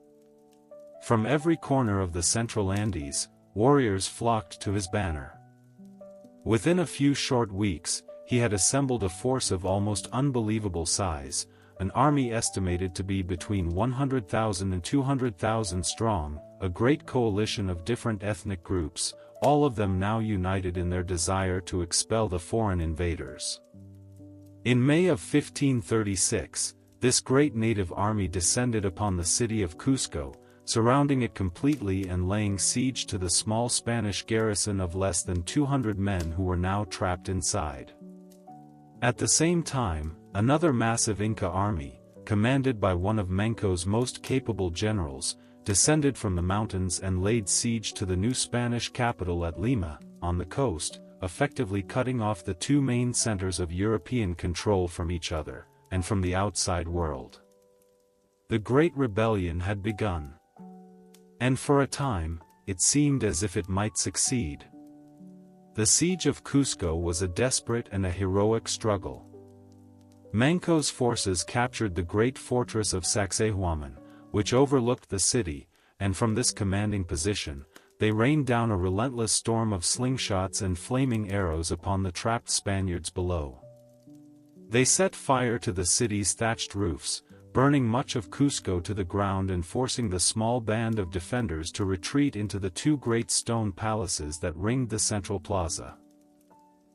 From every corner of the central Andes, warriors flocked to his banner. Within a few short weeks, he had assembled a force of almost unbelievable size, an army estimated to be between 100,000 and 200,000 strong, a great coalition of different ethnic groups, all of them now united in their desire to expel the foreign invaders. In May of 1536, this great native army descended upon the city of Cusco, surrounding it completely and laying siege to the small Spanish garrison of less than 200 men who were now trapped inside. At the same time, another massive Inca army, commanded by one of Manco's most capable generals, descended from the mountains and laid siege to the new Spanish capital at Lima, on the coast, effectively cutting off the two main centers of European control from each other, and from the outside world. The Great Rebellion had begun. And for a time, it seemed as if it might succeed. The siege of Cusco was a desperate and a heroic struggle. Manco's forces captured the great fortress of Sacsayhuaman, which overlooked the city, and from this commanding position, they rained down a relentless storm of slingshots and flaming arrows upon the trapped Spaniards below. They set fire to the city's thatched roofs, burning much of Cusco to the ground and forcing the small band of defenders to retreat into the two great stone palaces that ringed the central plaza.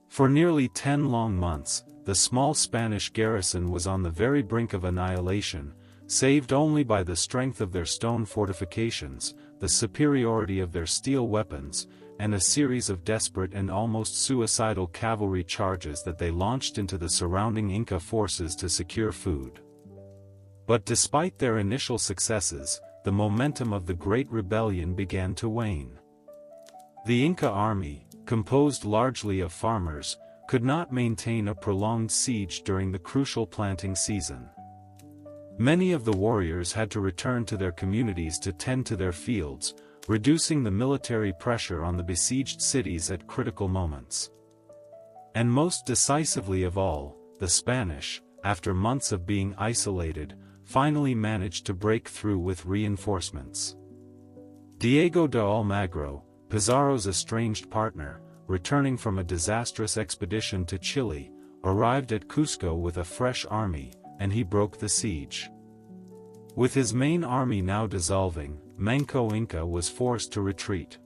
For nearly 10 long months, the small Spanish garrison was on the very brink of annihilation, saved only by the strength of their stone fortifications, the superiority of their steel weapons, and a series of desperate and almost suicidal cavalry charges that they launched into the surrounding Inca forces to secure food. But despite their initial successes, the momentum of the Great Rebellion began to wane. The Inca army, composed largely of farmers, could not maintain a prolonged siege during the crucial planting season. Many of the warriors had to return to their communities to tend to their fields, reducing the military pressure on the besieged cities at critical moments. And most decisively of all, the Spanish, after months of being isolated, finally managed to break through with reinforcements. Diego de Almagro, Pizarro's estranged partner, returning from a disastrous expedition to Chile, arrived at Cusco with a fresh army, and he broke the siege. With his main army now dissolving, Manco Inca was forced to retreat.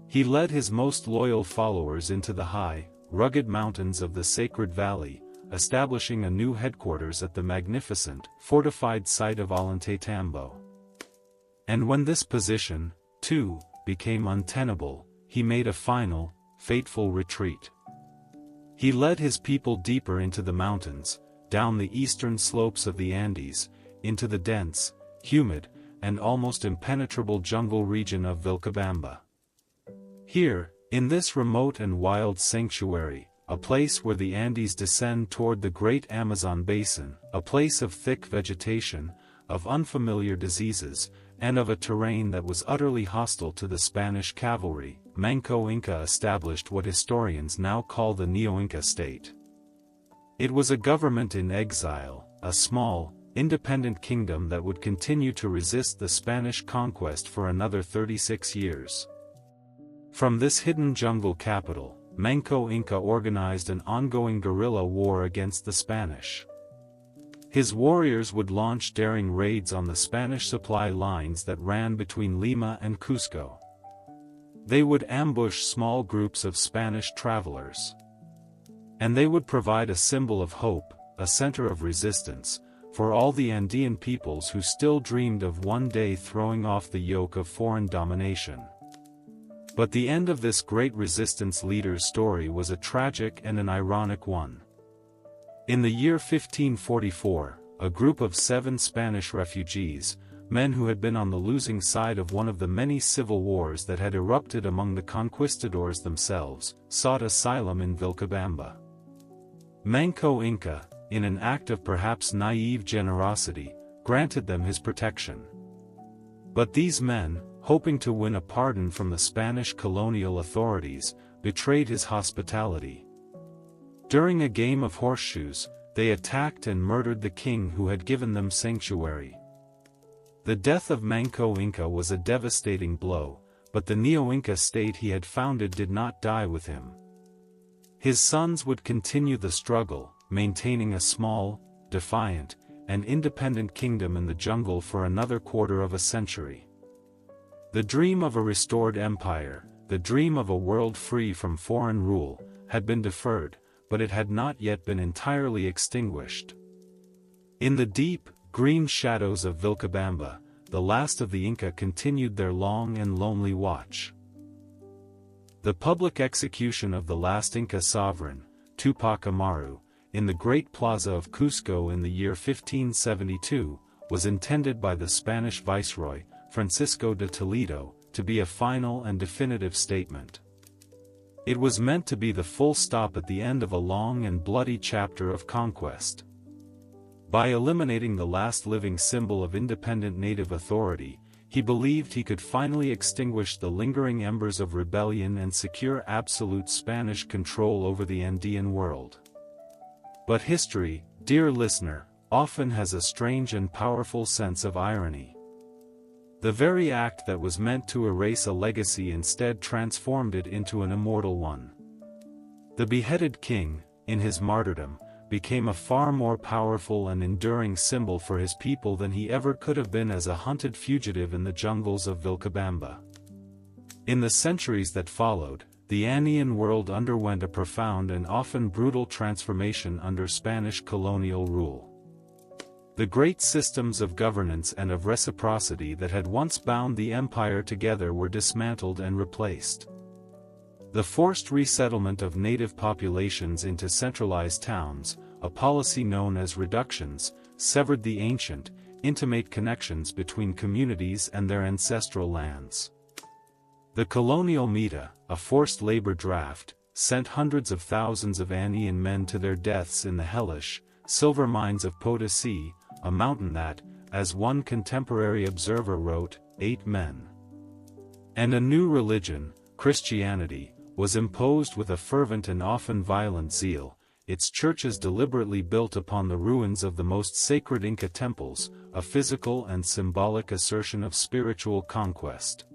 He led his most loyal followers into the high, rugged mountains of the Sacred Valley, establishing a new headquarters at the magnificent, fortified site of Ollantaytambo. And when this position, too, became untenable, he made a final, fateful retreat. He led his people deeper into the mountains, down the eastern slopes of the Andes, into the dense, humid, and almost impenetrable jungle region of Vilcabamba. Here, in this remote and wild sanctuary, a place where the Andes descend toward the great Amazon basin, a place of thick vegetation, of unfamiliar diseases, and of a terrain that was utterly hostile to the Spanish cavalry, Manco Inca established what historians now call the Neo-Inca state. It was a government in exile, a small, independent kingdom that would continue to resist the Spanish conquest for another 36 years. From this hidden jungle capital, Manco Inca organized an ongoing guerrilla war against the Spanish. His warriors would launch daring raids on the Spanish supply lines that ran between Lima and Cusco. They would ambush small groups of Spanish travelers. And they would provide a symbol of hope, a center of resistance, for all the Andean peoples who still dreamed of one day throwing off the yoke of foreign domination. But the end of this great resistance leader's story was a tragic and an ironic one. In the year 1544, a group of 7 Spanish refugees, men who had been on the losing side of one of the many civil wars that had erupted among the conquistadors themselves, sought asylum in Vilcabamba. Manco Inca, in an act of perhaps naive generosity, granted them his protection. But these men, hoping to win a pardon from the Spanish colonial authorities, betrayed his hospitality. During a game of horseshoes, they attacked and murdered the king who had given them sanctuary. The death of Manco Inca was a devastating blow, but the Neo-Inca state he had founded did not die with him. His sons would continue the struggle, maintaining a small, defiant, an independent kingdom in the jungle for another quarter of a century. The dream of a restored empire, the dream of a world free from foreign rule, had been deferred, but it had not yet been entirely extinguished. In the deep, green shadows of Vilcabamba, the last of the Inca continued their long and lonely watch. The public execution of the last Inca sovereign, Tupac Amaru, in the Great Plaza of Cusco in the year 1572, was intended by the Spanish viceroy, Francisco de Toledo, to be a final and definitive statement. It was meant to be the full stop at the end of a long and bloody chapter of conquest. By eliminating the last living symbol of independent native authority, he believed he could finally extinguish the lingering embers of rebellion and secure absolute Spanish control over the Andean world. But history, dear listener, often has a strange and powerful sense of irony. The very act that was meant to erase a legacy instead transformed it into an immortal one. The beheaded king, in his martyrdom, became a far more powerful and enduring symbol for his people than he ever could have been as a hunted fugitive in the jungles of Vilcabamba. In the centuries that followed, the Andean world underwent a profound and often brutal transformation under Spanish colonial rule. The great systems of governance and of reciprocity that had once bound the empire together were dismantled and replaced. The forced resettlement of native populations into centralized towns, a policy known as reductions, severed the ancient, intimate connections between communities and their ancestral lands. The colonial Mita, a forced labor draft, sent hundreds of thousands of Andean men to their deaths in the hellish, silver mines of Potosi, a mountain that, as one contemporary observer wrote, ate men. And a new religion, Christianity, was imposed with a fervent and often violent zeal, its churches deliberately built upon the ruins of the most sacred Inca temples, a physical and symbolic assertion of spiritual conquest.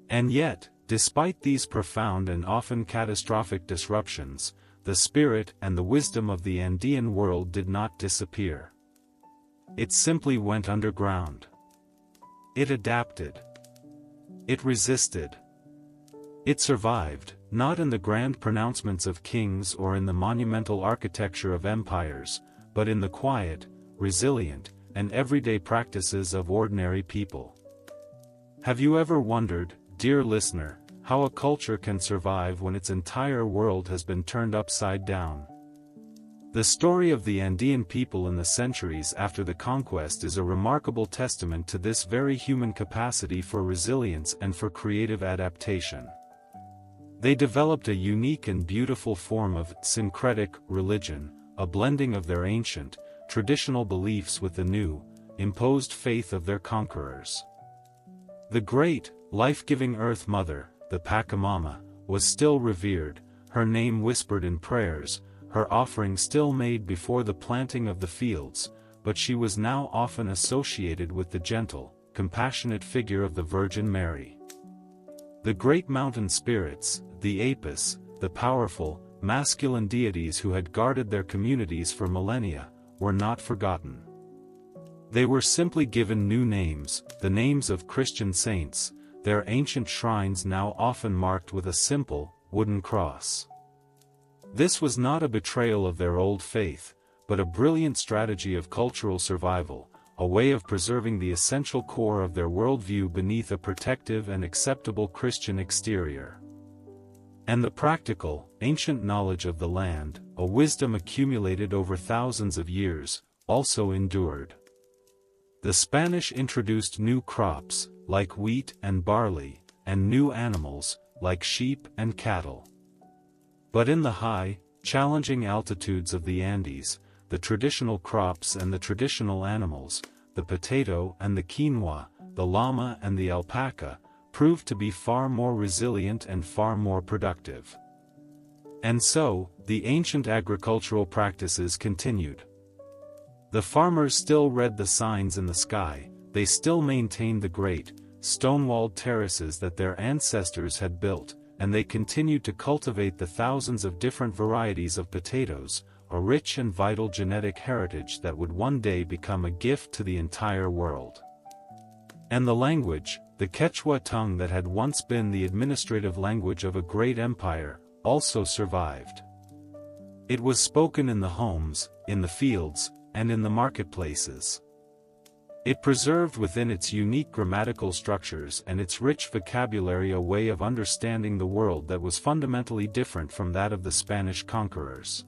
And yet, despite these profound and often catastrophic disruptions, the spirit and the wisdom of the Andean world did not disappear. It simply went underground. It adapted. It resisted. It survived, not in the grand pronouncements of kings or in the monumental architecture of empires, but in the quiet, resilient, and everyday practices of ordinary people. Have you ever wondered, dear listener, how a culture can survive when its entire world has been turned upside down? The story of the Andean people in the centuries after the conquest is a remarkable testament to this very human capacity for resilience and for creative adaptation. They developed a unique and beautiful form of syncretic religion, a blending of their ancient, traditional beliefs with the new, imposed faith of their conquerors. The great, life-giving Earth Mother, the Pachamama, was still revered, her name whispered in prayers, her offering still made before the planting of the fields, but she was now often associated with the gentle, compassionate figure of the Virgin Mary. The great mountain spirits, the Apis, the powerful, masculine deities who had guarded their communities for millennia, were not forgotten. They were simply given new names, the names of Christian saints, their ancient shrines now often marked with a simple, wooden cross. This was not a betrayal of their old faith, but a brilliant strategy of cultural survival, a way of preserving the essential core of their worldview beneath a protective and acceptable Christian exterior. And the practical, ancient knowledge of the land, a wisdom accumulated over thousands of years, also endured. The Spanish introduced new crops, like wheat and barley, and new animals, like sheep and cattle. But in the high, challenging altitudes of the Andes, the traditional crops and the traditional animals, the potato and the quinoa, the llama and the alpaca, proved to be far more resilient and far more productive. And so, the ancient agricultural practices continued. The farmers still read the signs in the sky, they still maintained the great, stone-walled terraces that their ancestors had built, and they continued to cultivate the thousands of different varieties of potatoes, a rich and vital genetic heritage that would one day become a gift to the entire world. And the language, the Quechua tongue that had once been the administrative language of a great empire, also survived. It was spoken in the homes, in the fields, and in the marketplaces. It preserved within its unique grammatical structures and its rich vocabulary a way of understanding the world that was fundamentally different from that of the Spanish conquerors.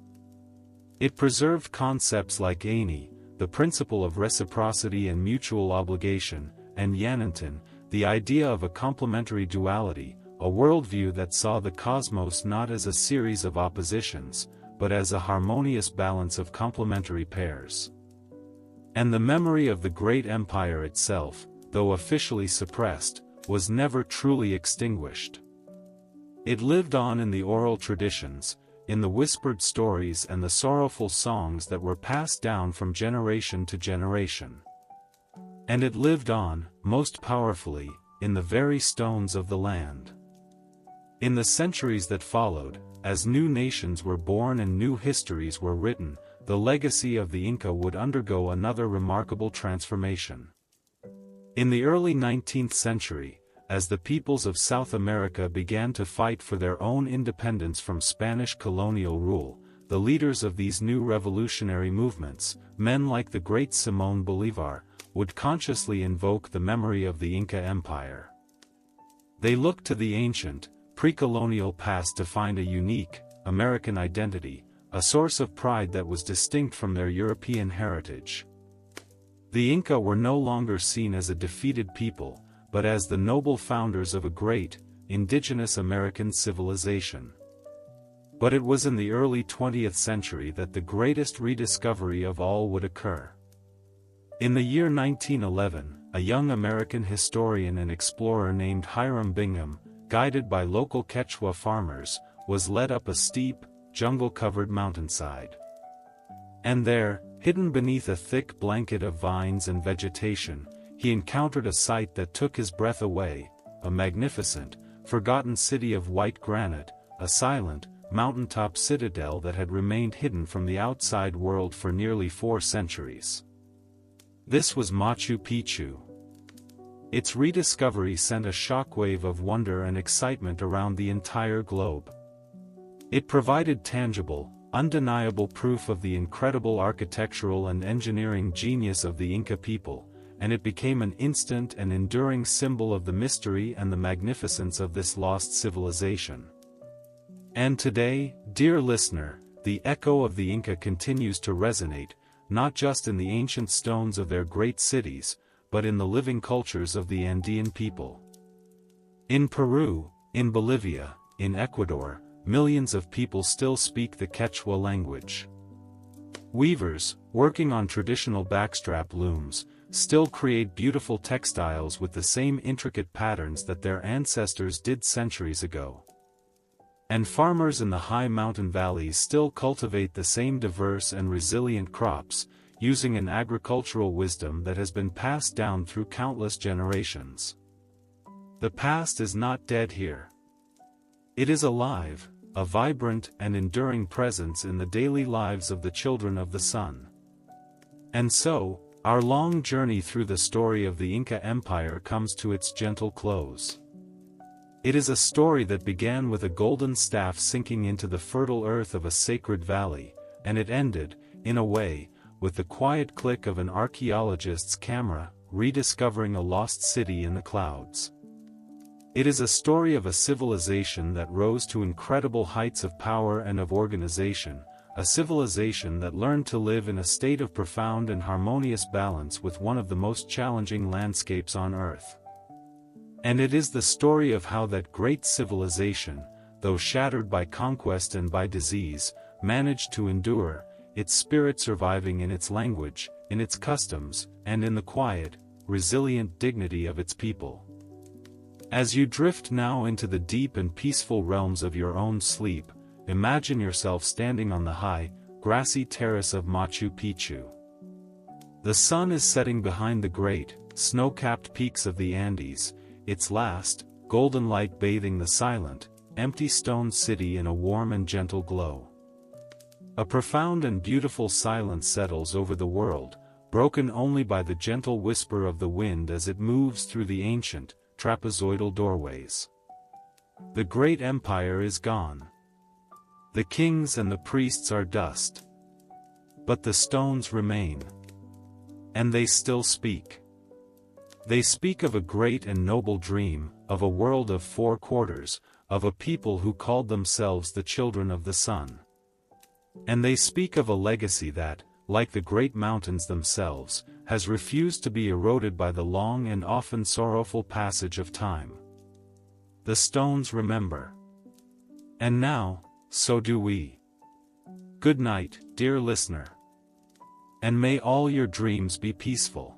It preserved concepts like Aini, the principle of reciprocity and mutual obligation, and Yanantin, the idea of a complementary duality, a worldview that saw the cosmos not as a series of oppositions, but as a harmonious balance of complementary pairs. And the memory of the great empire itself, though officially suppressed, was never truly extinguished. It lived on in the oral traditions, in the whispered stories and the sorrowful songs that were passed down from generation to generation. And it lived on, most powerfully, in the very stones of the land. In the centuries that followed, as new nations were born and new histories were written, the legacy of the Inca would undergo another remarkable transformation. In the early 19th century, as the peoples of South America began to fight for their own independence from Spanish colonial rule, the leaders of these new revolutionary movements, men like the great Simón Bolívar, would consciously invoke the memory of the Inca Empire. They looked to the ancient, pre-colonial past to find a unique, American identity, a source of pride that was distinct from their European heritage. The Inca were no longer seen as a defeated people, but as the noble founders of a great, indigenous American civilization. But it was in the early 20th century that the greatest rediscovery of all would occur. In the year 1911, a young American historian and explorer named Hiram Bingham, guided by local Quechua farmers, was led up a steep, jungle-covered mountainside. And there, hidden beneath a thick blanket of vines and vegetation, he encountered a sight that took his breath away, a magnificent, forgotten city of white granite, a silent, mountaintop citadel that had remained hidden from the outside world for nearly 4 centuries. This was Machu Picchu. Its rediscovery sent a shockwave of wonder and excitement around the entire globe. It provided tangible, undeniable proof of the incredible architectural and engineering genius of the Inca people, and it became an instant and enduring symbol of the mystery and the magnificence of this lost civilization. And today, dear listener, the echo of the Inca continues to resonate, not just in the ancient stones of their great cities, but in the living cultures of the Andean people. In Peru, in Bolivia, in Ecuador, millions of people still speak the Quechua language. Weavers, working on traditional backstrap looms, still create beautiful textiles with the same intricate patterns that their ancestors did centuries ago. And farmers in the high mountain valleys still cultivate the same diverse and resilient crops, using an agricultural wisdom that has been passed down through countless generations. The past is not dead here. It is alive, a vibrant and enduring presence in the daily lives of the children of the sun. And so, our long journey through the story of the Inca Empire comes to its gentle close. It is a story that began with a golden staff sinking into the fertile earth of a sacred valley, and it ended, in a way, with the quiet click of an archaeologist's camera, rediscovering a lost city in the clouds. It is a story of a civilization that rose to incredible heights of power and of organization, a civilization that learned to live in a state of profound and harmonious balance with one of the most challenging landscapes on Earth. And it is the story of how that great civilization, though shattered by conquest and by disease, managed to endure, its spirit surviving in its language, in its customs, and in the quiet, resilient dignity of its people. As you drift now into the deep and peaceful realms of your own sleep, imagine yourself standing on the high, grassy terrace of Machu Picchu. The sun is setting behind the great, snow-capped peaks of the Andes, its last, golden light bathing the silent, empty stone city in a warm and gentle glow. A profound and beautiful silence settles over the world, broken only by the gentle whisper of the wind as it moves through the ancient, trapezoidal doorways. The great empire is gone. The kings and the priests are dust. But the stones remain. And they still speak. They speak of a great and noble dream, of a world of 4 quarters, of a people who called themselves the children of the sun. And they speak of a legacy that, like the great mountains themselves, has refused to be eroded by the long and often sorrowful passage of time. The stones remember. And now, so do we. Good night, dear listener. And may all your dreams be peaceful.